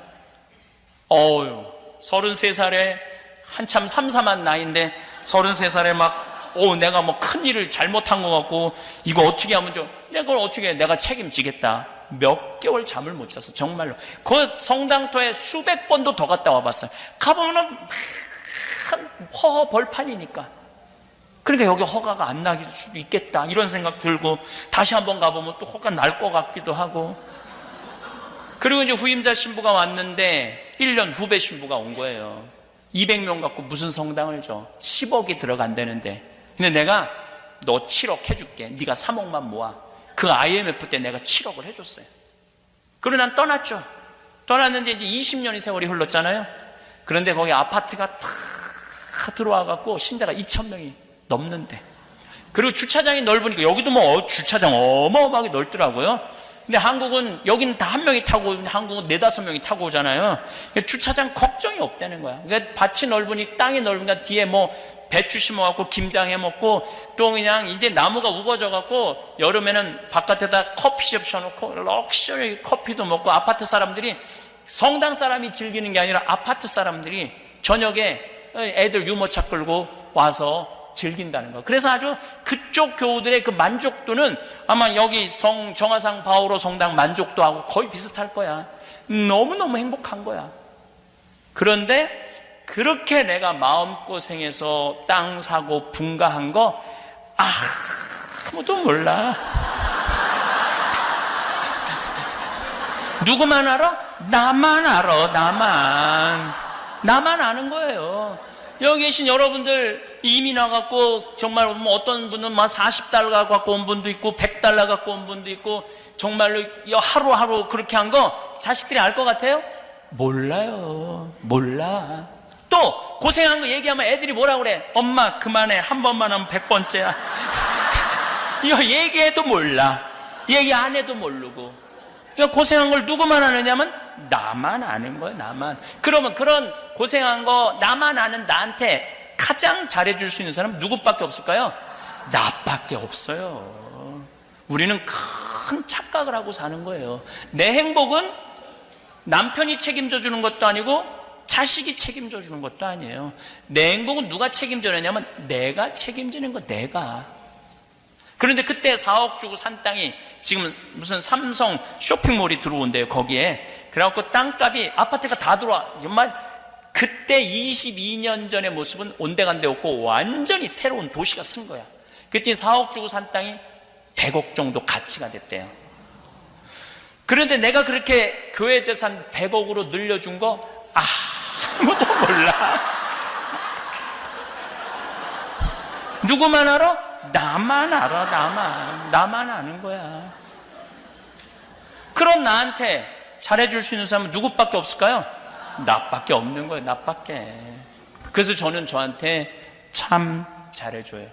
33살에 한참 삼삼한 나이인데 33살에 막 내가 뭐 큰일을 잘못한 것 같고 이거 어떻게 하면 내가 그걸 어떻게 해. 내가 책임지겠다. 몇 개월 잠을 못 자서 정말로 그 성당터에 수백 번도 더 갔다 와봤어요. 가보면은 허허 벌판이니까. 그러니까 여기 허가가 안 나길 수도 있겠다 이런 생각 들고 다시 한번 가보면 또 허가 날 것 같기도 하고. 그리고 이제 후임자 신부가 왔는데 1년 후배 신부가 온 거예요. 200명 갖고 무슨 성당을 줘. 10억이 들어간다는데. 근데 내가 너 7억 해줄게. 네가 3억만 모아. 그 IMF 때 내가 7억을 해줬어요. 그리고 난 떠났죠. 떠났는데 이제 20년의 세월이 흘렀잖아요. 그런데 거기 아파트가 다 들어와갖고 신자가 2,000명이 넘는데. 그리고 주차장이 넓으니까 여기도 뭐 주차장 어마어마하게 넓더라고요. 근데 한국은 여기는 다 한 명이 타고 한국은 4-5명이 타고 오잖아요. 주차장 걱정이 없다는 거야. 그러니까 밭이 넓으니 땅이 넓으니까 뒤에 뭐 배추 심어갖고 김장 해먹고 또 그냥 이제 나무가 우거져갖고 여름에는 바깥에다 커피숍 셔놓고 럭셔리 커피도 먹고 아파트 사람들이 성당 사람이 즐기는 게 아니라 아파트 사람들이 저녁에 애들 유모차 끌고 와서 즐긴다는 거. 그래서 아주 그쪽 교우들의 그 만족도는 아마 여기 정화상 바오로 성당 만족도하고 거의 비슷할 거야. 너무너무 행복한 거야. 그런데 그렇게 내가 마음고생해서 땅 사고 분가한 거 아무도 몰라. 누구만 알아? 나만 알아. 나만 아는 거예요. 여기 계신 여러분들 이민 와갖고 정말 뭐 어떤 분은 막 40달러 갖고 온 분도 있고 100달러 갖고 온 분도 있고 정말로 하루하루 그렇게 한 거 자식들이 알 것 같아요? 몰라요. 몰라. 또 고생한 거 얘기하면 애들이 뭐라 그래? 엄마 그만해. 한 번만 하면 100번째야. 이거 얘기해도 몰라. 얘기 안 해도 모르고. 그러니까 고생한 걸 누구만 아느냐면 나만 아는 거야. 나만. 그러면 그런 고생한 거 나만 아는 나한테 가장 잘해줄 수 있는 사람은 누구밖에 없을까요? 나밖에 없어요. 우리는 큰 착각을 하고 사는 거예요. 내 행복은 남편이 책임져 주는 것도 아니고 자식이 책임져 주는 것도 아니에요. 내 행복은 누가 책임져내냐면 내가 책임지는 거. 내가. 그런데 그때 4억 주고 산 땅이 지금 무슨 삼성 쇼핑몰이 들어온대요. 거기에. 그래갖고 땅값이 아파트가 다 들어와. 정말 그때 22년 전의 모습은 온데간데 없고 완전히 새로운 도시가 쓴 거야. 그때 4억 주고 산 땅이 100억 정도 가치가 됐대요. 그런데 내가 그렇게 교회 재산 100억으로 늘려준 거 아무도 몰라. 누구만 알아? 나만 알아. 나만 아는 거야. 그런 나한테 잘해줄 수 있는 사람은 누구밖에 없을까요? 나밖에 없는 거예요. 나밖에. 그래서 저는 저한테 참 잘해줘요.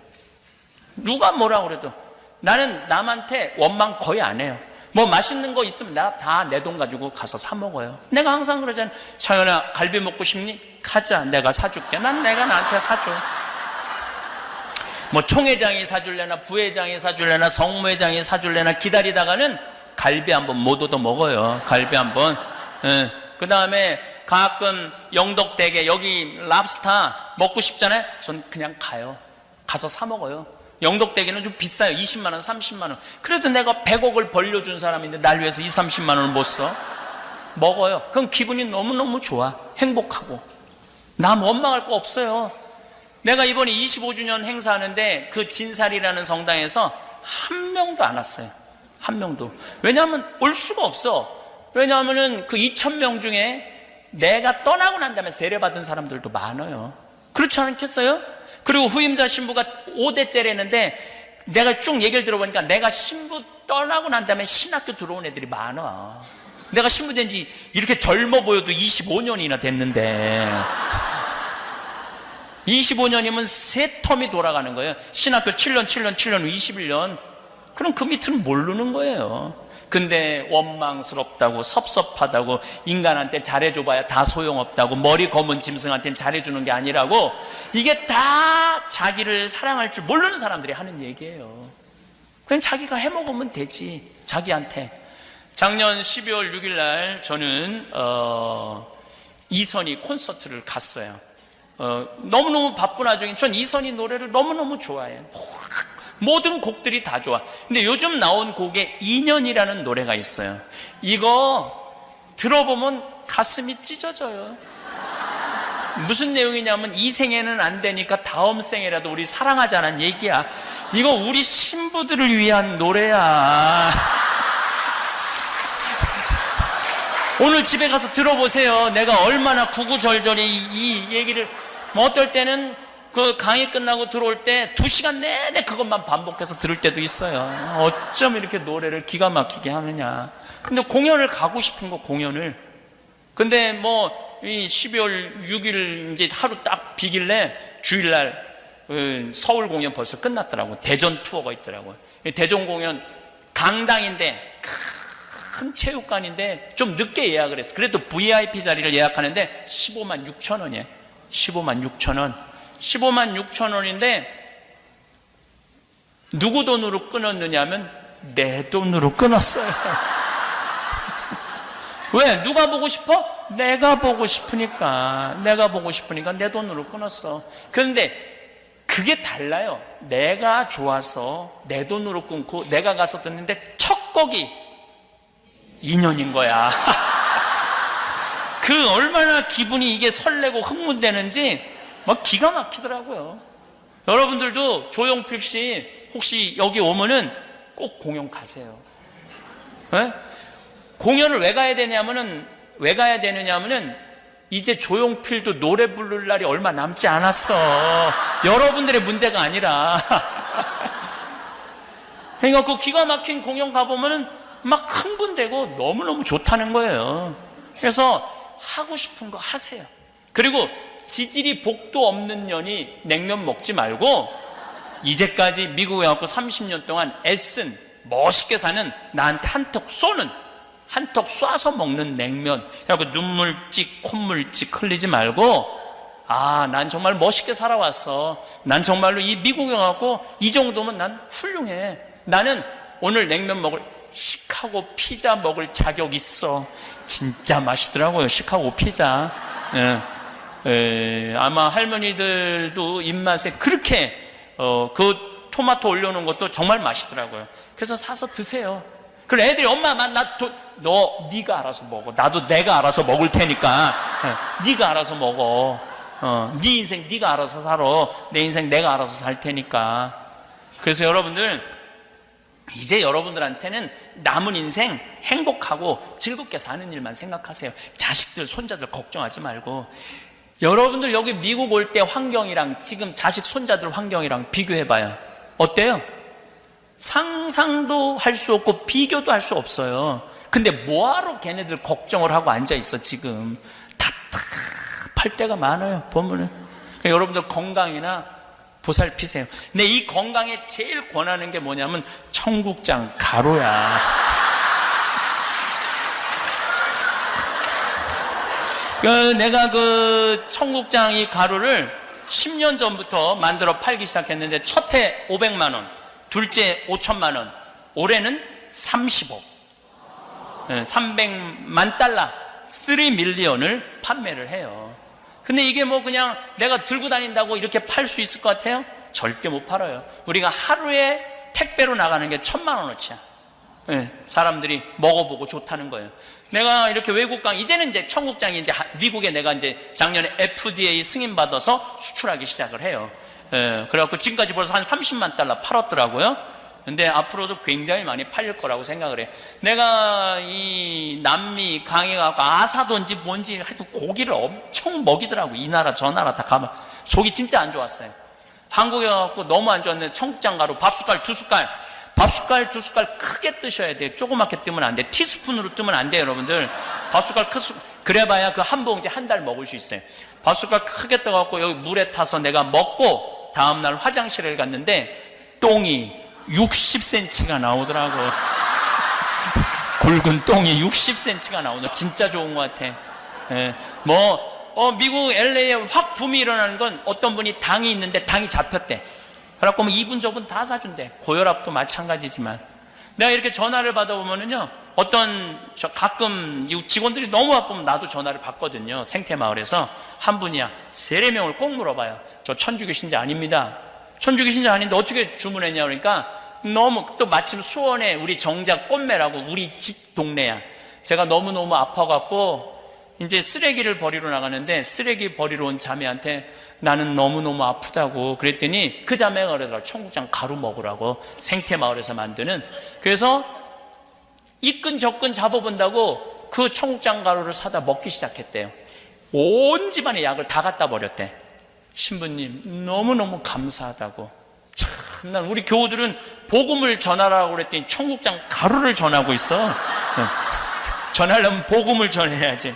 누가 뭐라 그래도 나는 남한테 원망 거의 안 해요. 뭐 맛있는 거 있으면 나 다 내 돈 가지고 가서 사 먹어요. 내가 항상 그러잖아요. 차연아 갈비 먹고 싶니? 가자. 내가 사줄게. 난 내가 나한테 사줘. 뭐 총회장이 사줄래나 부회장이 사줄래나 성무회장이 사줄래나 기다리다가는 갈비 한번 못 얻어 먹어요. 갈비 한번. 그 다음에 가끔 영덕대게 여기 랍스터 먹고 싶잖아요. 전 그냥 가요. 가서 사 먹어요. 영덕대게는 좀 비싸요. 20만 원, 30만 원. 그래도 내가 100억을 벌려준 사람인데 날 위해서 20-30만 원을 못 써. 먹어요. 그럼 기분이 너무너무 좋아. 행복하고. 남 원망할 거 없어요. 내가 이번에 25주년 행사하는데 그 진살이라는 성당에서 한 명도 안 왔어요. 한 명도. 왜냐하면 올 수가 없어. 왜냐하면은 그 2,000명 중에 내가 떠나고 난 다음에 세례받은 사람들도 많아요. 그렇지 않겠어요? 그리고 후임자 신부가 5대째라는데 내가 쭉 얘기를 들어보니까 내가 신부 떠나고 난 다음에 신학교 들어온 애들이 많아. 내가 신부 된 지 이렇게 젊어 보여도 25년이나 됐는데 25년이면 세 텀이 돌아가는 거예요. 신학교 7년, 21년. 그럼 그 밑은 모르는 거예요. 근데 원망스럽다고 섭섭하다고 인간한테 잘해줘봐야 다 소용없다고 머리 검은 짐승한테는 잘해주는 게 아니라고 이게 다 자기를 사랑할 줄 모르는 사람들이 하는 얘기예요. 그냥 자기가 해먹으면 되지. 자기한테. 작년 12월 6일 날 저는 이선희 콘서트를 갔어요. 너무너무 바쁜 와중에 전 이선희 노래를 너무너무 좋아해요. 모든 곡들이 다 좋아. 근데 요즘 나온 곡에 인연이라는 노래가 있어요. 이거 들어보면 가슴이 찢어져요. 무슨 내용이냐면 이 생에는 안 되니까 다음 생에라도 우리 사랑하자는 얘기야. 이거 우리 신부들을 위한 노래야. 오늘 집에 가서 들어보세요. 내가 얼마나 구구절절히 이 얘기를 어떨 때는 그 강의 끝나고 들어올 때 2시간 내내 그것만 반복해서 들을 때도 있어요. 어쩜 이렇게 노래를 기가 막히게 하느냐. 근데 공연을 가고 싶은 거, 공연을. 근데 뭐 이 12월 6일 이제 하루 딱 비길래 주일날 서울 공연 벌써 끝났더라고. 대전 투어가 있더라고요. 대전 공연 강당인데 큰 체육관인데 좀 늦게 예약을 했어. 그래도 VIP 자리를 예약하는데 15만 6천 원이에요. 15만 6천 원. 15만 6천 원인데 누구 돈으로 끊었느냐 하면 내 돈으로 끊었어요. 왜? 누가 보고 싶어? 내가 보고 싶으니까. 내가 보고 싶으니까 내 돈으로 끊었어. 그런데 그게 달라요. 내가 좋아서 내 돈으로 끊고 내가 가서 듣는데 첫 곡이 인연인 거야. 그 얼마나 기분이 이게 설레고 흥분되는지 막 기가 막히더라고요. 여러분들도 조용필 씨 혹시 여기 오면은 꼭 공연 가세요. 네? 공연을 왜 가야 되느냐면은 이제 조용필도 노래 부를 날이 얼마 남지 않았어. 여러분들의 문제가 아니라. 그러니까 그 기가 막힌 공연 가보면은 막 흥분되고 너무너무 좋다는 거예요. 그래서 하고 싶은 거 하세요. 그리고 지질이 복도 없는 년이 냉면 먹지 말고 이제까지 미국에 와서 30년 동안 애쓴 멋있게 사는 나한테 한턱 쏘는 한턱 쏴서 먹는 냉면. 그래갖고 눈물찍 콧물찍 흘리지 말고 난 정말 멋있게 살아왔어. 난 정말로 이 미국에 와서 이 정도면 난 훌륭해. 나는 오늘 냉면 먹을 시카고 피자 먹을 자격 있어. 진짜 맛있더라고요. 시카고 피자. 아마 할머니들도 입맛에 그렇게 그 토마토 올려놓은 것도 정말 맛있더라고요. 그래서 사서 드세요. 그래 애들이 엄마 네가 알아서 먹어. 나도 내가 알아서 먹을 테니까 네가 알아서 먹어. 네 인생 네가 알아서 살아. 내 인생 내가 알아서 살 테니까. 그래서 여러분들 이제 여러분들한테는 남은 인생 행복하고 즐겁게 사는 일만 생각하세요. 자식들 손자들 걱정하지 말고. 여러분들 여기 미국 올 때 환경이랑 지금 자식 손자들 환경이랑 비교해봐요. 어때요? 상상도 할 수 없고 비교도 할 수 없어요. 근데 뭐하러 걔네들 걱정을 하고 앉아있어. 지금 답답할 때가 많아요. 보면은. 그러니까 여러분들 건강이나 보살피세요. 근데 이 건강에 제일 권하는 게 뭐냐면 청국장 가루야. 내가 그 청국장 이 가루를 10년 전부터 만들어 팔기 시작했는데 첫 해 500만 원, 둘째 5천만 원, 올해는 30억, 300만 달러, 3밀리언을 판매를 해요. 근데 이게 뭐 그냥 내가 들고 다닌다고 이렇게 팔 수 있을 것 같아요? 절대 못 팔아요. 우리가 하루에 택배로 나가는 게 1,000만 원어치야. 사람들이 먹어보고 좋다는 거예요. 내가 이렇게 외국 이제는 이제 청국장이 이제 미국에 내가 이제 작년에 FDA 승인받아서 수출하기 시작을 해요. 그래갖고 지금까지 벌써 한 30만 달러 팔았더라고요. 근데 앞으로도 굉장히 많이 팔릴 거라고 생각을 해. 내가 이 남미 강에 가고 아사돈지 뭔지 하여튼 고기를 엄청 먹이더라고. 이 나라 저 나라 다 가면 속이 진짜 안 좋았어요. 한국에 가고 너무 안 좋았는데 청국장 가루 밥숟갈 2숟갈, 밥숟갈 2숟갈 크게 뜨셔야 돼요. 조그맣게 뜨면 안 돼. 티스푼으로 뜨면 안 돼요, 여러분들. 밥숟갈 그래봐야 그 한 봉지 한 달 먹을 수 있어요. 밥숟갈 크게 떠갖고 여기 물에 타서 내가 먹고 다음날 화장실에 갔는데 똥이 60cm가 나오더라고. 굵은 똥이 60cm가 나오더라고. 진짜 좋은 것 같아. 예. 미국 LA에 확 붐이 일어나는 건 어떤 분이 당이 있는데 당이 잡혔대. 그래갖고 뭐 이분 저분 다 사준대. 고혈압도 마찬가지지만. 내가 이렇게 전화를 받아보면은요, 가끔 직원들이 너무 바쁘면 나도 전화를 받거든요. 생태마을에서. 한 분이야. 3-4명을 꼭 물어봐요. 저 천주교 신자 아닙니다. 천주교 신자 아닌데 어떻게 주문했냐 그러니까 너무 또 마침 수원에 우리 정작 꽃매라고 우리 집 동네야. 제가 너무너무 아파갖고 이제 쓰레기를 버리러 나가는데 쓰레기 버리러 온 자매한테 나는 너무너무 아프다고 그랬더니 그 자매가 그러더라고. 청국장 가루 먹으라고. 생태마을에서 만드는. 그래서 이끈저끈 잡아본다고 그 청국장 가루를 사다 먹기 시작했대요. 온 집안에 약을 다 갖다 버렸대. 신부님 너무너무 감사하다고. 참, 난 우리 교우들은 복음을 전하라고 그랬더니 청국장 가루를 전하고 있어. 전하려면 복음을 전해야지.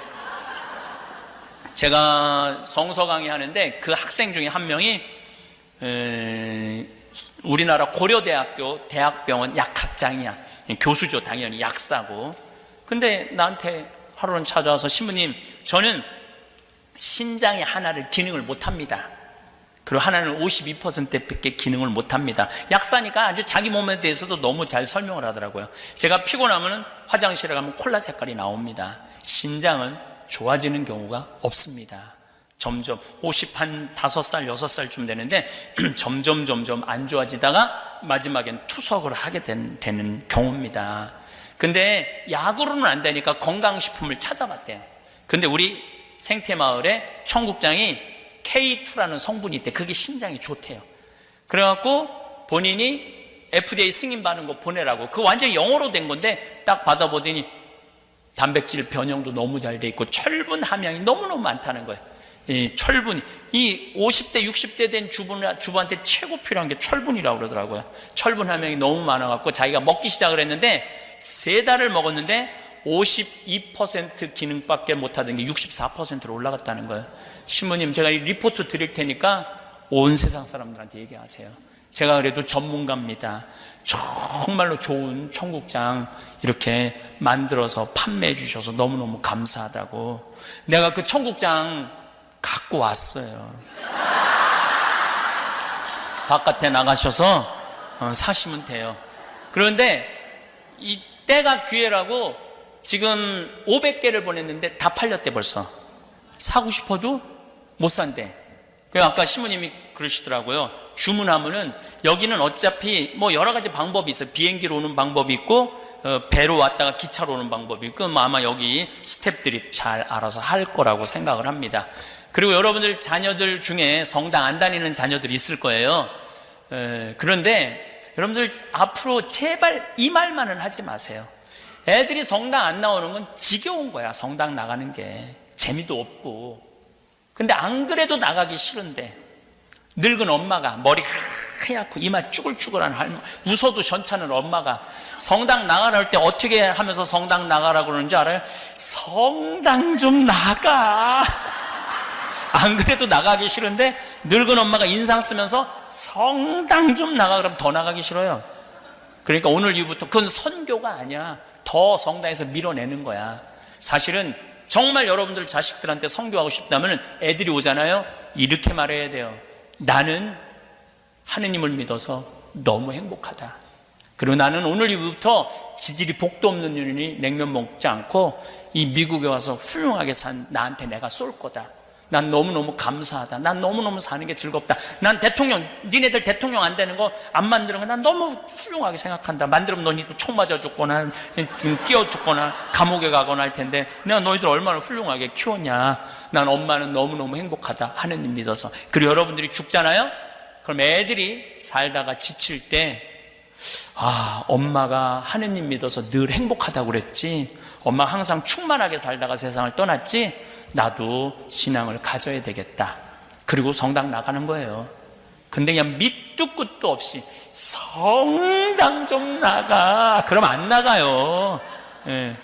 제가 성서 강의하는데 그 학생 중에 한 명이 우리나라 고려대학교 대학병원 약학장이야. 교수죠. 당연히 약사고. 근데 나한테 하루는 찾아와서 신부님 저는 신장의 하나를 기능을 못합니다. 그리고 하나는 52%밖에 기능을 못합니다. 약사니까 아주 자기 몸에 대해서도 너무 잘 설명을 하더라고요. 제가 피곤하면 화장실에 가면 콜라 색깔이 나옵니다. 신장은 좋아지는 경우가 없습니다. 점점 5한 5살 6살쯤 되는데 점점 안 좋아지다가 마지막엔 투석을 하게 되는 경우입니다. 근데 약으로는 안 되니까 건강식품을 찾아봤대요. 근데 우리 생태마을에 청국장이 K2라는 성분이 있대. 그게 신장에 좋대요. 그래갖고 본인이 FDA 승인받은 거 보내라고. 그거 완전히 영어로 된 건데 딱 받아보더니 단백질 변형도 너무 잘 돼 있고 철분 함량이 너무너무 많다는 거예요. 이 철분이 이 50대 60대 된 주부한테 최고 필요한 게 철분이라고 그러더라고요. 철분 함량이 너무 많아갖고 자기가 먹기 시작을 했는데 3달을 먹었는데 52% 기능밖에 못하던 게 64%로 올라갔다는 거예요. 신부님 제가 이 리포트 드릴 테니까 온 세상 사람들한테 얘기하세요. 제가 그래도 전문가입니다. 정말로 좋은 청국장 이렇게 만들어서 판매해 주셔서 너무너무 감사하다고. 내가 그 청국장 갖고 왔어요. 바깥에 나가셔서 사시면 돼요. 그런데 이 때가 기회라고 지금 500개를 보냈는데 다 팔렸대 벌써. 사고 싶어도 못 산대. 그래서 아까 시모님이 그러시더라고요. 주문하면은 여기는 어차피 뭐 여러 가지 방법이 있어요. 비행기로 오는 방법이 있고 배로 왔다가 기차로 오는 방법이 있고 아마 여기 스태프들이 잘 알아서 할 거라고 생각을 합니다. 그리고 여러분들 자녀들 중에 성당 안 다니는 자녀들이 있을 거예요. 그런데 여러분들 앞으로 제발 이 말만은 하지 마세요. 애들이 성당 안 나오는 건 지겨운 거야. 성당 나가는 게 재미도 없고. 근데 안 그래도 나가기 싫은데 늙은 엄마가 머리 하얗고 이마 쭈글쭈글한 할머니, 웃어도 괜찮은 엄마가 성당 나가라 할 때 어떻게 하면서 성당 나가라고 그러는지 알아요? 성당 좀 나가. 안 그래도 나가기 싫은데 늙은 엄마가 인상 쓰면서 성당 좀 나가 그러면 더 나가기 싫어요. 그러니까 오늘 이후부터 그건 선교가 아니야. 더 성당에서 밀어내는 거야. 사실은 정말 여러분들 자식들한테 선교하고 싶다면 애들이 오잖아요. 이렇게 말해야 돼요. 나는 하느님을 믿어서 너무 행복하다. 그리고 나는 오늘 이후부터 지질이 복도 없는 년이 냉면 먹지 않고 이 미국에 와서 훌륭하게 산 나한테 내가 쏠 거다. 난 너무너무 감사하다. 난 너무너무 사는 게 즐겁다. 난 대통령, 니네들 대통령 안 되는 거 안 만드는 거 난 너무 훌륭하게 생각한다. 만들면 너희도 총 맞아 죽거나 뛰어 죽거나 감옥에 가거나 할 텐데 내가 너희들 얼마나 훌륭하게 키웠냐. 난 엄마는 너무너무 행복하다. 하느님 믿어서. 그리고 여러분들이 죽잖아요. 그럼 애들이 살다가 지칠 때 아, 엄마가 하느님 믿어서 늘 행복하다고 그랬지. 엄마 항상 충만하게 살다가 세상을 떠났지. 나도 신앙을 가져야 되겠다. 그리고 성당 나가는 거예요. 근데 그냥 밑도 끝도 없이 성당 좀 나가. 그럼 안 나가요. 예.